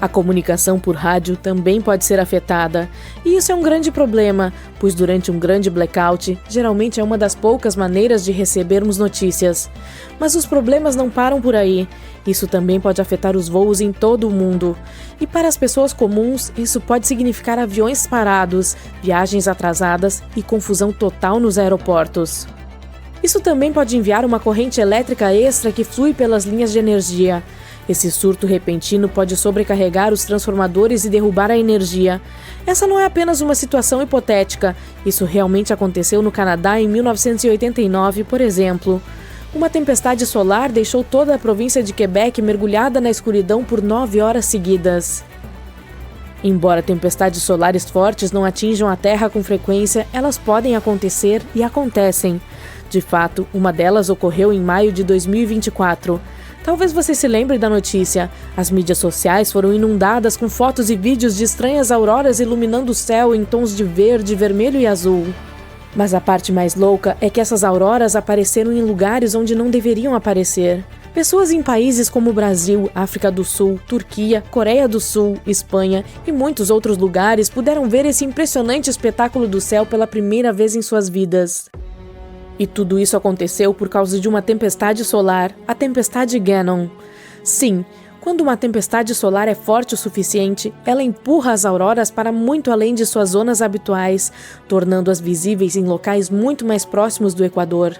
S3: A comunicação por rádio também pode ser afetada, e isso é um grande problema, pois durante um grande blackout, geralmente é uma das poucas maneiras de recebermos notícias. Mas os problemas não param por aí. Isso também pode afetar os voos em todo o mundo. E para as pessoas comuns, isso pode significar aviões parados, viagens atrasadas e confusão total nos aeroportos. Isso também pode enviar uma corrente elétrica extra que flui pelas linhas de energia. Esse surto repentino pode sobrecarregar os transformadores e derrubar a energia. Essa não é apenas uma situação hipotética. Isso realmente aconteceu no Canadá em 1989, por exemplo. Uma tempestade solar deixou toda a província de Quebec mergulhada na escuridão por 9 horas seguidas. Embora tempestades solares fortes não atinjam a Terra com frequência, elas podem acontecer e acontecem. De fato, uma delas ocorreu em maio de 2024. Talvez você se lembre da notícia. As mídias sociais foram inundadas com fotos e vídeos de estranhas auroras iluminando o céu em tons de verde, vermelho e azul. Mas a parte mais louca é que essas auroras apareceram em lugares onde não deveriam aparecer. Pessoas em países como Brasil, África do Sul, Turquia, Coreia do Sul, Espanha e muitos outros lugares puderam ver esse impressionante espetáculo do céu pela primeira vez em suas vidas. E tudo isso aconteceu por causa de uma tempestade solar, a tempestade Gannon. Sim, quando uma tempestade solar é forte o suficiente, ela empurra as auroras para muito além de suas zonas habituais, tornando-as visíveis em locais muito mais próximos do Equador.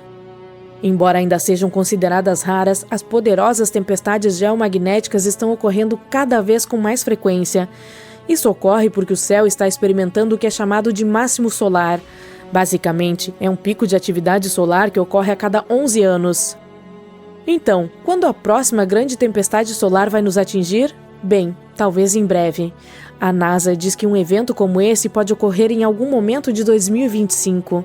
S3: Embora ainda sejam consideradas raras, as poderosas tempestades geomagnéticas estão ocorrendo cada vez com mais frequência. Isso ocorre porque o céu está experimentando o que é chamado de máximo solar. Basicamente, é um pico de atividade solar que ocorre a cada 11 anos. Então, quando a próxima grande tempestade solar vai nos atingir? Bem, talvez em breve. A NASA diz que um evento como esse pode ocorrer em algum momento de 2025.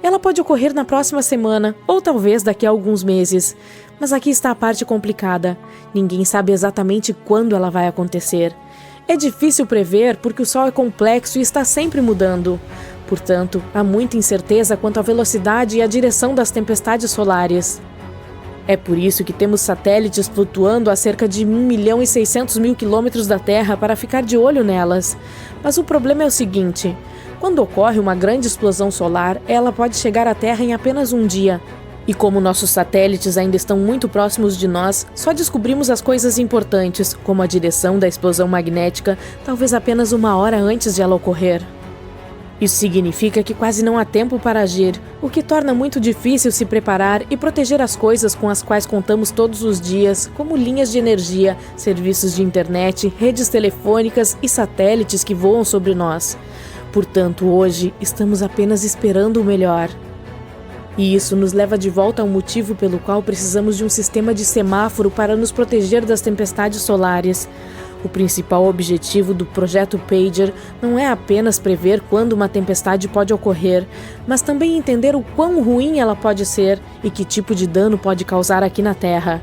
S3: Ela pode ocorrer na próxima semana, ou talvez daqui a alguns meses. Mas aqui está a parte complicada. Ninguém sabe exatamente quando ela vai acontecer. É difícil prever porque o Sol é complexo e está sempre mudando. Portanto, há muita incerteza quanto à velocidade e à direção das tempestades solares. É por isso que temos satélites flutuando a cerca de 1.600.000 quilômetros da Terra para ficar de olho nelas. Mas o problema é o seguinte: quando ocorre uma grande explosão solar, ela pode chegar à Terra em apenas um dia. E como nossos satélites ainda estão muito próximos de nós, só descobrimos as coisas importantes, como a direção da explosão magnética, talvez apenas uma hora antes de ela ocorrer. Isso significa que quase não há tempo para agir, o que torna muito difícil se preparar e proteger as coisas com as quais contamos todos os dias, como linhas de energia, serviços de internet, redes telefônicas e satélites que voam sobre nós. Portanto, hoje, estamos apenas esperando o melhor. E isso nos leva de volta ao motivo pelo qual precisamos de um sistema de semáforo para nos proteger das tempestades solares. O principal objetivo do projeto Pager não é apenas prever quando uma tempestade pode ocorrer, mas também entender o quão ruim ela pode ser e que tipo de dano pode causar aqui na Terra.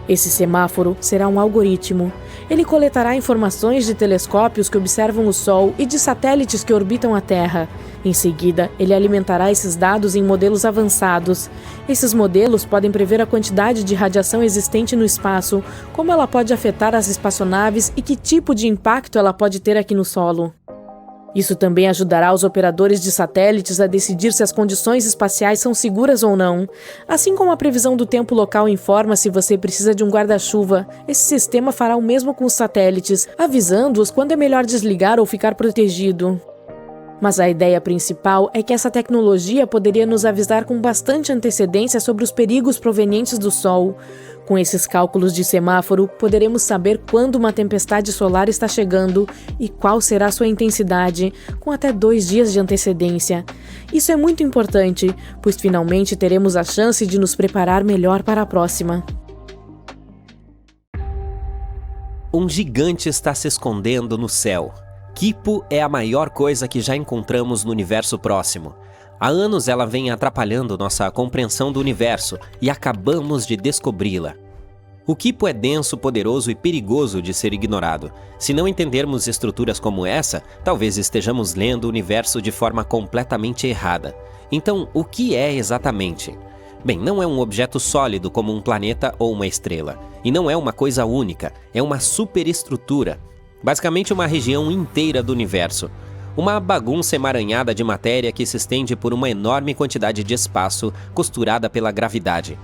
S3: Esse semáforo será um algoritmo. Ele coletará informações de telescópios que observam o Sol e de satélites que orbitam a Terra. Em seguida, ele alimentará esses dados em modelos avançados. Esses modelos podem prever a quantidade de radiação existente no espaço, como ela pode afetar as espaçonaves e que tipo de impacto ela pode ter aqui no solo. Isso também ajudará os operadores de satélites a decidir se as condições espaciais são seguras ou não. Assim como a previsão do tempo local informa se você precisa de um guarda-chuva, esse sistema fará o mesmo com os satélites, avisando-os quando é melhor desligar ou ficar protegido. Mas a ideia principal é que essa tecnologia poderia nos avisar com bastante antecedência sobre os perigos provenientes do Sol. Com esses cálculos de semáforo, poderemos saber quando uma tempestade solar está chegando e qual será sua intensidade, com até 2 dias de antecedência. Isso é muito importante, pois finalmente teremos a chance de nos preparar melhor para a próxima.
S1: Um gigante está se escondendo no céu. Kipo é a maior coisa que já encontramos no universo próximo. Há anos ela vem atrapalhando nossa compreensão do universo e acabamos de descobri-la. O Kipo é denso, poderoso e perigoso de ser ignorado. Se não entendermos estruturas como essa, talvez estejamos lendo o universo de forma completamente errada. Então, o que é exatamente? Bem, não é um objeto sólido como um planeta ou uma estrela. E não é uma coisa única, é uma superestrutura. Basicamente uma região inteira do universo. Uma bagunça emaranhada de matéria que se estende por uma enorme quantidade de espaço costurada pela gravidade.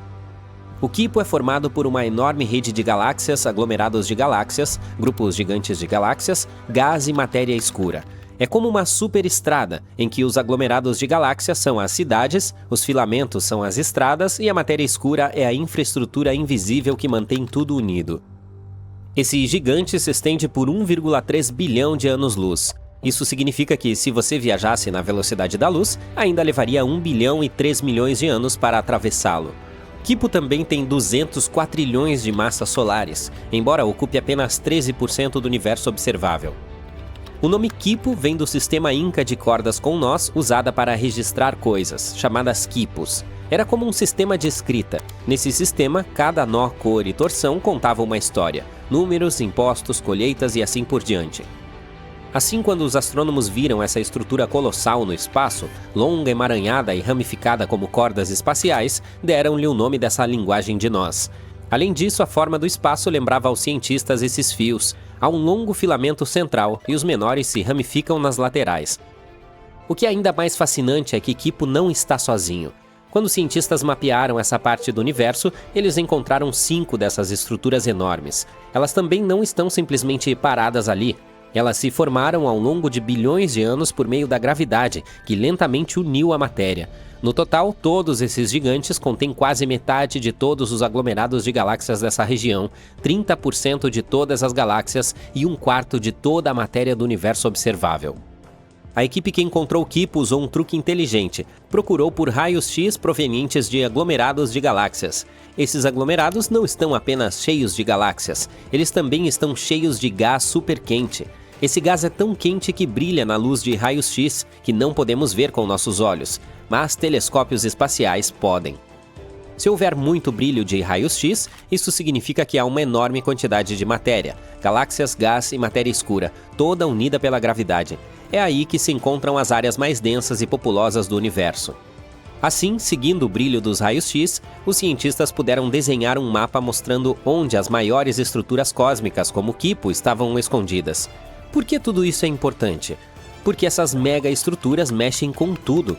S1: O Kipo é formado por uma enorme rede de galáxias, aglomerados de galáxias, grupos gigantes de galáxias, gás e matéria escura. É como uma superestrada, em que os aglomerados de galáxias são as cidades, os filamentos são as estradas e a matéria escura é a infraestrutura invisível que mantém tudo unido. Esse gigante se estende por 1,3 bilhão de anos-luz. Isso significa que, se você viajasse na velocidade da luz, ainda levaria 1 bilhão e 3 milhões de anos para atravessá-lo. Kipo também tem 200 quatrilhões de massas solares, embora ocupe apenas 13% do universo observável. O nome Kipo vem do sistema Inca de cordas com nós usada para registrar coisas, chamadas quipos. Era como um sistema de escrita. Nesse sistema, cada nó, cor e torção contava uma história, números, impostos, colheitas e assim por diante. Assim, quando os astrônomos viram essa estrutura colossal no espaço, longa, emaranhada e ramificada como cordas espaciais, deram-lhe o nome dessa linguagem de nós. Além disso, a forma do espaço lembrava aos cientistas esses fios. Há um longo filamento central e os menores se ramificam nas laterais. O que é ainda mais fascinante é que Kipo não está sozinho. Quando os cientistas mapearam essa parte do universo, eles encontraram 5 dessas estruturas enormes. Elas também não estão simplesmente paradas ali. Elas se formaram ao longo de bilhões de anos por meio da gravidade, que lentamente uniu a matéria. No total, todos esses gigantes contêm quase metade de todos os aglomerados de galáxias dessa região, 30% de todas as galáxias e 1/4 de toda a matéria do universo observável. A equipe que encontrou Kipo usou um truque inteligente. Procurou por raios-x provenientes de aglomerados de galáxias. Esses aglomerados não estão apenas cheios de galáxias, eles também estão cheios de gás superquente. Esse gás é tão quente que brilha na luz de raios-x que não podemos ver com nossos olhos, mas telescópios espaciais podem. Se houver muito brilho de raios-x, isso significa que há uma enorme quantidade de matéria, galáxias, gás e matéria escura, toda unida pela gravidade. É aí que se encontram as áreas mais densas e populosas do universo. Assim, seguindo o brilho dos raios-x, os cientistas puderam desenhar um mapa mostrando onde as maiores estruturas cósmicas, como Kipo, estavam escondidas. Por que tudo isso é importante? Porque essas mega-estruturas mexem com tudo.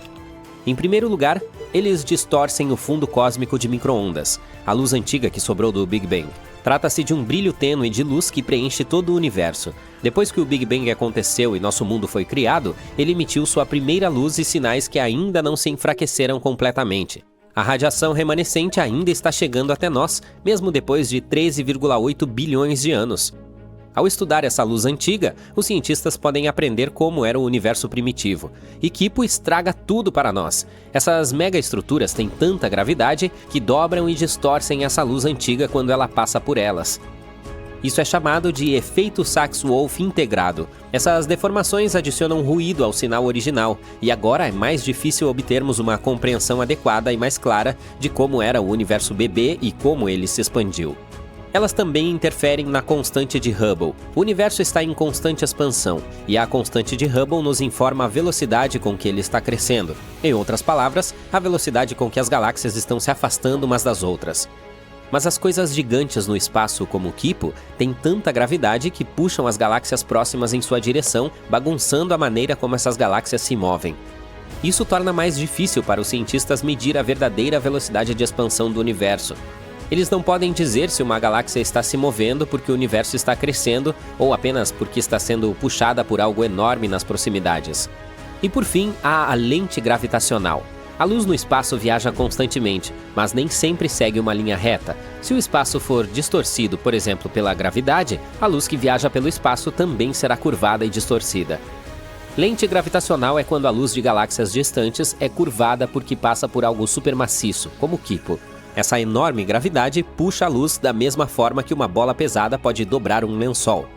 S1: Em primeiro lugar, eles distorcem o fundo cósmico de micro-ondas, a luz antiga que sobrou do Big Bang. Trata-se de um brilho tênue de luz que preenche todo o universo. Depois que o Big Bang aconteceu e nosso mundo foi criado, ele emitiu sua primeira luz e sinais que ainda não se enfraqueceram completamente. A radiação remanescente ainda está chegando até nós, mesmo depois de 13,8 bilhões de anos. Ao estudar essa luz antiga, os cientistas podem aprender como era o universo primitivo. E Kipo estraga tudo para nós. Essas megaestruturas têm tanta gravidade que dobram e distorcem essa luz antiga quando ela passa por elas. Isso é chamado de efeito Sachs-Wolfe integrado. Essas deformações adicionam ruído ao sinal original, e agora é mais difícil obtermos uma compreensão adequada e mais clara de como era o universo bebê e como ele se expandiu. Elas também interferem na constante de Hubble. O universo está em constante expansão, e a constante de Hubble nos informa a velocidade com que ele está crescendo. Em outras palavras, a velocidade com que as galáxias estão se afastando umas das outras. Mas as coisas gigantes no espaço, como Kipo, têm tanta gravidade que puxam as galáxias próximas em sua direção, bagunçando a maneira como essas galáxias se movem. Isso torna mais difícil para os cientistas medir a verdadeira velocidade de expansão do universo. Eles não podem dizer se uma galáxia está se movendo porque o universo está crescendo ou apenas porque está sendo puxada por algo enorme nas proximidades. E por fim, há a lente gravitacional. A luz no espaço viaja constantemente, mas nem sempre segue uma linha reta. Se o espaço for distorcido, por exemplo, pela gravidade, a luz que viaja pelo espaço também será curvada e distorcida. Lente gravitacional é quando a luz de galáxias distantes é curvada porque passa por algo supermaciço, como Kipo. Essa enorme gravidade puxa a luz da mesma forma que uma bola pesada pode dobrar um lençol.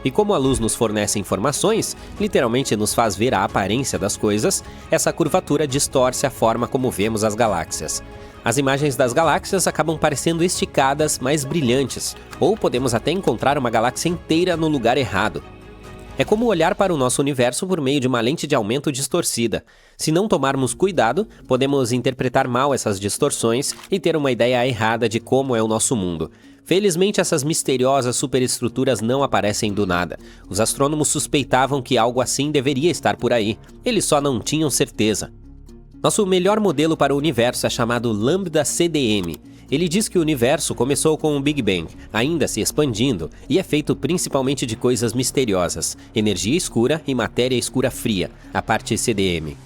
S1: E como a luz nos fornece informações, literalmente nos faz ver a aparência das coisas, essa curvatura distorce a forma como vemos as galáxias. As imagens das galáxias acabam parecendo esticadas, mais brilhantes, ou podemos até encontrar uma galáxia inteira no lugar errado. É como olhar para o nosso universo por meio de uma lente de aumento distorcida. Se não tomarmos cuidado, podemos interpretar mal essas distorções e ter uma ideia errada de como é o nosso mundo. Felizmente, essas misteriosas superestruturas não aparecem do nada. Os astrônomos suspeitavam que algo assim deveria estar por aí. Eles só não tinham certeza. Nosso melhor modelo para o universo é chamado Lambda CDM. Ele diz que o universo começou com o Big Bang, ainda se expandindo, e é feito principalmente de coisas misteriosas, energia escura e matéria escura fria, a parte CDM.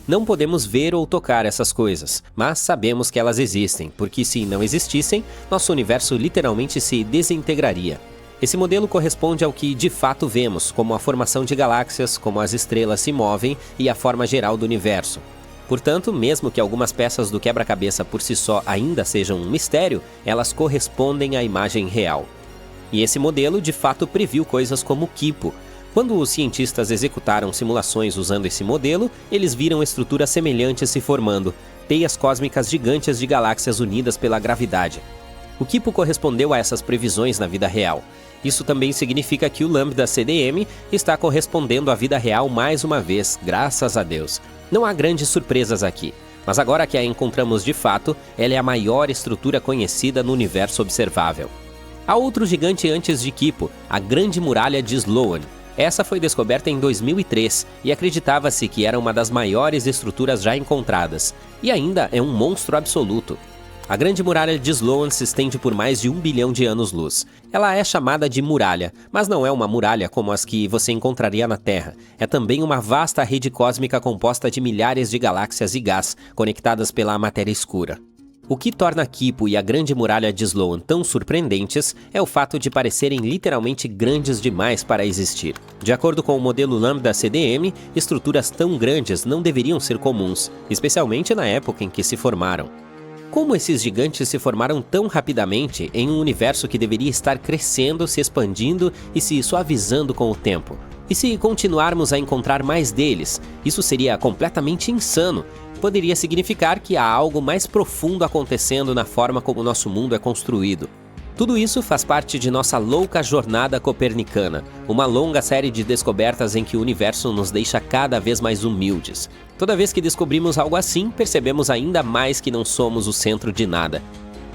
S1: Não podemos ver ou tocar essas coisas, mas sabemos que elas existem, porque se não existissem, nosso universo literalmente se desintegraria. Esse modelo corresponde ao que de fato vemos, como a formação de galáxias, como as estrelas se movem e a forma geral do universo. Portanto, mesmo que algumas peças do quebra-cabeça por si só ainda sejam um mistério, elas correspondem à imagem real. E esse modelo de fato previu coisas como Kipo. Quando os cientistas executaram simulações usando esse modelo, eles viram estruturas semelhantes se formando, teias cósmicas gigantes de galáxias unidas pela gravidade. O Kipo correspondeu a essas previsões na vida real. Isso também significa que o Lambda CDM está correspondendo à vida real mais uma vez, graças a Deus. Não há grandes surpresas aqui, mas agora que a encontramos de fato, ela é a maior estrutura conhecida no universo observável. Há outro gigante antes de Kipo, a Grande Muralha de Sloan. Essa foi descoberta em 2003 e acreditava-se que era uma das maiores estruturas já encontradas, e ainda é um monstro absoluto. A Grande Muralha de Sloan se estende por mais de 1 bilhão de anos-luz. Ela é chamada de muralha, mas não é uma muralha como as que você encontraria na Terra. É também uma vasta rede cósmica composta de milhares de galáxias e gás, conectadas pela matéria escura. O que torna Kipo e a Grande Muralha de Sloan tão surpreendentes é o fato de parecerem literalmente grandes demais para existir. De acordo com o modelo Lambda CDM, estruturas tão grandes não deveriam ser comuns, especialmente na época em que se formaram. Como esses gigantes se formaram tão rapidamente em um universo que deveria estar crescendo, se expandindo e se suavizando com o tempo? E se continuarmos a encontrar mais deles, isso seria completamente insano. Poderia significar que há algo mais profundo acontecendo na forma como nosso mundo é construído. Tudo isso faz parte de nossa louca jornada copernicana, uma longa série de descobertas em que o universo nos deixa cada vez mais humildes. Toda vez que descobrimos algo assim, percebemos ainda mais que não somos o centro de nada.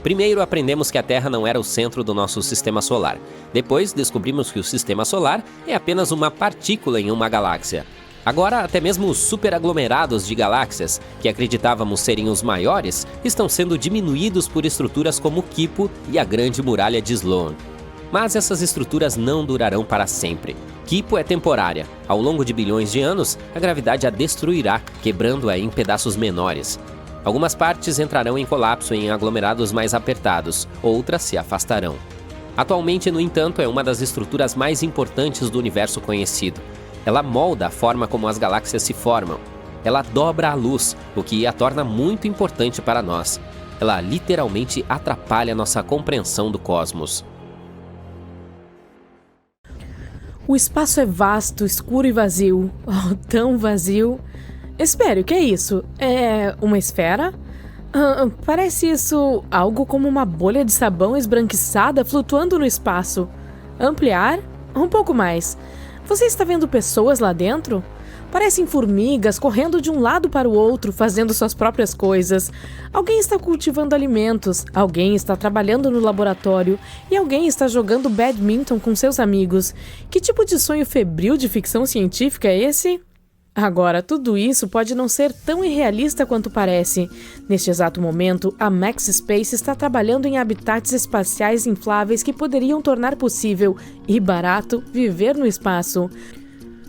S1: Primeiro aprendemos que a Terra não era o centro do nosso sistema solar. Depois descobrimos que o sistema solar é apenas uma partícula em uma galáxia. Agora, até mesmo os superaglomerados de galáxias, que acreditávamos serem os maiores, estão sendo diminuídos por estruturas como Kipo e a Grande Muralha de Sloan. Mas essas estruturas não durarão para sempre. Kipo é temporária. Ao longo de bilhões de anos, a gravidade a destruirá, quebrando-a em pedaços menores. Algumas partes entrarão em colapso em aglomerados mais apertados, outras se afastarão. Atualmente, no entanto, é uma das estruturas mais importantes do universo conhecido. Ela molda a forma como as galáxias se formam. Ela dobra a luz, o que a torna muito importante para nós. Ela literalmente atrapalha nossa compreensão do cosmos.
S3: O espaço é vasto, escuro e vazio. Oh, tão vazio. Espere, o que é isso? É uma esfera? Parece isso algo como uma bolha de sabão esbranquiçada flutuando no espaço. Ampliar? Um pouco mais. Você está vendo pessoas lá dentro? Parecem formigas correndo de um lado para o outro, fazendo suas próprias coisas. Alguém está cultivando alimentos, alguém está trabalhando no laboratório e alguém está jogando badminton com seus amigos. Que tipo de sonho febril de ficção científica é esse? Agora, tudo isso pode não ser tão irrealista quanto parece. Neste exato momento, a Max Space está trabalhando em habitats espaciais infláveis que poderiam tornar possível, e barato, viver no espaço.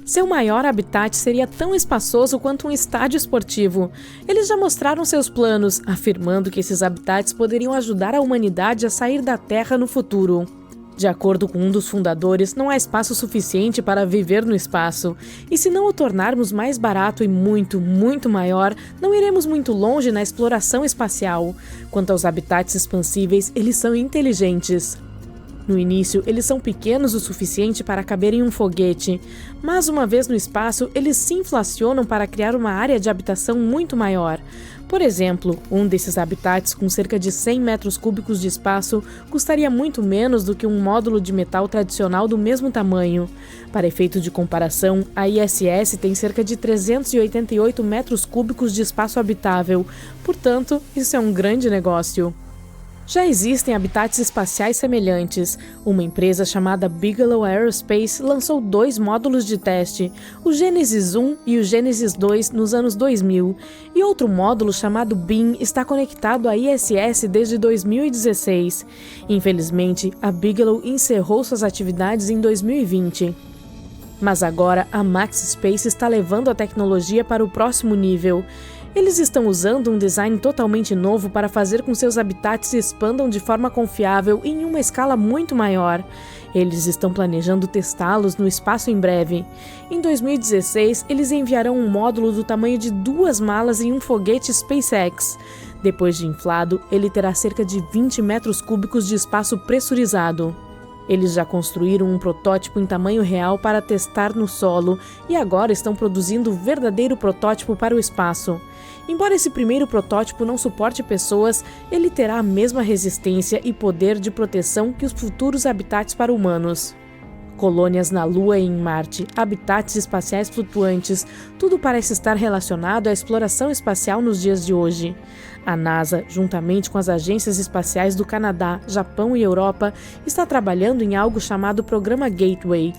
S3: Seu maior habitat seria tão espaçoso quanto um estádio esportivo. Eles já mostraram seus planos, afirmando que esses habitats poderiam ajudar a humanidade a sair da Terra no futuro. De acordo com um dos fundadores, não há espaço suficiente para viver no espaço. E se não o tornarmos mais barato e muito, muito maior, não iremos muito longe na exploração espacial. Quanto aos habitats expansíveis, eles são inteligentes. No início, eles são pequenos o suficiente para caber em um foguete, mas uma vez no espaço, eles se inflacionam para criar uma área de habitação muito maior. Por exemplo, um desses habitats com cerca de 100 metros cúbicos de espaço custaria muito menos do que um módulo de metal tradicional do mesmo tamanho. Para efeito de comparação, a ISS tem cerca de 388 metros cúbicos de espaço habitável, portanto, isso é um grande negócio. Já existem habitats espaciais semelhantes. Uma empresa chamada Bigelow Aerospace lançou 2 módulos de teste, o Genesis 1 e o Genesis 2 nos anos 2000, e outro módulo chamado Beam está conectado à ISS desde 2016. Infelizmente, a Bigelow encerrou suas atividades em 2020. Mas agora a Max Space está levando a tecnologia para o próximo nível. Eles estão usando um design totalmente novo para fazer com que seus habitats se expandam de forma confiável e em uma escala muito maior. Eles estão planejando testá-los no espaço em breve. Em 2016, eles enviarão um módulo do tamanho de 2 malas em um foguete SpaceX. Depois de inflado, ele terá cerca de 20 metros cúbicos de espaço pressurizado. Eles já construíram um protótipo em tamanho real para testar no solo e agora estão produzindo o verdadeiro protótipo para o espaço. Embora esse primeiro protótipo não suporte pessoas, ele terá a mesma resistência e poder de proteção que os futuros habitats para humanos. Colônias na Lua e em Marte, habitats espaciais flutuantes, tudo parece estar relacionado à exploração espacial nos dias de hoje. A NASA, juntamente com as agências espaciais do Canadá, Japão e Europa, está trabalhando em algo chamado Programa Gateway.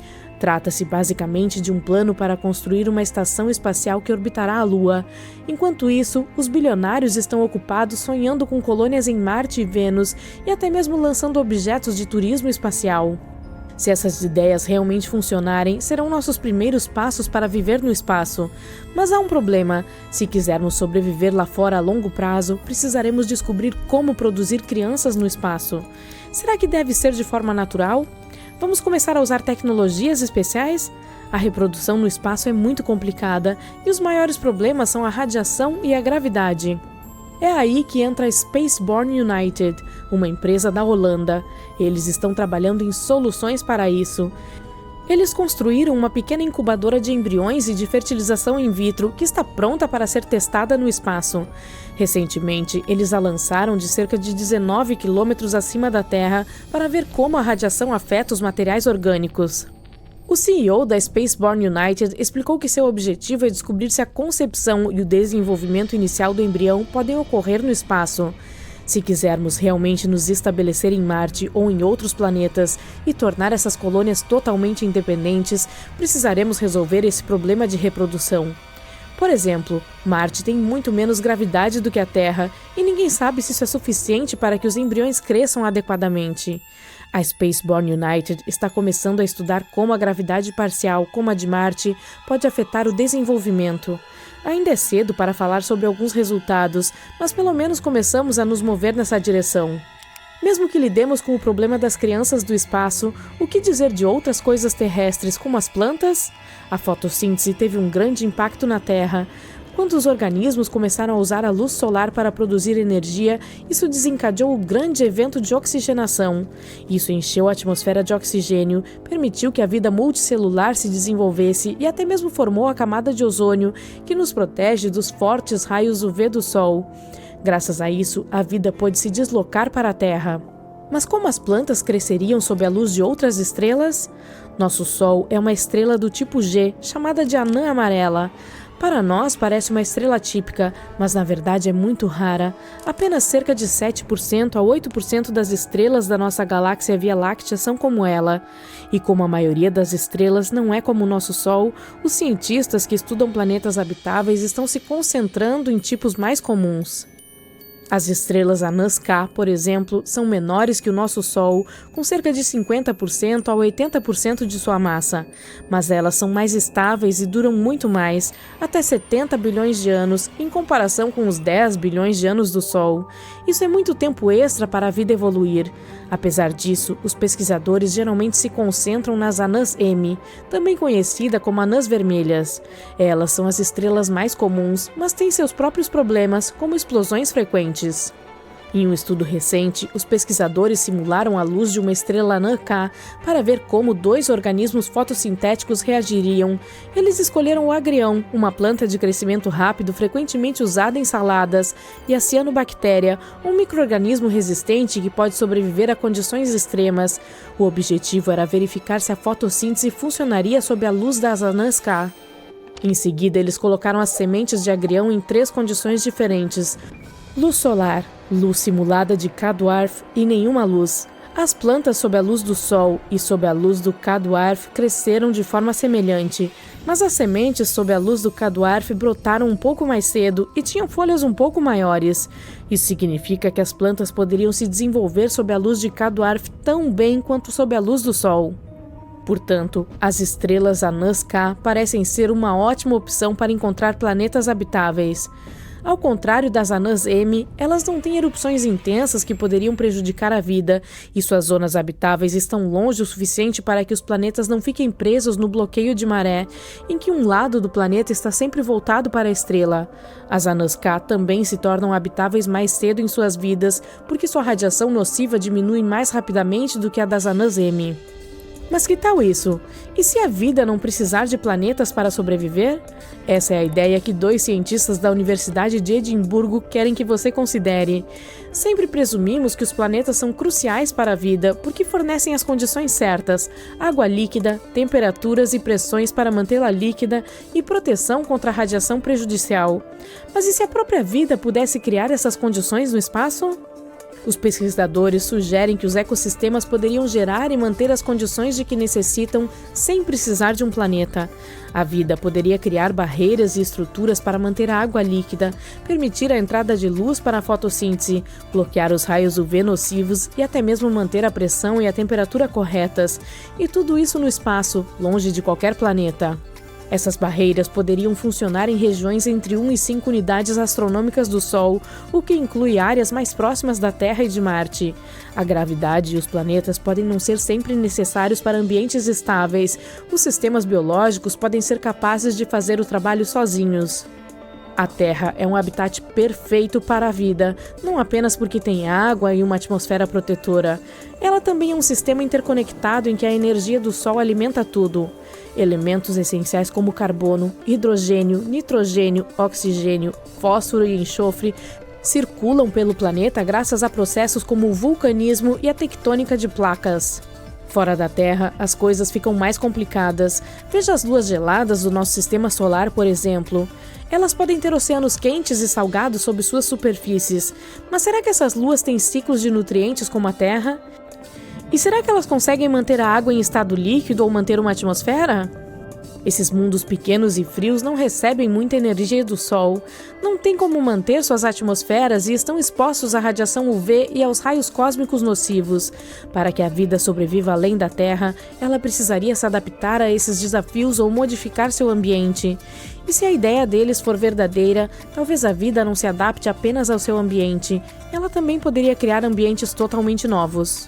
S3: Trata-se basicamente de um plano para construir uma estação espacial que orbitará a Lua. Enquanto isso, os bilionários estão ocupados sonhando com colônias em Marte e Vênus e até mesmo lançando objetos de turismo espacial. Se essas ideias realmente funcionarem, serão nossos primeiros passos para viver no espaço. Mas há um problema: se quisermos sobreviver lá fora a longo prazo, precisaremos descobrir como produzir crianças no espaço. Será que deve ser de forma natural? Vamos começar a usar tecnologias especiais? A reprodução no espaço é muito complicada e os maiores problemas são a radiação e a gravidade. É aí que entra a Spaceborne United, uma empresa da Holanda. Eles estão trabalhando em soluções para isso. Eles construíram uma pequena incubadora de embriões e de fertilização in vitro que está pronta para ser testada no espaço. Recentemente, eles a lançaram de cerca de 19 quilômetros acima da Terra para ver como a radiação afeta os materiais orgânicos. O CEO da Spaceborne United explicou que seu objetivo é descobrir se a concepção e o desenvolvimento inicial do embrião podem ocorrer no espaço. Se quisermos realmente nos estabelecer em Marte ou em outros planetas e tornar essas colônias totalmente independentes, precisaremos resolver esse problema de reprodução. Por exemplo, Marte tem muito menos gravidade do que a Terra e ninguém sabe se isso é suficiente para que os embriões cresçam adequadamente. A Spaceborne United está começando a estudar como a gravidade parcial, como a de Marte, pode afetar o desenvolvimento. Ainda é cedo para falar sobre alguns resultados, mas pelo menos começamos a nos mover nessa direção. Mesmo que lidemos com o problema das crianças do espaço, o que dizer de outras coisas terrestres, como as plantas? A fotossíntese teve um grande impacto na Terra. Quando os organismos começaram a usar a luz solar para produzir energia, isso desencadeou o grande evento de oxigenação. Isso encheu a atmosfera de oxigênio, permitiu que a vida multicelular se desenvolvesse e até mesmo formou a camada de ozônio, que nos protege dos fortes raios UV do Sol. Graças a isso, a vida pôde se deslocar para a Terra. Mas como as plantas cresceriam sob a luz de outras estrelas? Nosso Sol é uma estrela do tipo G, chamada de anã amarela. Para nós parece uma estrela típica, mas na verdade é muito rara. Apenas cerca de 7% a 8% das estrelas da nossa galáxia Via Láctea são como ela. E como a maioria das estrelas não é como o nosso Sol, os cientistas que estudam planetas habitáveis estão se concentrando em tipos mais comuns. As estrelas anãs K, por exemplo, são menores que o nosso Sol, com cerca de 50% a 80% de sua massa. Mas elas são mais estáveis e duram muito mais, até 70 bilhões de anos, em comparação com os 10 bilhões de anos do Sol. Isso é muito tempo extra para a vida evoluir. Apesar disso, os pesquisadores geralmente se concentram nas anãs M, também conhecida como anãs vermelhas. Elas são as estrelas mais comuns, mas têm seus próprios problemas, como explosões frequentes. Em um estudo recente, os pesquisadores simularam a luz de uma estrela anã K para ver como 2 organismos fotossintéticos reagiriam. Eles escolheram o agrião, uma planta de crescimento rápido frequentemente usada em saladas, e a cianobactéria, um micro-organismo resistente que pode sobreviver a condições extremas. O objetivo era verificar se a fotossíntese funcionaria sob a luz das anãs K. Em seguida, eles colocaram as sementes de agrião em 3 condições diferentes: luz solar, luz simulada de K-dwarf e nenhuma luz. As plantas sob a luz do Sol e sob a luz do K-dwarf cresceram de forma semelhante, mas as sementes sob a luz do K-dwarf brotaram um pouco mais cedo e tinham folhas um pouco maiores. Isso significa que as plantas poderiam se desenvolver sob a luz de K-dwarf tão bem quanto sob a luz do Sol. Portanto, as estrelas anãs K parecem ser uma ótima opção para encontrar planetas habitáveis. Ao contrário das anãs M, elas não têm erupções intensas que poderiam prejudicar a vida, e suas zonas habitáveis estão longe o suficiente para que os planetas não fiquem presos no bloqueio de maré, em que um lado do planeta está sempre voltado para a estrela. As anãs K também se tornam habitáveis mais cedo em suas vidas, porque sua radiação nociva diminui mais rapidamente do que a das anãs M. Mas que tal isso? E se a vida não precisar de planetas para sobreviver? Essa é a ideia que 2 cientistas da Universidade de Edimburgo querem que você considere. Sempre presumimos que os planetas são cruciais para a vida porque fornecem as condições certas: água líquida, temperaturas e pressões para mantê-la líquida e proteção contra a radiação prejudicial. Mas e se a própria vida pudesse criar essas condições no espaço? Os pesquisadores sugerem que os ecossistemas poderiam gerar e manter as condições de que necessitam sem precisar de um planeta. A vida poderia criar barreiras e estruturas para manter a água líquida, permitir a entrada de luz para a fotossíntese, bloquear os raios UV nocivos e até mesmo manter a pressão e a temperatura corretas. E tudo isso no espaço, longe de qualquer planeta. Essas barreiras poderiam funcionar em regiões entre 1 e 5 unidades astronômicas do Sol, o que inclui áreas mais próximas da Terra e de Marte. A gravidade e os planetas podem não ser sempre necessários para ambientes estáveis. Os sistemas biológicos podem ser capazes de fazer o trabalho sozinhos. A Terra é um habitat perfeito para a vida, não apenas porque tem água e uma atmosfera protetora. Ela também é um sistema interconectado em que a energia do Sol alimenta tudo. Elementos essenciais como carbono, hidrogênio, nitrogênio, oxigênio, fósforo e enxofre circulam pelo planeta graças a processos como o vulcanismo e a tectônica de placas. Fora da Terra, as coisas ficam mais complicadas. Veja as luas geladas do nosso sistema solar, por exemplo. Elas podem ter oceanos quentes e salgados sob suas superfícies. Mas será que essas luas têm ciclos de nutrientes como a Terra? E será que elas conseguem manter a água em estado líquido ou manter uma atmosfera? Esses mundos pequenos e frios não recebem muita energia do Sol, não têm como manter suas atmosferas e estão expostos à radiação UV e aos raios cósmicos nocivos. Para que a vida sobreviva além da Terra, ela precisaria se adaptar a esses desafios ou modificar seu ambiente. E se a ideia deles for verdadeira, talvez a vida não se adapte apenas ao seu ambiente. Ela também poderia criar ambientes totalmente novos.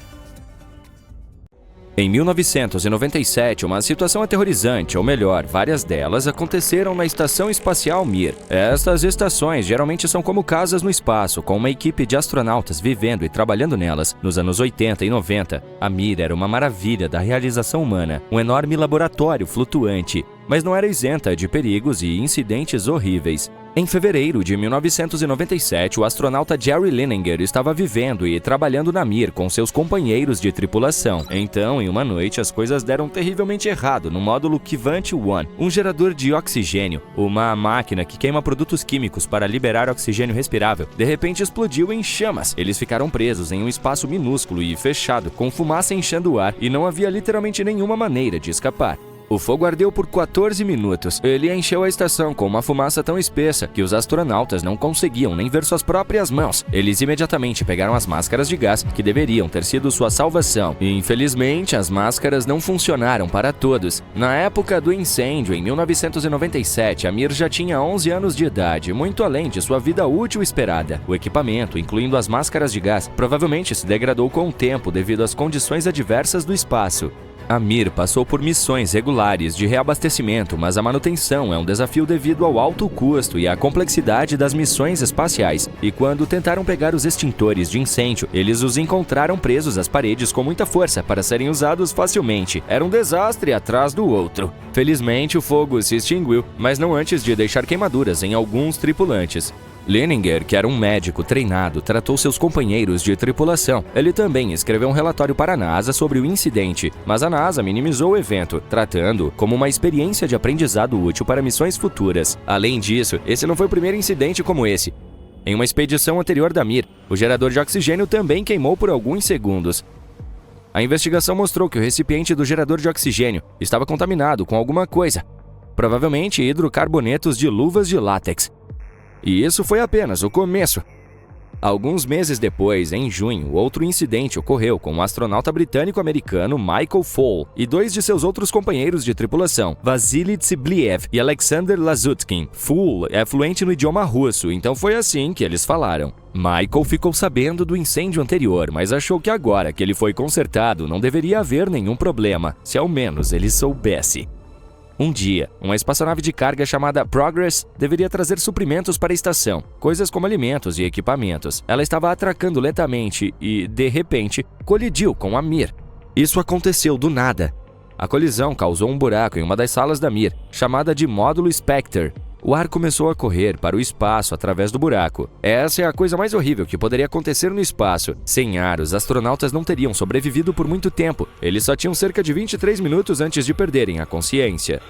S5: Em 1997, uma situação aterrorizante, ou melhor, várias delas, aconteceram na Estação Espacial Mir. Estas estações geralmente são como casas no espaço, com uma equipe de astronautas vivendo e trabalhando nelas. Nos anos 80 e 90, a Mir era uma maravilha da realização humana, um enorme laboratório flutuante, mas não era isenta de perigos e incidentes horríveis. Em fevereiro de 1997, o astronauta Jerry Linenger estava vivendo e trabalhando na Mir com seus companheiros de tripulação. Então, em uma noite, as coisas deram terrivelmente errado no módulo Kivant-1, um gerador de oxigênio, uma máquina que queima produtos químicos para liberar oxigênio respirável. De repente, explodiu em chamas. Eles ficaram presos em um espaço minúsculo e fechado, com fumaça enchendo o ar, e não havia literalmente nenhuma maneira de escapar. O fogo ardeu por 14 minutos. Ele encheu a estação com uma fumaça tão espessa que os astronautas não conseguiam nem ver suas próprias mãos. Eles imediatamente pegaram as máscaras de gás, que deveriam ter sido sua salvação. E, infelizmente, as máscaras não funcionaram para todos. Na época do incêndio, em 1997, a Mir já tinha 11 anos de idade, muito além de sua vida útil esperada. O equipamento, incluindo as máscaras de gás, provavelmente se degradou com o tempo devido às condições adversas do espaço. A Mir passou por missões regulares de reabastecimento, mas a manutenção é um desafio devido ao alto custo e à complexidade das missões espaciais. E quando tentaram pegar os extintores de incêndio, eles os encontraram presos às paredes com muita força para serem usados facilmente. Era um desastre atrás do outro. Felizmente, o fogo se extinguiu, mas não antes de deixar queimaduras em alguns tripulantes. Linenger, que era um médico treinado, tratou seus companheiros de tripulação. Ele também escreveu um relatório para a NASA sobre o incidente, mas a NASA minimizou o evento, tratando como uma experiência de aprendizado útil para missões futuras. Além disso, esse não foi o primeiro incidente como esse. Em uma expedição anterior da Mir, o gerador de oxigênio também queimou por alguns segundos. A investigação mostrou que o recipiente do gerador de oxigênio estava contaminado com alguma coisa, provavelmente hidrocarbonetos de luvas de látex. E isso foi apenas o começo. Alguns meses depois, em junho, outro incidente ocorreu com o astronauta britânico-americano Michael Foale e dois de seus outros companheiros de tripulação, Vasily Tsibliev e Alexander Lazutkin. Foale é fluente no idioma russo, então foi assim que eles falaram. Michael ficou sabendo do incêndio anterior, mas achou que agora que ele foi consertado, não deveria haver nenhum problema, se ao menos ele soubesse. Um dia, uma espaçonave de carga chamada Progress deveria trazer suprimentos para a estação, coisas como alimentos e equipamentos. Ela estava atracando lentamente e, de repente, colidiu com a Mir. Isso aconteceu do nada. A colisão causou um buraco em uma das salas da Mir, chamada de módulo Spectre. O ar começou a correr para o espaço através do buraco. Essa é a coisa mais horrível que poderia acontecer no espaço. Sem ar, os astronautas não teriam sobrevivido por muito tempo. Eles só tinham cerca de 23 minutos antes de perderem a consciência.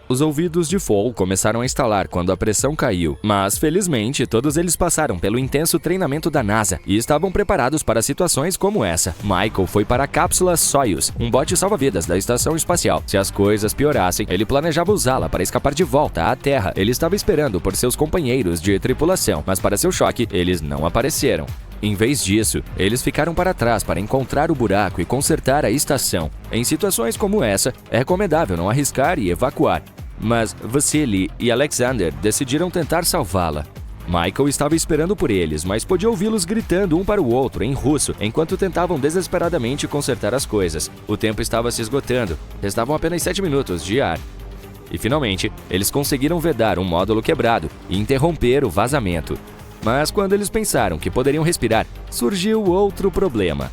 S5: Os ouvidos de Fall começaram a estalar quando a pressão caiu, mas felizmente todos eles passaram pelo intenso treinamento da NASA e estavam preparados para situações como essa. Michael foi para a cápsula Soyuz, um bote salva-vidas da estação espacial. Se as coisas piorassem, ele planejava usá-la para escapar de volta à Terra. Ele estava esperando por seus companheiros de tripulação, mas para seu choque, eles não apareceram. Em vez disso, eles ficaram para trás para encontrar o buraco e consertar a estação. Em situações como essa, é recomendável não arriscar e evacuar. Mas Vasily e Alexander decidiram tentar salvá-la. Michael estava esperando por eles, mas podia ouvi-los gritando um para o outro em russo enquanto tentavam desesperadamente consertar as coisas. O tempo estava se esgotando, restavam apenas 7 minutos de ar. E finalmente, eles conseguiram vedar um módulo quebrado e interromper o vazamento. Mas quando eles pensaram que poderiam respirar, surgiu outro problema.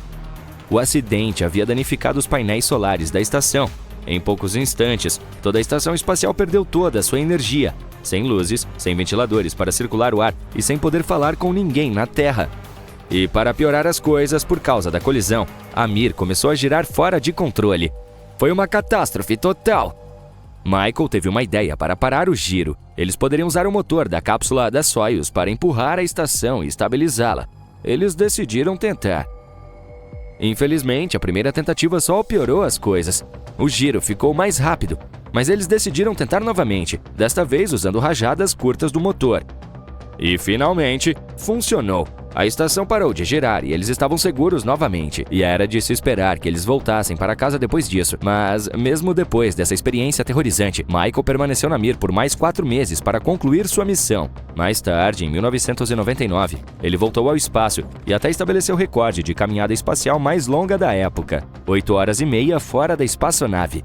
S5: O acidente havia danificado os painéis solares da estação. Em poucos instantes, toda a estação espacial perdeu toda a sua energia, sem luzes, sem ventiladores para circular o ar e sem poder falar com ninguém na Terra. E para piorar as coisas, por causa da colisão, a Mir começou a girar fora de controle. Foi uma catástrofe total. Michael teve uma ideia para parar o giro. Eles poderiam usar o motor da cápsula da Soyuz para empurrar a estação e estabilizá-la. Eles decidiram tentar. Infelizmente, a primeira tentativa só piorou as coisas. O giro ficou mais rápido, mas eles decidiram tentar novamente, desta vez usando rajadas curtas do motor. E finalmente, funcionou. A estação parou de girar e eles estavam seguros novamente, e era de se esperar que eles voltassem para casa depois disso. Mas, mesmo depois dessa experiência aterrorizante, Michael permaneceu na Mir por mais 4 meses para concluir sua missão. Mais tarde, em 1999, ele voltou ao espaço e até estabeleceu o recorde de caminhada espacial mais longa da época, 8 horas e meia fora da espaçonave.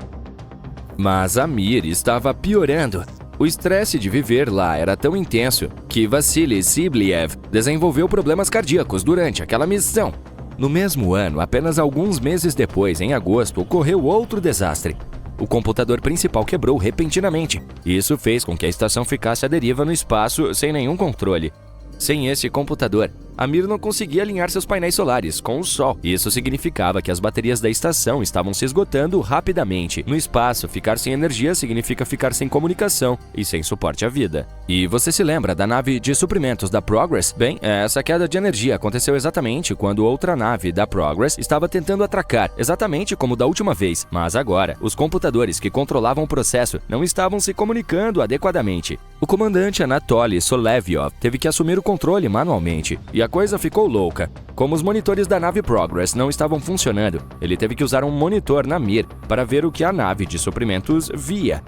S5: Mas a Mir estava piorando. O estresse de viver lá era tão intenso que Vasily Sibliev desenvolveu problemas cardíacos durante aquela missão. No mesmo ano, apenas alguns meses depois, em agosto, ocorreu outro desastre. O computador principal quebrou repentinamente. Isso fez com que a estação ficasse à deriva no espaço sem nenhum controle. Sem esse computador, a Mir não conseguia alinhar seus painéis solares com o Sol. Isso significava que as baterias da estação estavam se esgotando rapidamente. No espaço, ficar sem energia significa ficar sem comunicação e sem suporte à vida. E você se lembra da nave de suprimentos da Progress? Bem, essa queda de energia aconteceu exatamente quando outra nave da Progress estava tentando atracar, exatamente como da última vez. Mas agora, os computadores que controlavam o processo não estavam se comunicando adequadamente. O comandante Anatoly Solevyov teve que assumir o controle manualmente, e a coisa ficou louca. Como os monitores da nave Progress não estavam funcionando, ele teve que usar um monitor na Mir para ver o que a nave de suprimentos via.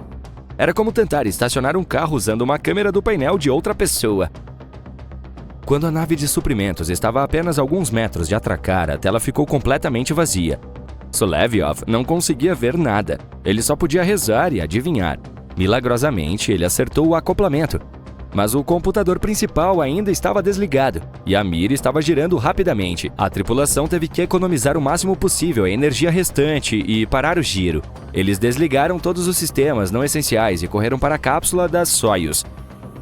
S5: Era como tentar estacionar um carro usando uma câmera do painel de outra pessoa. Quando a nave de suprimentos estava a apenas alguns metros de atracar, a tela ficou completamente vazia. Solevyov não conseguia ver nada. Ele só podia rezar e adivinhar. Milagrosamente, ele acertou o acoplamento. Mas o computador principal ainda estava desligado, e a Mir estava girando rapidamente. A tripulação teve que economizar o máximo possível a energia restante e parar o giro. Eles desligaram todos os sistemas não essenciais e correram para a cápsula da Soyuz.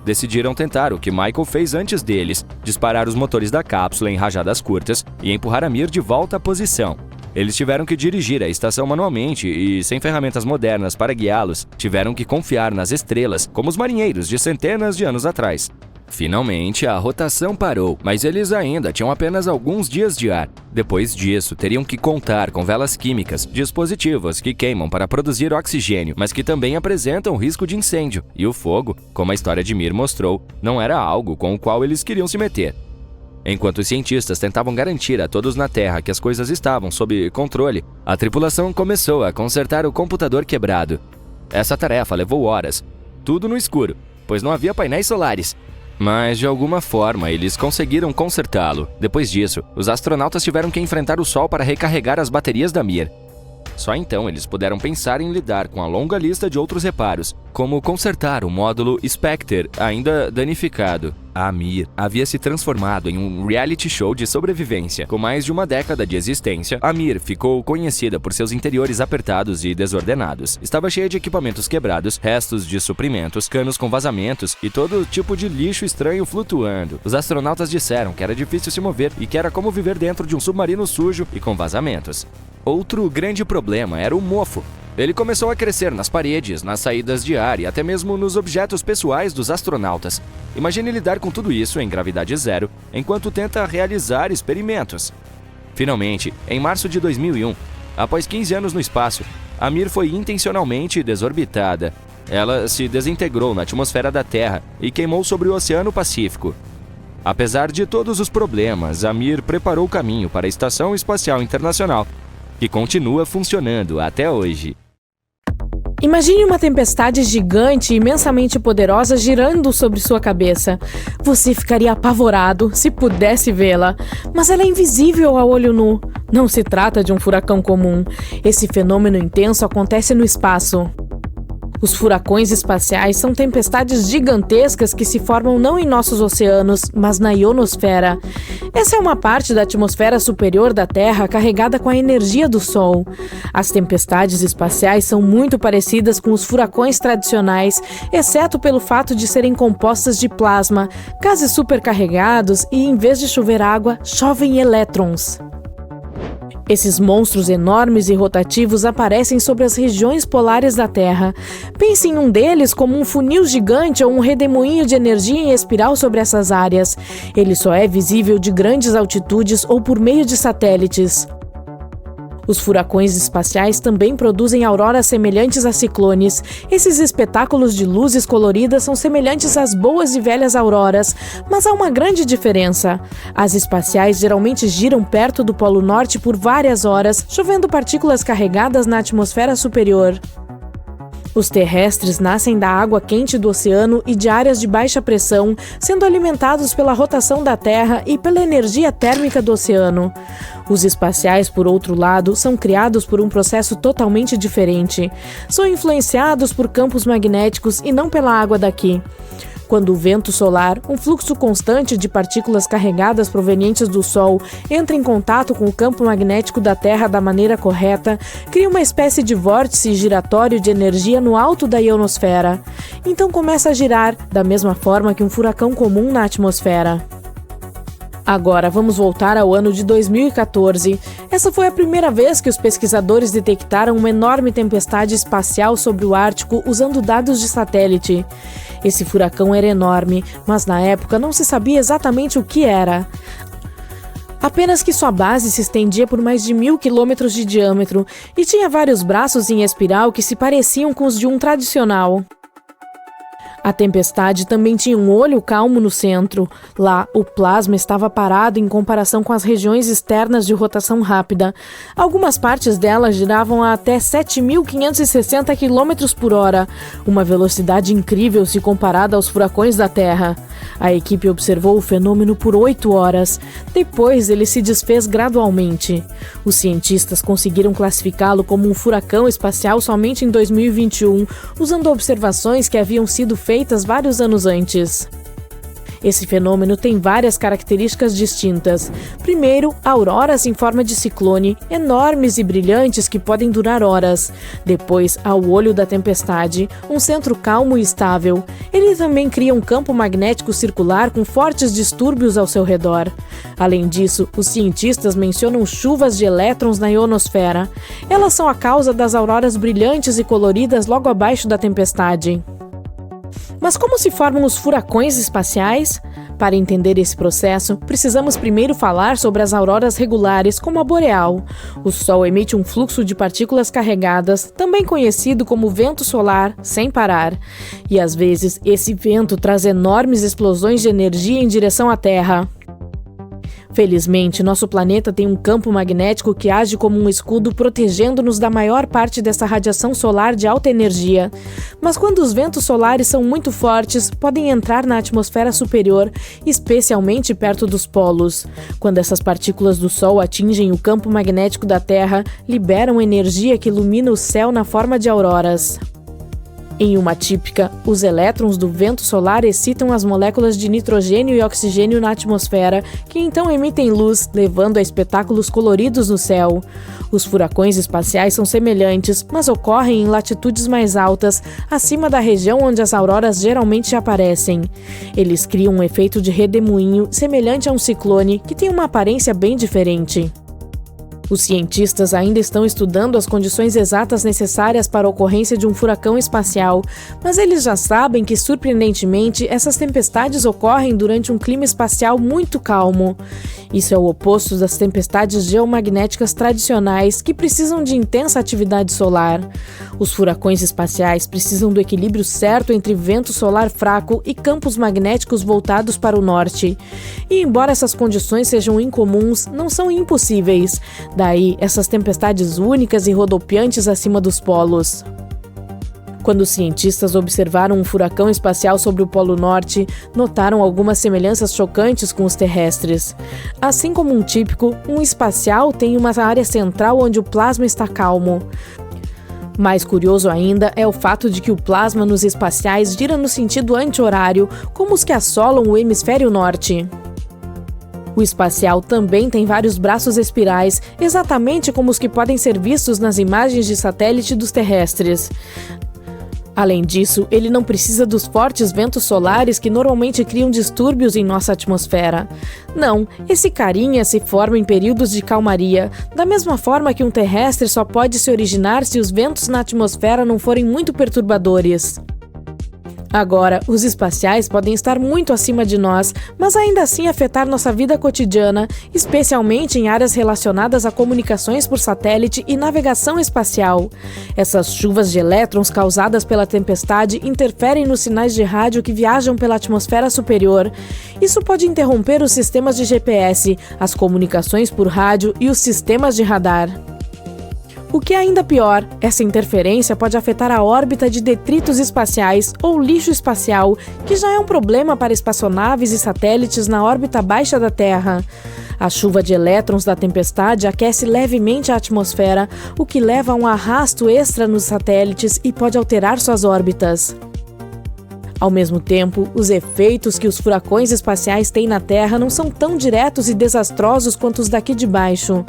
S5: Decidiram tentar o que Michael fez antes deles, disparar os motores da cápsula em rajadas curtas e empurrar a Mir de volta à posição. Eles tiveram que dirigir a estação manualmente e, sem ferramentas modernas para guiá-los, tiveram que confiar nas estrelas, como os marinheiros de centenas de anos atrás. Finalmente, a rotação parou, mas eles ainda tinham apenas alguns dias de ar. Depois disso, teriam que contar com velas químicas, dispositivos que queimam para produzir oxigênio, mas que também apresentam risco de incêndio. E o fogo, como a história de Mir mostrou, não era algo com o qual eles queriam se meter. Enquanto os cientistas tentavam garantir a todos na Terra que as coisas estavam sob controle, a tripulação começou a consertar o computador quebrado. Essa tarefa levou horas, tudo no escuro, pois não havia painéis solares. Mas, de alguma forma, eles conseguiram consertá-lo. Depois disso, os astronautas tiveram que enfrentar o Sol para recarregar as baterias da Mir. Só então eles puderam pensar em lidar com a longa lista de outros reparos, como consertar o módulo Spectre ainda danificado. A Mir havia se transformado em um reality show de sobrevivência. Com mais de uma década de existência, a Mir ficou conhecida por seus interiores apertados e desordenados. Estava cheia de equipamentos quebrados, restos de suprimentos, canos com vazamentos e todo tipo de lixo estranho flutuando. Os astronautas disseram que era difícil se mover e que era como viver dentro de um submarino sujo e com vazamentos. Outro grande problema era o mofo. Ele começou a crescer nas paredes, nas saídas de ar e até mesmo nos objetos pessoais dos astronautas. Imagine lidar com tudo isso em gravidade zero, enquanto tenta realizar experimentos. Finalmente, em março de 2001, após 15 anos no espaço, a Mir foi intencionalmente desorbitada. Ela se desintegrou na atmosfera da Terra e queimou sobre o Oceano Pacífico. Apesar de todos os problemas, a Mir preparou o caminho para a Estação Espacial Internacional, que continua funcionando até hoje.
S3: Imagine uma tempestade gigante e imensamente poderosa girando sobre sua cabeça. Você ficaria apavorado se pudesse vê-la, mas ela é invisível a olho nu. Não se trata de um furacão comum. Esse fenômeno intenso acontece no espaço. Os furacões espaciais são tempestades gigantescas que se formam não em nossos oceanos, mas na ionosfera. Essa é uma parte da atmosfera superior da Terra carregada com a energia do Sol. As tempestades espaciais são muito parecidas com os furacões tradicionais, exceto pelo fato de serem compostas de plasma, gases supercarregados e, em vez de chover água, chovem elétrons. Esses monstros enormes e rotativos aparecem sobre as regiões polares da Terra. Pense em um deles como um funil gigante ou um redemoinho de energia em espiral sobre essas áreas. Ele só é visível de grandes altitudes ou por meio de satélites. Os furacões espaciais também produzem auroras semelhantes a ciclones. Esses espetáculos de luzes coloridas são semelhantes às boas e velhas auroras, mas há uma grande diferença. As espaciais geralmente giram perto do Polo Norte por várias horas, chovendo partículas carregadas na atmosfera superior. Os terrestres nascem da água quente do oceano e de áreas de baixa pressão, sendo alimentados pela rotação da Terra e pela energia térmica do oceano. Os espaciais, por outro lado, são criados por um processo totalmente diferente. São influenciados por campos magnéticos e não pela água daqui. Quando o vento solar, um fluxo constante de partículas carregadas provenientes do Sol, entra em contato com o campo magnético da Terra da maneira correta, cria uma espécie de vórtice giratório de energia no alto da ionosfera. Então começa a girar, da mesma forma que um furacão comum na atmosfera. Agora vamos voltar ao ano de 2014. Essa foi a primeira vez que os pesquisadores detectaram uma enorme tempestade espacial sobre o Ártico usando dados de satélite. Esse furacão era enorme, mas na época não se sabia exatamente o que era. Apenas que sua base se estendia por mais de 1.000 quilômetros de diâmetro e tinha vários braços em espiral que se pareciam com os de um tradicional. A tempestade também tinha um olho calmo no centro. Lá, o plasma estava parado em comparação com as regiões externas de rotação rápida. Algumas partes dela giravam a até 7.560 km por hora, uma velocidade incrível se comparada aos furacões da Terra. A equipe observou o fenômeno por 8 horas. Depois, ele se desfez gradualmente. Os cientistas conseguiram classificá-lo como um furacão espacial somente em 2021, usando observações que haviam sido feitas vários anos antes. Esse fenômeno tem várias características distintas. Primeiro, auroras em forma de ciclone, enormes e brilhantes que podem durar horas. Depois, há o olho da tempestade, um centro calmo e estável. Ele também cria um campo magnético circular com fortes distúrbios ao seu redor. Além disso, os cientistas mencionam chuvas de elétrons na ionosfera. Elas são a causa das auroras brilhantes e coloridas logo abaixo da tempestade. Mas como se formam os furacões espaciais? Para entender esse processo, precisamos primeiro falar sobre as auroras regulares, como a boreal. O Sol emite um fluxo de partículas carregadas, também conhecido como vento solar, sem parar. E às vezes, esse vento traz enormes explosões de energia em direção à Terra. Felizmente, nosso planeta tem um campo magnético que age como um escudo protegendo-nos da maior parte dessa radiação solar de alta energia. Mas quando os ventos solares são muito fortes, podem entrar na atmosfera superior, especialmente perto dos polos. Quando essas partículas do Sol atingem o campo magnético da Terra, liberam energia que ilumina o céu na forma de auroras. Em uma típica, os elétrons do vento solar excitam as moléculas de nitrogênio e oxigênio na atmosfera, que então emitem luz, levando a espetáculos coloridos no céu. Os furacões espaciais são semelhantes, mas ocorrem em latitudes mais altas, acima da região onde as auroras geralmente aparecem. Eles criam um efeito de redemoinho semelhante a um ciclone, que tem uma aparência bem diferente. Os cientistas ainda estão estudando as condições exatas necessárias para a ocorrência de um furacão espacial, mas eles já sabem que, surpreendentemente, essas tempestades ocorrem durante um clima espacial muito calmo. Isso é o oposto das tempestades geomagnéticas tradicionais, que precisam de intensa atividade solar. Os furacões espaciais precisam do equilíbrio certo entre vento solar fraco e campos magnéticos voltados para o norte. E embora essas condições sejam incomuns, não são impossíveis. Daí, essas tempestades únicas e rodopiantes acima dos polos. Quando os cientistas observaram um furacão espacial sobre o Polo Norte, notaram algumas semelhanças chocantes com os terrestres. Assim como um típico, um espacial tem uma área central onde o plasma está calmo. Mais curioso ainda é o fato de que o plasma nos espaciais gira no sentido anti-horário, como os que assolam o hemisfério norte. O espacial também tem vários braços espirais, exatamente como os que podem ser vistos nas imagens de satélite dos terrestres. Além disso, ele não precisa dos fortes ventos solares que normalmente criam distúrbios em nossa atmosfera. Não, esse carinha se forma em períodos de calmaria, da mesma forma que um terrestre só pode se originar se os ventos na atmosfera não forem muito perturbadores. Agora, os espaciais podem estar muito acima de nós, mas ainda assim afetar nossa vida cotidiana, especialmente em áreas relacionadas a comunicações por satélite e navegação espacial. Essas chuvas de elétrons causadas pela tempestade interferem nos sinais de rádio que viajam pela atmosfera superior. Isso pode interromper os sistemas de GPS, as comunicações por rádio e os sistemas de radar. O que é ainda pior, essa interferência pode afetar a órbita de detritos espaciais ou lixo espacial, que já é um problema para espaçonaves e satélites na órbita baixa da Terra. A chuva de elétrons da tempestade aquece levemente a atmosfera, o que leva a um arrasto extra nos satélites e pode alterar suas órbitas. Ao mesmo tempo, os efeitos que os furacões espaciais têm na Terra não são tão diretos e desastrosos quanto os daqui de baixo.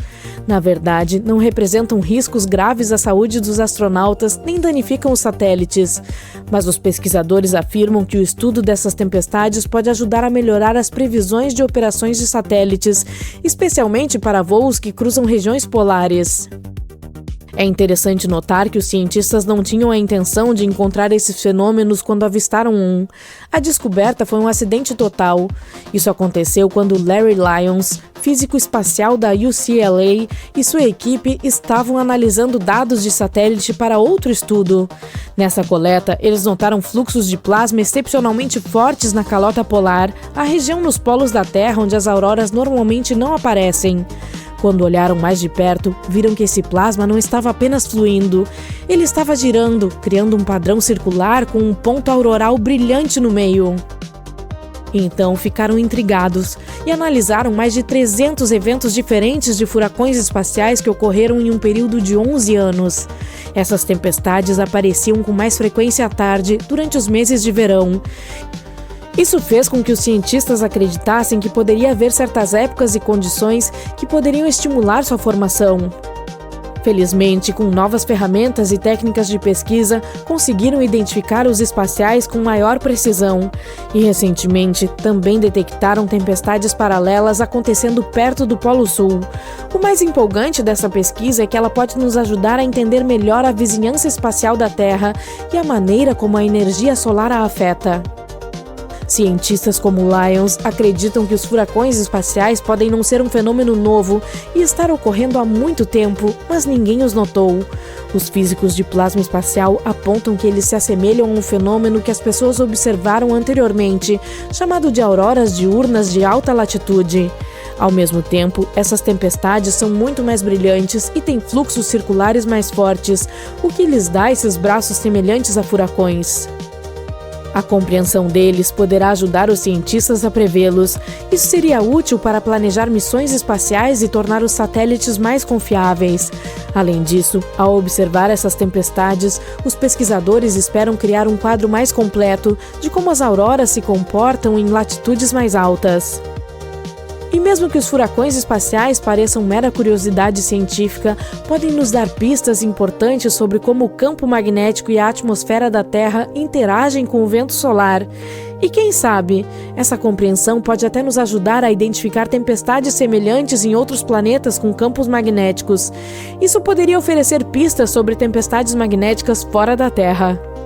S3: Na verdade, não representam riscos graves à saúde dos astronautas nem danificam os satélites. Mas os pesquisadores afirmam que o estudo dessas tempestades pode ajudar a melhorar as previsões de operações de satélites, especialmente para voos que cruzam regiões polares. É interessante notar que os cientistas não tinham a intenção de encontrar esses fenômenos quando avistaram um. A descoberta foi um acidente total. Isso aconteceu quando Larry Lyons, físico espacial da UCLA, e sua equipe estavam analisando dados de satélite para outro estudo. Nessa coleta, eles notaram fluxos de plasma excepcionalmente fortes na calota polar, a região nos polos da Terra onde as auroras normalmente não aparecem. Quando olharam mais de perto, viram que esse plasma não estava apenas fluindo, ele estava girando, criando um padrão circular com um ponto auroral brilhante no meio. Então ficaram intrigados e analisaram mais de 300 eventos diferentes de furacões espaciais que ocorreram em um período de 11 anos. Essas tempestades apareciam com mais frequência à tarde, durante os meses de verão. Isso fez com que os cientistas acreditassem que poderia haver certas épocas e condições que poderiam estimular sua formação. Felizmente, com novas ferramentas e técnicas de pesquisa, conseguiram identificar os espaciais com maior precisão. E, recentemente, também detectaram tempestades paralelas acontecendo perto do Polo Sul. O mais empolgante dessa pesquisa é que ela pode nos ajudar a entender melhor a vizinhança espacial da Terra e a maneira como a energia solar a afeta. Cientistas como Lyons acreditam que os furacões espaciais podem não ser um fenômeno novo e estar ocorrendo há muito tempo, mas ninguém os notou. Os físicos de plasma espacial apontam que eles se assemelham a um fenômeno que as pessoas observaram anteriormente, chamado de auroras diurnas de alta latitude. Ao mesmo tempo, essas tempestades são muito mais brilhantes e têm fluxos circulares mais fortes, o que lhes dá esses braços semelhantes a furacões. A compreensão deles poderá ajudar os cientistas a prevê-los. Isso seria útil para planejar missões espaciais e tornar os satélites mais confiáveis. Além disso, ao observar essas tempestades, os pesquisadores esperam criar um quadro mais completo de como as auroras se comportam em latitudes mais altas. E mesmo que os furacões espaciais pareçam mera curiosidade científica, podem nos dar pistas importantes sobre como o campo magnético e a atmosfera da Terra interagem com o vento solar. E quem sabe, essa compreensão pode até nos ajudar a identificar tempestades semelhantes em outros planetas com campos magnéticos. Isso poderia oferecer pistas sobre tempestades magnéticas fora da Terra.